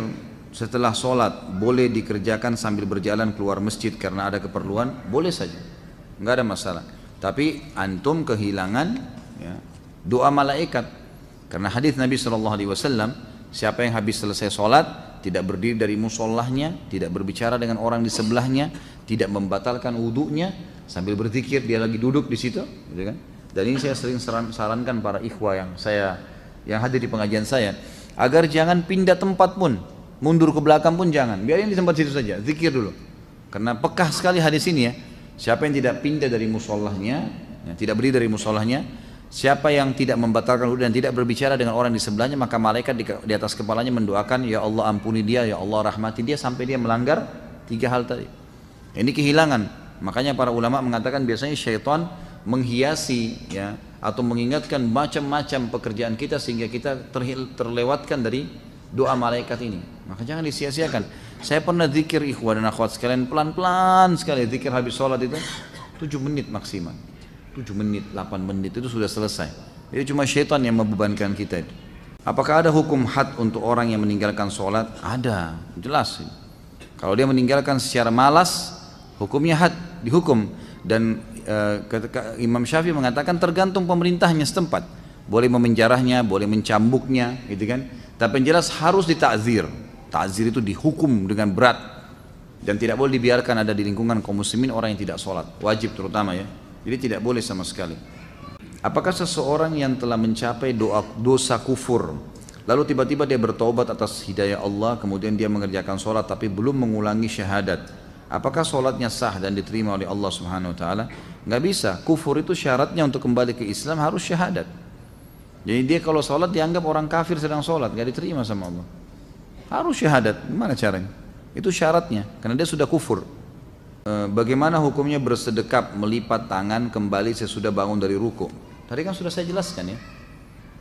setelah sholat boleh dikerjakan sambil berjalan keluar masjid karena ada keperluan? Boleh saja, nggak ada masalah. Tapi antum kehilangan ya, doa malaikat. Karena hadis Nabi SAW, siapa yang habis selesai sholat tidak berdiri dari musolahnya, tidak berbicara dengan orang di sebelahnya, tidak membatalkan wudhunya, sambil berzikir dia lagi duduk di situ, gitu kan? Dan ini saya sering sarankan para ikhwah yang hadir di pengajian saya, agar jangan pindah tempat pun, mundur ke belakang pun jangan, biarin di tempat situ saja, zikir dulu. Karena pekah sekali hadis ini ya, siapa yang tidak pindah dari musolahnya, ya, tidak berdiri dari musolahnya, siapa yang tidak membatalkan wudhu dan tidak berbicara dengan orang di sebelahnya, maka malaikat di atas kepalanya mendoakan, ya Allah ampuni dia, ya Allah rahmati dia, sampai dia melanggar 3 hal tadi. Ini kehilangan. Makanya para ulama mengatakan biasanya syaitan menghiasi ya, atau mengingatkan macam-macam pekerjaan kita sehingga kita terlewatkan dari doa malaikat ini. Maka jangan disia-siakan. Saya pernah zikir ikhwan dan akhwat sekalian, pelan-pelan sekali zikir habis sholat itu. 7 menit maksimal. 7 menit, 8 menit itu sudah selesai. Jadi cuma syaitan yang membebankan kita itu. Apakah ada hukum had untuk orang yang meninggalkan sholat? Ada, jelas. Kalau dia meninggalkan secara malas, hukumnya had, dihukum. Dan Imam Syafi'i mengatakan tergantung pemerintahnya setempat. Boleh memenjarahnya, boleh mencambuknya, gitu kan. Tapi yang jelas harus ditakzir. Takzir itu dihukum dengan berat. Dan tidak boleh dibiarkan ada di lingkungan kaum muslimin orang yang tidak sholat. Wajib terutama ya. Jadi tidak boleh sama sekali. Apakah seseorang yang telah mencapai dosa kufur, lalu tiba-tiba dia bertobat atas hidayah Allah, kemudian dia mengerjakan sholat tapi belum mengulangi syahadat, apakah sholatnya sah dan diterima oleh Allah Subhanahu Wa Taala? Nggak bisa. Kufur itu syaratnya untuk kembali ke Islam harus syahadat. Jadi dia kalau sholat dianggap orang kafir sedang sholat, nggak diterima sama Allah. Harus syahadat. Gimana caranya? Itu syaratnya, karena dia sudah kufur. Bagaimana hukumnya bersedekap melipat tangan kembali sesudah bangun dari ruku? Tadi kan sudah saya jelaskan ya.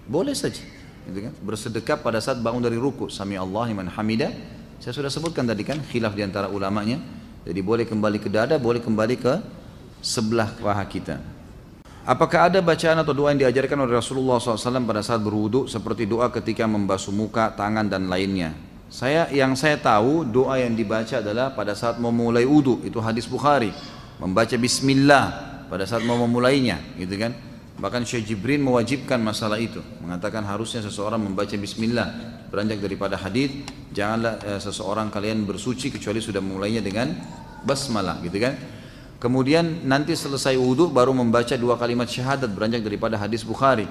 Boleh saja, gitu kan? Bersedekap pada saat bangun dari ruku. Sami Allah liman hamida. Saya sudah sebutkan tadi kan khilaf di antara ulamanya. Jadi boleh kembali ke dada, boleh kembali ke sebelah paha kita. Apakah ada bacaan atau doa yang diajarkan oleh Rasulullah SAW pada saat berwudu seperti doa ketika membasuh muka, tangan dan lainnya? Yang saya tahu doa yang dibaca adalah pada saat memulai wudu, itu hadis Bukhari, membaca Bismillah pada saat mau memulainya, gitu kan? Bahkan Syekh Jibril mewajibkan masalah itu, mengatakan harusnya seseorang membaca Bismillah. Beranjak daripada hadis, janganlah seseorang kalian bersuci kecuali sudah memulainya dengan basmalah, gitu kan? Kemudian nanti selesai wudu baru membaca 2 kalimat syahadat, beranjak daripada hadis Bukhari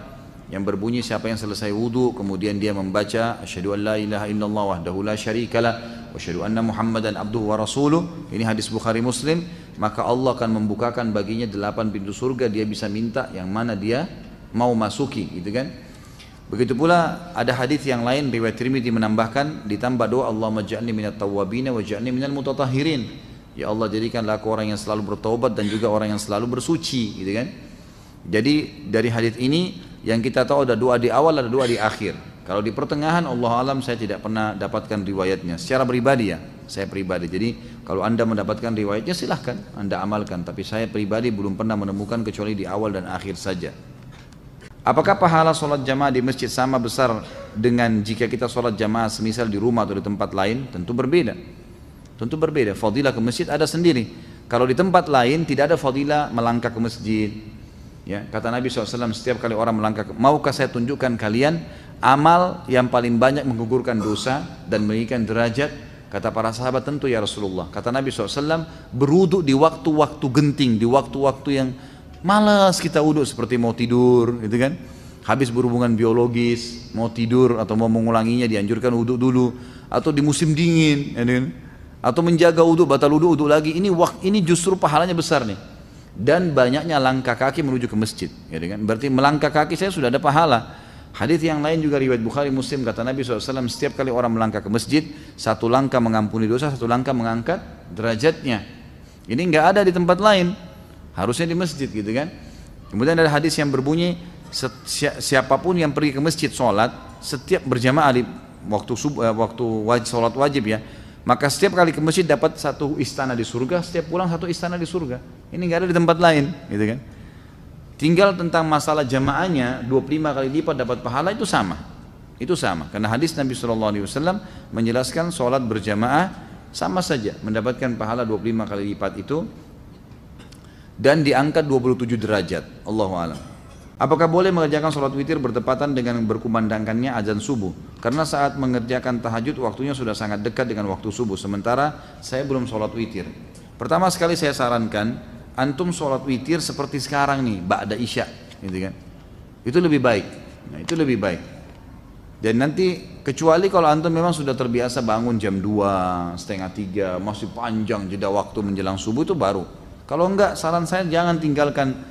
yang berbunyi siapa yang selesai wudu kemudian dia membaca asyhadu an la ilaha illallah wahdahu la syarikalah wa asyhadu anna muhammadan abduhu wa rasuluh, ini hadis Bukhari Muslim, maka Allah akan membukakan baginya 8 pintu surga, dia bisa minta yang mana dia mau masuki, gitu kan. Begitu pula ada hadis yang lain riwayat Tirmidzi menambahkan ditambah doa Allahumma ja'alni minat tawwabin wa ja'alni minal mutatahhirin, ya Allah jadikanlah aku orang yang selalu bertaubat dan juga orang yang selalu bersuci, gitu kan. Jadi dari hadis ini yang kita tahu ada doa di awal, ada doa di akhir. Kalau di pertengahan, Allah alam saya tidak pernah dapatkan riwayatnya. Secara pribadi ya, saya pribadi. Jadi kalau anda mendapatkan riwayatnya silahkan anda amalkan. Tapi saya pribadi belum pernah menemukan kecuali di awal dan akhir saja. Apakah pahala sholat jamaah di masjid sama besar dengan jika kita sholat jamaah semisal di rumah atau di tempat lain? Tentu berbeda. Tentu berbeda. Fadilah ke masjid ada sendiri. Kalau di tempat lain tidak ada fadilah melangkah ke masjid. Ya, kata Nabi SAW setiap kali orang melangkah, maukah saya tunjukkan kalian amal yang paling banyak menggugurkan dosa dan meninggikan derajat? Kata para sahabat tentu ya Rasulullah. Kata Nabi SAW berwudu di waktu-waktu genting, di waktu-waktu yang malas kita wudu seperti mau tidur, gitu kan? Habis berhubungan biologis, mau tidur atau mau mengulanginya dianjurkan wudu dulu, atau di musim dingin, ya kan? Atau menjaga wudu, batal wudu lagi. Ini justru pahalanya besar nih. Dan banyaknya langkah kaki menuju ke masjid, ya kan? Berarti melangkah kaki saya sudah ada pahala. Hadis yang lain juga riwayat Bukhari Muslim, kata Nabi SAW setiap kali orang melangkah ke masjid, 1 langkah mengampuni dosa, 1 langkah mengangkat derajatnya. Ini nggak ada di tempat lain, harusnya di masjid, gitu kan. Kemudian ada hadis yang berbunyi siapapun yang pergi ke masjid sholat setiap berjamaah di waktu sholat wajib ya, maka setiap kali ke masjid dapat 1 istana di surga, setiap pulang 1 istana di surga. Ini nggak ada di tempat lain, gitu kan. Tinggal tentang masalah jamaahnya 25 kali lipat dapat pahala, itu sama. Itu sama, karena hadis Nabi SAW menjelaskan sholat berjamaah sama saja mendapatkan pahala 25 kali lipat itu dan diangkat 27 derajat. Allahu a'lam. Apakah boleh mengerjakan sholat witir bertepatan dengan berkumandangkannya azan subuh? Karena saat mengerjakan tahajud waktunya sudah sangat dekat dengan waktu subuh, sementara saya belum sholat witir. Pertama sekali saya sarankan antum sholat witir seperti sekarang nih, ba'da isya, gitu kan? Itu lebih baik. Nah, itu lebih baik. Dan nanti kecuali kalau antum memang sudah terbiasa bangun jam 2, setengah 3, masih panjang jeda waktu menjelang subuh, itu baru. Kalau enggak, saran saya jangan tinggalkan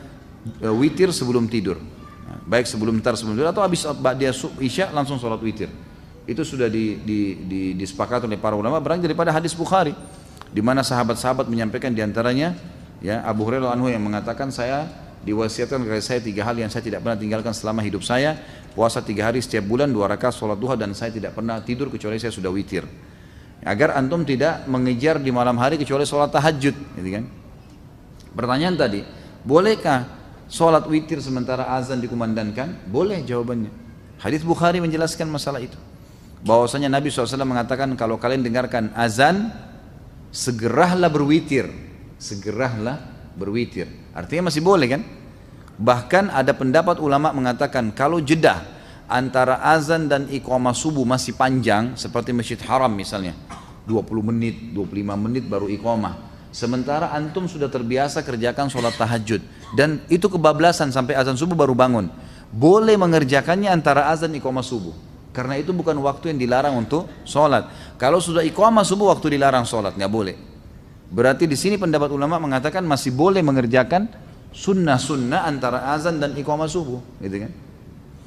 witir sebelum tidur. Nah, baik sebelum tidur atau habis ba'da isya langsung sholat witir. Itu sudah disepakati oleh para ulama berangkat daripada hadis Bukhari, di mana sahabat-sahabat menyampaikan diantaranya ya Abu Hurairah anhu yang mengatakan saya diwasiatkan kepada saya 3 hal yang saya tidak pernah tinggalkan selama hidup saya, puasa 3 hari setiap bulan, 2 rakaat sholat duha, dan saya tidak pernah tidur kecuali saya sudah witir. Agar antum tidak mengejar di malam hari kecuali sholat tahajud, gitu kan? Pertanyaan tadi, bolehkah sholat witir sementara azan dikumandangkan? Boleh jawabannya. Hadis Bukhari menjelaskan masalah itu. Bahwasanya Nabi SAW mengatakan kalau kalian dengarkan azan, segeralah berwitir. Segeralah berwitir. Artinya masih boleh kan? Bahkan ada pendapat ulama mengatakan kalau jeda antara azan dan iqamah subuh masih panjang, seperti Masjid Haram misalnya, 20 menit, 25 menit baru iqamah. Sementara antum sudah terbiasa kerjakan sholat tahajud dan itu kebablasan sampai azan subuh baru bangun. Boleh mengerjakannya antara azan iqamah subuh. Karena itu bukan waktu yang dilarang untuk sholat. Kalau sudah iqamah subuh waktu dilarang sholat, nggak boleh. Berarti di sini pendapat ulama mengatakan masih boleh mengerjakan sunnah-sunnah antara azan dan iqamah subuh, gitu kan?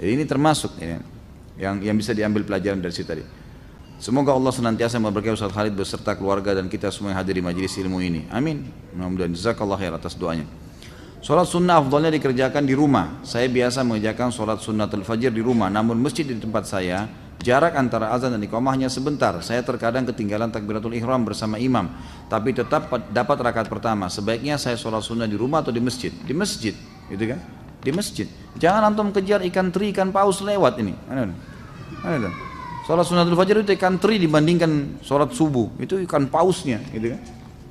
Jadi ini termasuk ini, yang bisa diambil pelajaran dari situ tadi. Semoga Allah senantiasa memberkahi Ustaz Khalid beserta keluarga dan kita semua yang hadir di majelis ilmu ini. Amin. Mudah-mudahan jazakallah khair atas doanya. Sholat sunnah afdalnya dikerjakan di rumah. Saya biasa mengerjakan sholat sunnatul fajr di rumah. Namun masjid di tempat saya, jarak antara azan dan iqamah hanya sebentar. Saya terkadang ketinggalan takbiratul ihram bersama imam, tapi tetap dapat rakaat pertama. Sebaiknya saya sholat sunnah di rumah atau di masjid? Di masjid, gitu kan? Di masjid. Jangan antum kejar ikan teri, ikan paus lewat ini. Mana? Sholat sunnatul fajr itu ikan teri dibandingkan sholat subuh, itu ikan pausnya, gitu kan?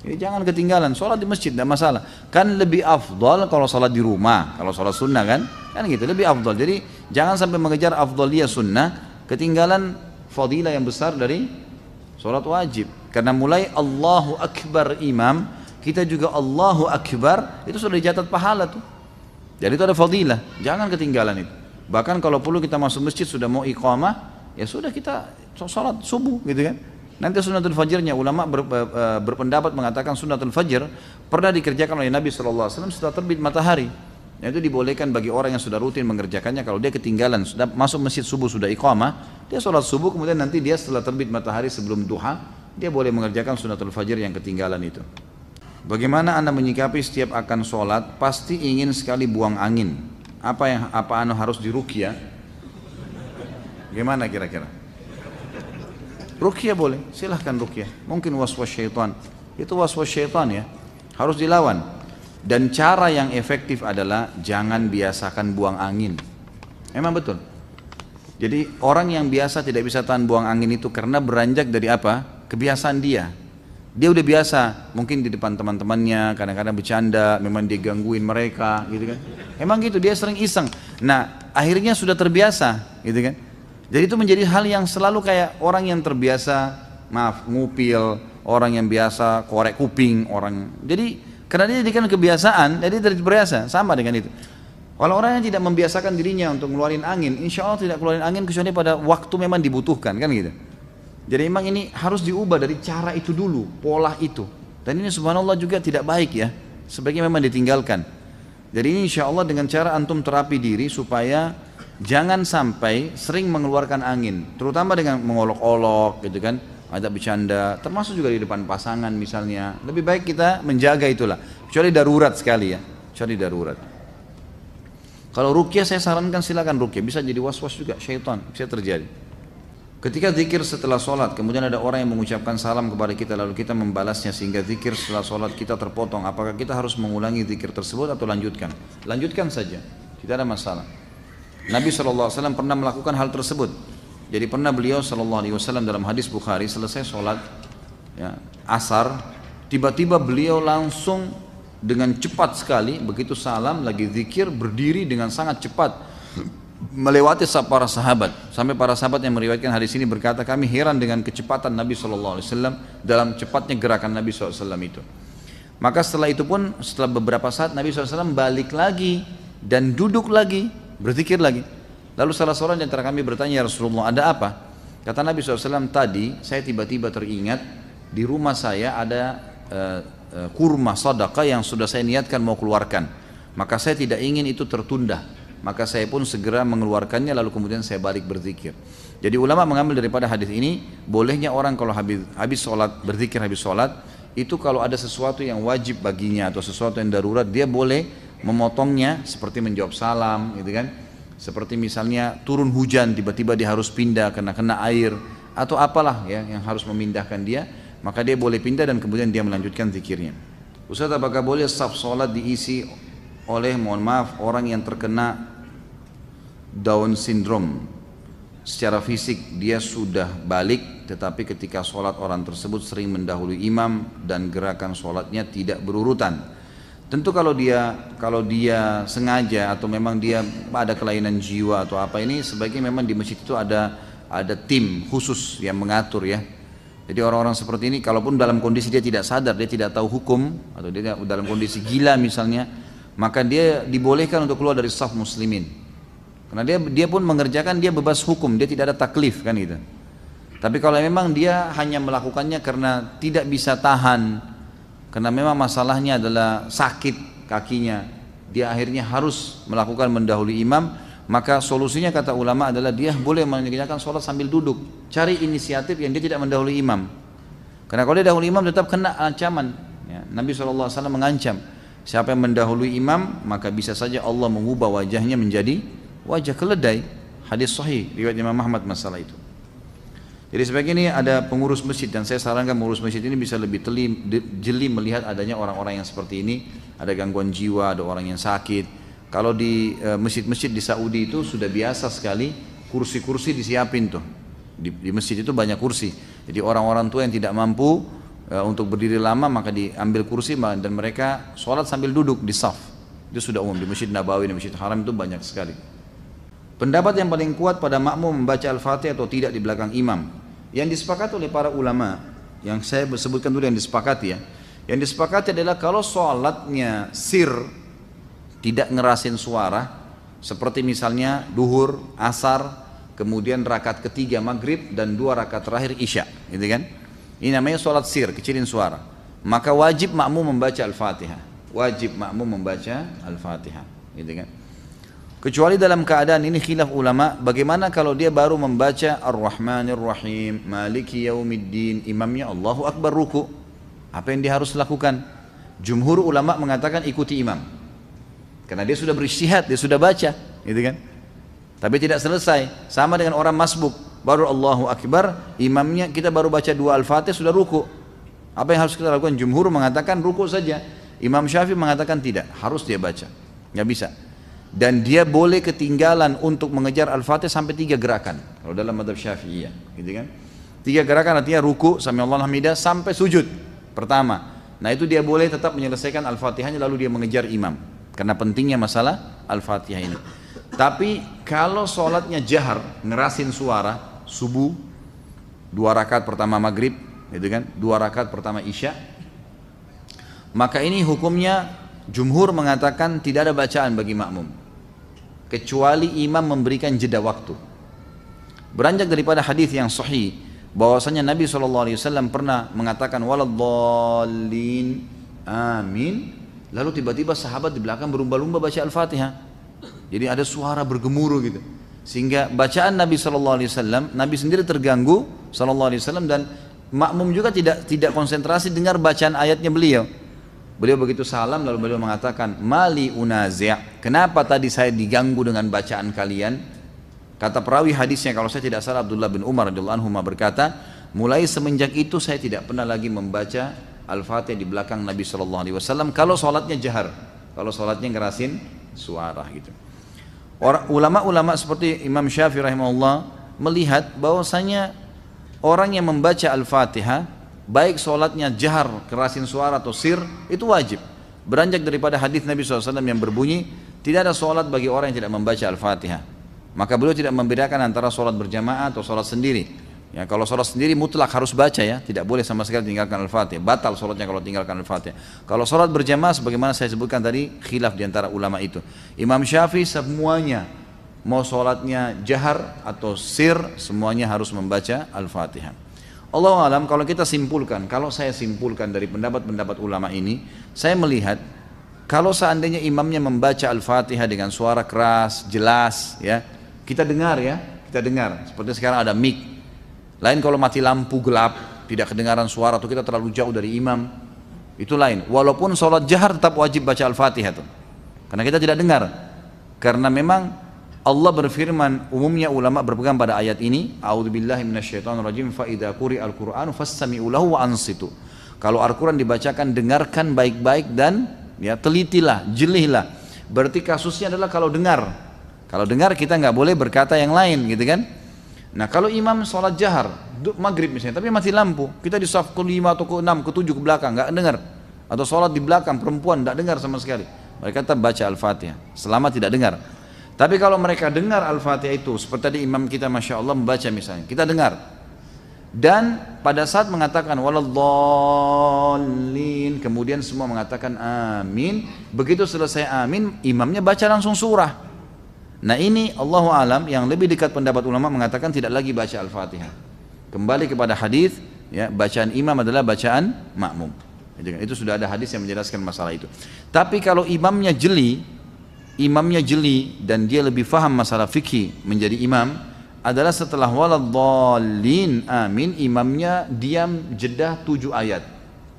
Jadi jangan ketinggalan, sholat di masjid tidak masalah. Kan lebih afdal kalau sholat di rumah, kalau sholat sunnah kan gitu, lebih afdal. Jadi jangan sampai mengejar afdaliyah sunnah, ketinggalan fadilah yang besar dari sholat wajib. Karena mulai Allahu Akbar imam, kita juga Allahu Akbar, itu sudah dicatat pahala tuh. Jadi itu ada fadilah, jangan ketinggalan itu. Bahkan kalau perlu kita masuk masjid sudah mau iqamah, ya sudah kita sholat subuh gitu kan. Nanti sunnatul fajrnya ulama berpendapat mengatakan sunnatul fajr pernah dikerjakan oleh Nabi SAW setelah terbit matahari. Itu dibolehkan bagi orang yang sudah rutin mengerjakannya. Kalau dia ketinggalan sudah masuk masjid subuh sudah iqamah, dia sholat subuh kemudian nanti dia setelah terbit matahari sebelum duha dia boleh mengerjakan sunnatul fajr yang ketinggalan itu. Bagaimana Anda menyikapi setiap akan sholat pasti ingin sekali buang angin? Apa anu harus diruqyah? Gimana kira-kira? Ruqyah boleh, silahkan ruqyah. Mungkin waswas syaitan, itu waswas syaitan ya, harus dilawan. Dan cara yang efektif adalah jangan biasakan buang angin. Emang betul. Jadi orang yang biasa tidak bisa tahan buang angin itu karena beranjak dari apa? Kebiasaan dia. Dia udah biasa, mungkin di depan teman-temannya kadang-kadang bercanda, memang dia gangguin mereka, gitu kan? Emang gitu, dia sering iseng. Nah, akhirnya sudah terbiasa, gitu kan? Jadi itu menjadi hal yang selalu kayak orang yang terbiasa, ngupil, orang yang biasa korek kuping, jadi karena dia jadikan kebiasaan, jadi terbiasa, sama dengan itu. Kalau orang yang tidak membiasakan dirinya untuk ngeluarin angin, insya Allah tidak keluarin angin kecuali pada waktu memang dibutuhkan, kan gitu. Jadi memang ini harus diubah dari cara itu dulu, pola itu. Dan ini subhanallah juga tidak baik ya, sebaiknya memang ditinggalkan. Jadi ini insya Allah dengan cara antum terapi diri supaya jangan sampai sering mengeluarkan angin, terutama dengan mengolok-olok gitu kan, ada bercanda, termasuk juga di depan pasangan misalnya. Lebih baik kita menjaga itulah, kecuali darurat sekali ya, kecuali darurat. Kalau ruqyah saya sarankan silakan ruqyah, bisa jadi was-was juga syaitan, bisa terjadi. Ketika zikir setelah sholat, kemudian ada orang yang mengucapkan salam kepada kita lalu kita membalasnya sehingga zikir setelah sholat kita terpotong, apakah kita harus mengulangi zikir tersebut atau lanjutkan? Lanjutkan saja, tidak ada masalah. Nabi SAW pernah melakukan hal tersebut. Jadi pernah beliau SAW dalam hadis Bukhari selesai sholat ya, asar, tiba-tiba beliau langsung dengan cepat sekali, begitu salam lagi zikir, berdiri dengan sangat cepat melewati para sahabat. Sampai para sahabat yang meriwayatkan hadis ini berkata, kami heran dengan kecepatan Nabi SAW dalam cepatnya gerakan Nabi SAW itu. Maka setelah itu pun, setelah beberapa saat Nabi SAW balik lagi dan duduk lagi, berzikir lagi. Lalu salah seorang di antara kami bertanya, ya Rasulullah, ada apa? Kata Nabi SAW, tadi saya tiba-tiba teringat di rumah saya ada kurma sedekah yang sudah saya niatkan mau keluarkan. Maka saya tidak ingin itu tertunda. Maka saya pun segera mengeluarkannya lalu kemudian saya balik berzikir. Jadi ulama mengambil daripada hadis ini, bolehnya orang kalau habis sholat, berzikir habis sholat, itu kalau ada sesuatu yang wajib baginya atau sesuatu yang darurat, dia boleh memotongnya seperti menjawab salam gitu kan, seperti misalnya turun hujan tiba-tiba dia harus pindah karena kena air atau apalah ya yang harus memindahkan dia, maka dia boleh pindah dan kemudian dia melanjutkan zikirnya. Ustaz, apakah boleh saf sholat diisi oleh, mohon maaf, orang yang terkena Down syndrome? Secara fisik dia sudah balik, tetapi ketika sholat orang tersebut sering mendahului imam dan gerakan sholatnya tidak berurutan. Tentu kalau dia sengaja atau memang dia ada kelainan jiwa atau apa, ini sebaiknya memang di masjid itu ada tim khusus yang mengatur ya. Jadi orang-orang seperti ini kalaupun dalam kondisi dia tidak sadar, dia tidak tahu hukum, atau dia dalam kondisi gila misalnya, maka dia dibolehkan untuk keluar dari saf muslimin. Karena dia pun mengerjakan, dia bebas hukum, dia tidak ada taklif kan gitu. Tapi kalau memang dia hanya melakukannya karena tidak bisa tahan, karena memang masalahnya adalah sakit kakinya, dia akhirnya harus melakukan mendahului imam, maka solusinya kata ulama adalah dia boleh mengerjakan sholat sambil duduk. Cari inisiatif yang dia tidak mendahului imam. Karena kalau dia dahului imam tetap kena ancaman ya. Nabi SAW mengancam, siapa yang mendahului imam maka bisa saja Allah mengubah wajahnya menjadi wajah keledai. Hadis sahih riwayat Imam Ahmad masalah itu. Jadi sebagai ini ada pengurus masjid, dan saya sarankan pengurus masjid ini bisa lebih jeli melihat adanya orang-orang yang seperti ini, ada gangguan jiwa, ada orang yang sakit. Kalau di masjid-masjid di Saudi itu sudah biasa sekali kursi-kursi disiapin tuh. Di masjid itu banyak kursi. Jadi orang-orang tua yang tidak mampu untuk berdiri lama maka diambil kursi dan mereka sholat sambil duduk di saf. Itu sudah umum di Masjid Nabawi, di Masjid Haram itu banyak sekali. Pendapat yang paling kuat pada makmum membaca Al-Fatihah atau tidak di belakang imam. Yang disepakati oleh para ulama, yang saya sebutkan dulu yang disepakati ya. Yang disepakati adalah kalau sholatnya sir, tidak ngerasin suara, seperti misalnya duhur, asar, kemudian rakaat ketiga maghrib dan 2 rakaat terakhir isya, gitu kan? Ini namanya sholat sir, kecilin suara. Maka wajib makmum membaca Al-Fatihah. Wajib makmum membaca Al-Fatihah, gitu kan? Kecuali dalam keadaan ini khilaf ulama, bagaimana kalau dia baru membaca Ar-Rahmanir Rahim, Maliki Yaumiddin, imamnya Allahu Akbar ruku. Apa yang dia harus lakukan? Jumhur ulama mengatakan ikuti imam. Karena dia sudah berijtihad, dia sudah baca, gitu kan? Tapi tidak selesai, sama dengan orang masbuk, baru Allahu Akbar, imamnya kita baru baca 2 Al-Fatihah sudah ruku. Apa yang harus kita lakukan? Jumhur mengatakan ruku saja. Imam Syafi'i mengatakan tidak, harus dia baca. Nggak bisa. Dan dia boleh ketinggalan untuk mengejar Al-Fatihah sampai 3 gerakan. Kalau dalam mazhab Syafi'iyah, gitu kan? 3 gerakan artinya ruku, sami'allahu hamidah, sampai sujud pertama. Nah itu dia boleh tetap menyelesaikan Al-Fatihahnya lalu dia mengejar imam. Karena pentingnya masalah Al-Fatihah ini. Tapi kalau sholatnya jahar, ngerasin suara, subuh, 2 rakaat pertama maghrib, gitu kan? 2 rakaat pertama isya, maka ini hukumnya jumhur mengatakan tidak ada bacaan bagi makmum. Kecuali imam memberikan jeda waktu. Beranjak daripada hadis yang sahih bahwasanya Nabi SAW pernah mengatakan waladdallin amin, lalu tiba-tiba sahabat di belakang berlumba-lumba baca Al-Fatihah. Jadi ada suara bergemuruh gitu, sehingga bacaan Nabi SAW, Nabi sendiri terganggu SAW, dan makmum juga tidak konsentrasi dengar bacaan ayatnya beliau. Beliau begitu salam lalu beliau mengatakan mali unazi', kenapa tadi saya diganggu dengan bacaan kalian? Kata perawi hadisnya kalau saya tidak salah Abdullah bin Umar radhiyallahu anhu berkata, mulai semenjak itu saya tidak pernah lagi membaca Al-Fatihah di belakang Nabi SAW kalau sholatnya jahar, kalau sholatnya ngerasin suara gitu. Ulama-ulama seperti Imam Syafi'i rahimahullah melihat bahwasanya orang yang membaca Al-Fatihah baik sholatnya jahar, kerasin suara atau sir, itu wajib. Beranjak daripada hadis Nabi SAW yang berbunyi tidak ada sholat bagi orang yang tidak membaca Al-Fatihah. Maka beliau tidak membedakan antara sholat berjamaah atau sholat sendiri ya. Kalau sholat sendiri mutlak harus baca ya, tidak boleh sama sekali tinggalkan Al-Fatihah, batal sholatnya kalau tinggalkan Al-Fatihah. Kalau sholat berjamaah sebagaimana saya sebutkan tadi, khilaf diantara ulama itu. Imam Syafi'i semuanya, mau sholatnya jahar atau sir, semuanya harus membaca Al-Fatihah. Allahu alam, kalau kita simpulkan, kalau saya simpulkan dari pendapat-pendapat ulama ini, saya melihat kalau seandainya imamnya membaca Al-Fatihah dengan suara keras, jelas ya, kita dengar ya, kita dengar. Seperti sekarang ada mic. Lain kalau mati lampu gelap, tidak kedengaran suara atau kita terlalu jauh dari imam, itu lain. Walaupun sholat jahar tetap wajib baca Al-Fatihah tuh. Karena kita tidak dengar. Karena memang Allah berfirman, umumnya ulama berpegang pada ayat ini, a'udzubillahi minasyaitonirrajim, fa idza quri'al qur'anu fastami'u lahu wa ansitu. Kalau Al-Quran dibacakan, dengarkan baik-baik dan ya telitilah, jelihlah. Berarti kasusnya adalah kalau dengar. Kalau dengar kita nggak boleh berkata yang lain gitu kan. Nah kalau imam sholat jahar, maghrib misalnya, tapi mati lampu, kita di saf ke-5 atau ke-6, ke-7 ke belakang, nggak dengar. Atau sholat di belakang, perempuan nggak dengar sama sekali. Mereka tetap baca Al-Fatihah, selama tidak dengar. Tapi kalau mereka dengar Al-Fatihah itu, seperti tadi imam kita Masya Allah membaca misalnya, kita dengar. Dan pada saat mengatakan waladhdallin, kemudian semua mengatakan amin. Begitu selesai amin, imamnya baca langsung surah. Nah ini Allahu alam, yang lebih dekat pendapat ulama mengatakan tidak lagi baca Al-Fatihah. Kembali kepada hadis, ya, bacaan imam adalah bacaan makmum. Itu sudah ada hadis yang menjelaskan masalah itu. Tapi kalau imamnya jeli dan dia lebih faham masalah fikih menjadi imam, adalah setelah waladhdallin amin, imamnya diam jeda 7 ayat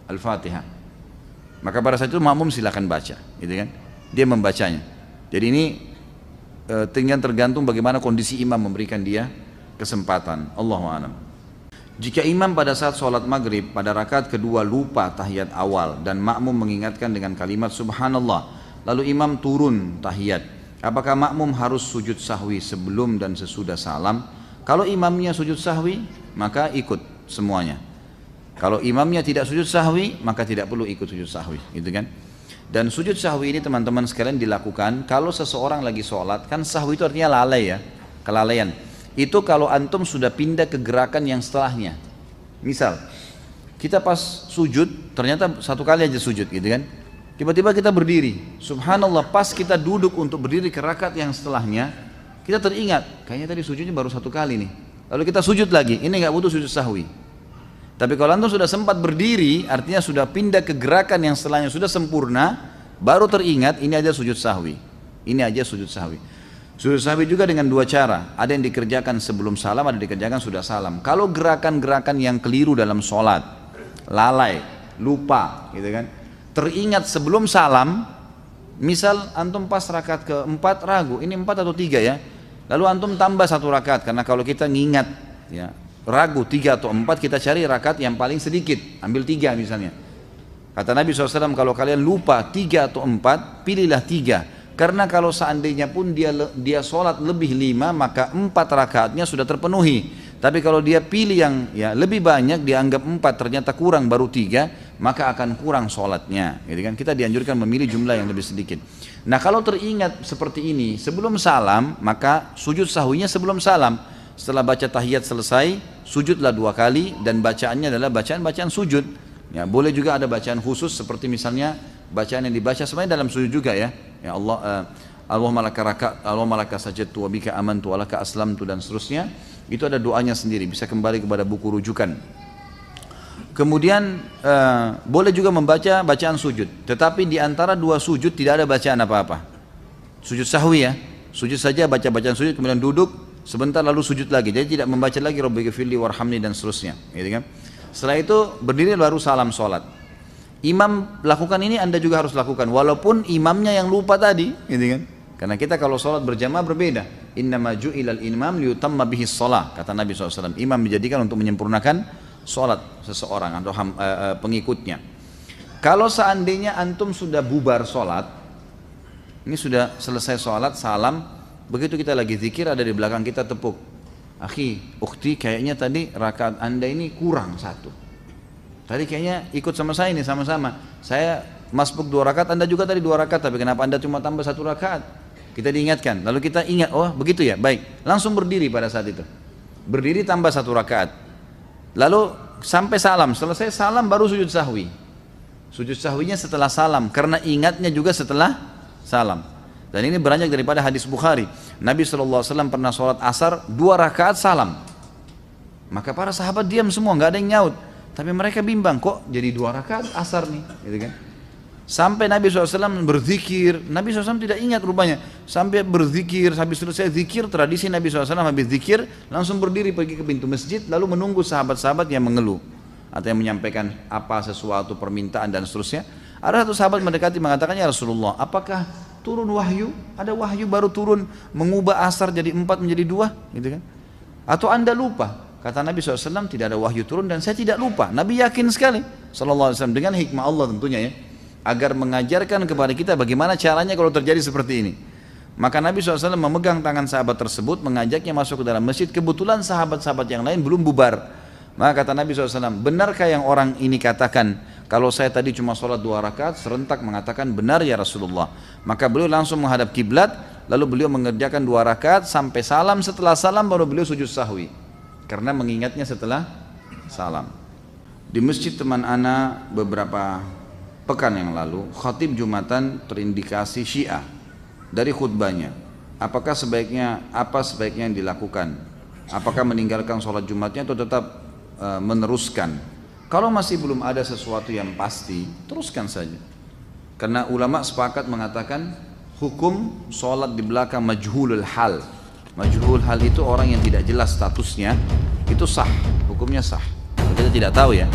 Al-Fatihah. Maka pada saat itu makmum silakan baca, gitu kan? Dia membacanya. Jadi ini tinggal tergantung bagaimana kondisi imam memberikan dia kesempatan. Allahu a'lam. Jika imam pada saat sholat maghrib pada rakaat kedua lupa tahiyat awal dan makmum mengingatkan dengan kalimat subhanallah, lalu imam turun tahiyat, apakah makmum harus sujud sahwi sebelum dan sesudah salam? Kalau imamnya sujud sahwi, maka ikut semuanya. Kalau imamnya tidak sujud sahwi, maka tidak perlu ikut sujud sahwi, gitu kan? Dan sujud sahwi ini teman-teman sekalian dilakukan kalau seseorang lagi sholat, kan sahwi itu artinya lalai ya, kelalaian. Itu kalau antum sudah pindah ke gerakan yang setelahnya. Misal, kita pas sujud, ternyata satu kali aja sujud, gitu kan? Tiba-tiba kita berdiri, subhanallah, pas kita duduk untuk berdiri ke rakaat yang setelahnya, kita teringat, kayaknya tadi sujudnya baru 1 kali nih. Lalu kita sujud lagi, ini nggak butuh sujud sahwi. Tapi kalau antum sudah sempat berdiri, artinya sudah pindah ke gerakan yang setelahnya sudah sempurna, baru teringat, ini aja sujud sahwi. Ini aja sujud sahwi. Sujud sahwi juga dengan 2 cara, ada yang dikerjakan sebelum salam, ada yang dikerjakan sudah salam. Kalau gerakan-gerakan yang keliru dalam sholat, lalai, lupa, gitu kan, teringat sebelum salam, misal antum pas rakaat ke-4 ragu, ini 4 atau 3 ya, lalu antum tambah 1 rakaat, karena kalau kita ngingat ya, ragu 3 atau 4, kita cari rakaat yang paling sedikit, ambil 3 misalnya. Kata Nabi SAW, kalau kalian lupa 3 atau 4, pilihlah 3, karena kalau seandainya pun dia sholat lebih 5, maka 4 rakaatnya sudah terpenuhi. Tapi kalau dia pilih yang ya lebih banyak, dianggap 4, ternyata kurang baru 3, maka akan kurang sholatnya, gitu kan? Kita dianjurkan memilih jumlah yang lebih sedikit. Nah kalau teringat seperti ini sebelum salam, maka sujud sahwinya sebelum salam. Setelah baca tahiyat selesai, sujudlah 2 kali, dan bacaannya adalah bacaan-bacaan sujud. Ya, boleh juga ada bacaan khusus seperti misalnya bacaan yang dibaca sebenarnya dalam sujud juga ya. Ya Allah, Allahumma laka sajadtu wa bika amantu wa laka aslamtu, dan seterusnya. Itu ada doanya sendiri, bisa kembali kepada buku rujukan. Kemudian boleh juga membaca bacaan sujud, tetapi di antara 2 sujud tidak ada bacaan apa-apa. Sujud sahwi ya, sujud saja, baca bacaan sujud, kemudian duduk sebentar lalu sujud lagi. Jadi tidak membaca lagi Rabbighfirli warhamni dan seterusnya, gitu kan? Setelah itu berdiri baru salam sholat. Imam lakukan ini, Anda juga harus lakukan, walaupun imamnya yang lupa tadi, gitu kan? Karena kita kalau sholat berjamaah berbeda. Innama ju'ilal imam liyutamma bihis sholah, kata Nabi SAW. Imam dijadikan untuk menyempurnakan sholat seseorang atau pengikutnya. Kalau seandainya antum sudah bubar sholat, ini sudah selesai sholat, salam, begitu kita lagi zikir, ada di belakang kita tepuk, akhi, ukhti, kayaknya tadi rakaat anda ini kurang 1. Tadi kayaknya ikut sama saya ini, sama-sama. Saya masbuk 2 rakaat, anda juga tadi 2 rakaat, tapi kenapa anda cuma tambah 1 rakaat? Kita diingatkan, lalu kita ingat, oh begitu ya, baik. Langsung berdiri pada saat itu. Berdiri tambah 1 rakaat. Lalu sampai salam, selesai salam baru sujud sahwi. Sujud sahwinya setelah salam, karena ingatnya juga setelah salam. Dan ini beranjak daripada hadis Bukhari. Nabi SAW pernah sholat asar 2 rakaat salam. Maka para sahabat diam semua, nggak ada yang nyaut. Tapi mereka bimbang, kok jadi 2 rakaat asar nih, gitu kan? Sampai Nabi SAW berzikir, Nabi SAW tidak ingat rupanya. Sampai berzikir, habis selesai zikir, tradisi Nabi SAW habis zikir, langsung berdiri pergi ke pintu masjid, lalu menunggu sahabat-sahabat yang mengeluh. Atau yang menyampaikan apa sesuatu permintaan dan seterusnya. Ada satu sahabat mendekati mengatakan, ya Rasulullah, apakah turun wahyu? Ada wahyu baru turun mengubah asar jadi 4 menjadi 2? Gitu kan? Atau anda lupa? Kata Nabi SAW, tidak ada wahyu turun dan saya tidak lupa. Nabi yakin sekali SAW dengan hikmah Allah tentunya ya, agar mengajarkan kepada kita bagaimana caranya kalau terjadi seperti ini. Maka Nabi SAW memegang tangan sahabat tersebut, mengajaknya masuk ke dalam masjid. Kebetulan sahabat-sahabat yang lain belum bubar. Maka kata Nabi SAW, benarkah yang orang ini katakan, kalau saya tadi cuma sholat 2 rakaat, serentak mengatakan benar ya Rasulullah. Maka beliau langsung menghadap kiblat, lalu beliau mengerjakan 2 rakaat sampai salam. Setelah salam baru beliau sujud sahwi, karena mengingatnya setelah salam. Di masjid teman ana beberapa pekan yang lalu, khatib Jumatan terindikasi Syiah dari khutbahnya. Apa sebaiknya yang dilakukan? Apakah meninggalkan sholat Jumatnya atau tetap meneruskan? Kalau masih belum ada sesuatu yang pasti, teruskan saja. Karena ulama sepakat mengatakan hukum sholat di belakang majhulul hal. Majhulul hal itu orang yang tidak jelas statusnya, itu sah, hukumnya sah. Kalau kita tidak tahu ya,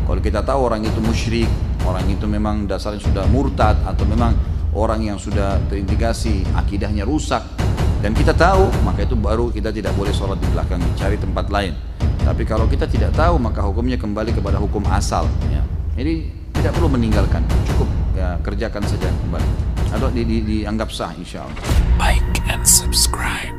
kalau kita tahu orang itu musyrik, orang itu memang dasarnya sudah murtad, atau memang orang yang sudah terindikasi akidahnya rusak, dan kita tahu, maka itu baru kita tidak boleh sholat di belakang, cari tempat lain. Tapi kalau kita tidak tahu, maka hukumnya kembali kepada hukum asal ya. Jadi tidak perlu meninggalkan, cukup ya, kerjakan saja kembali, atau dianggap sah insya Allah. Like and subscribe.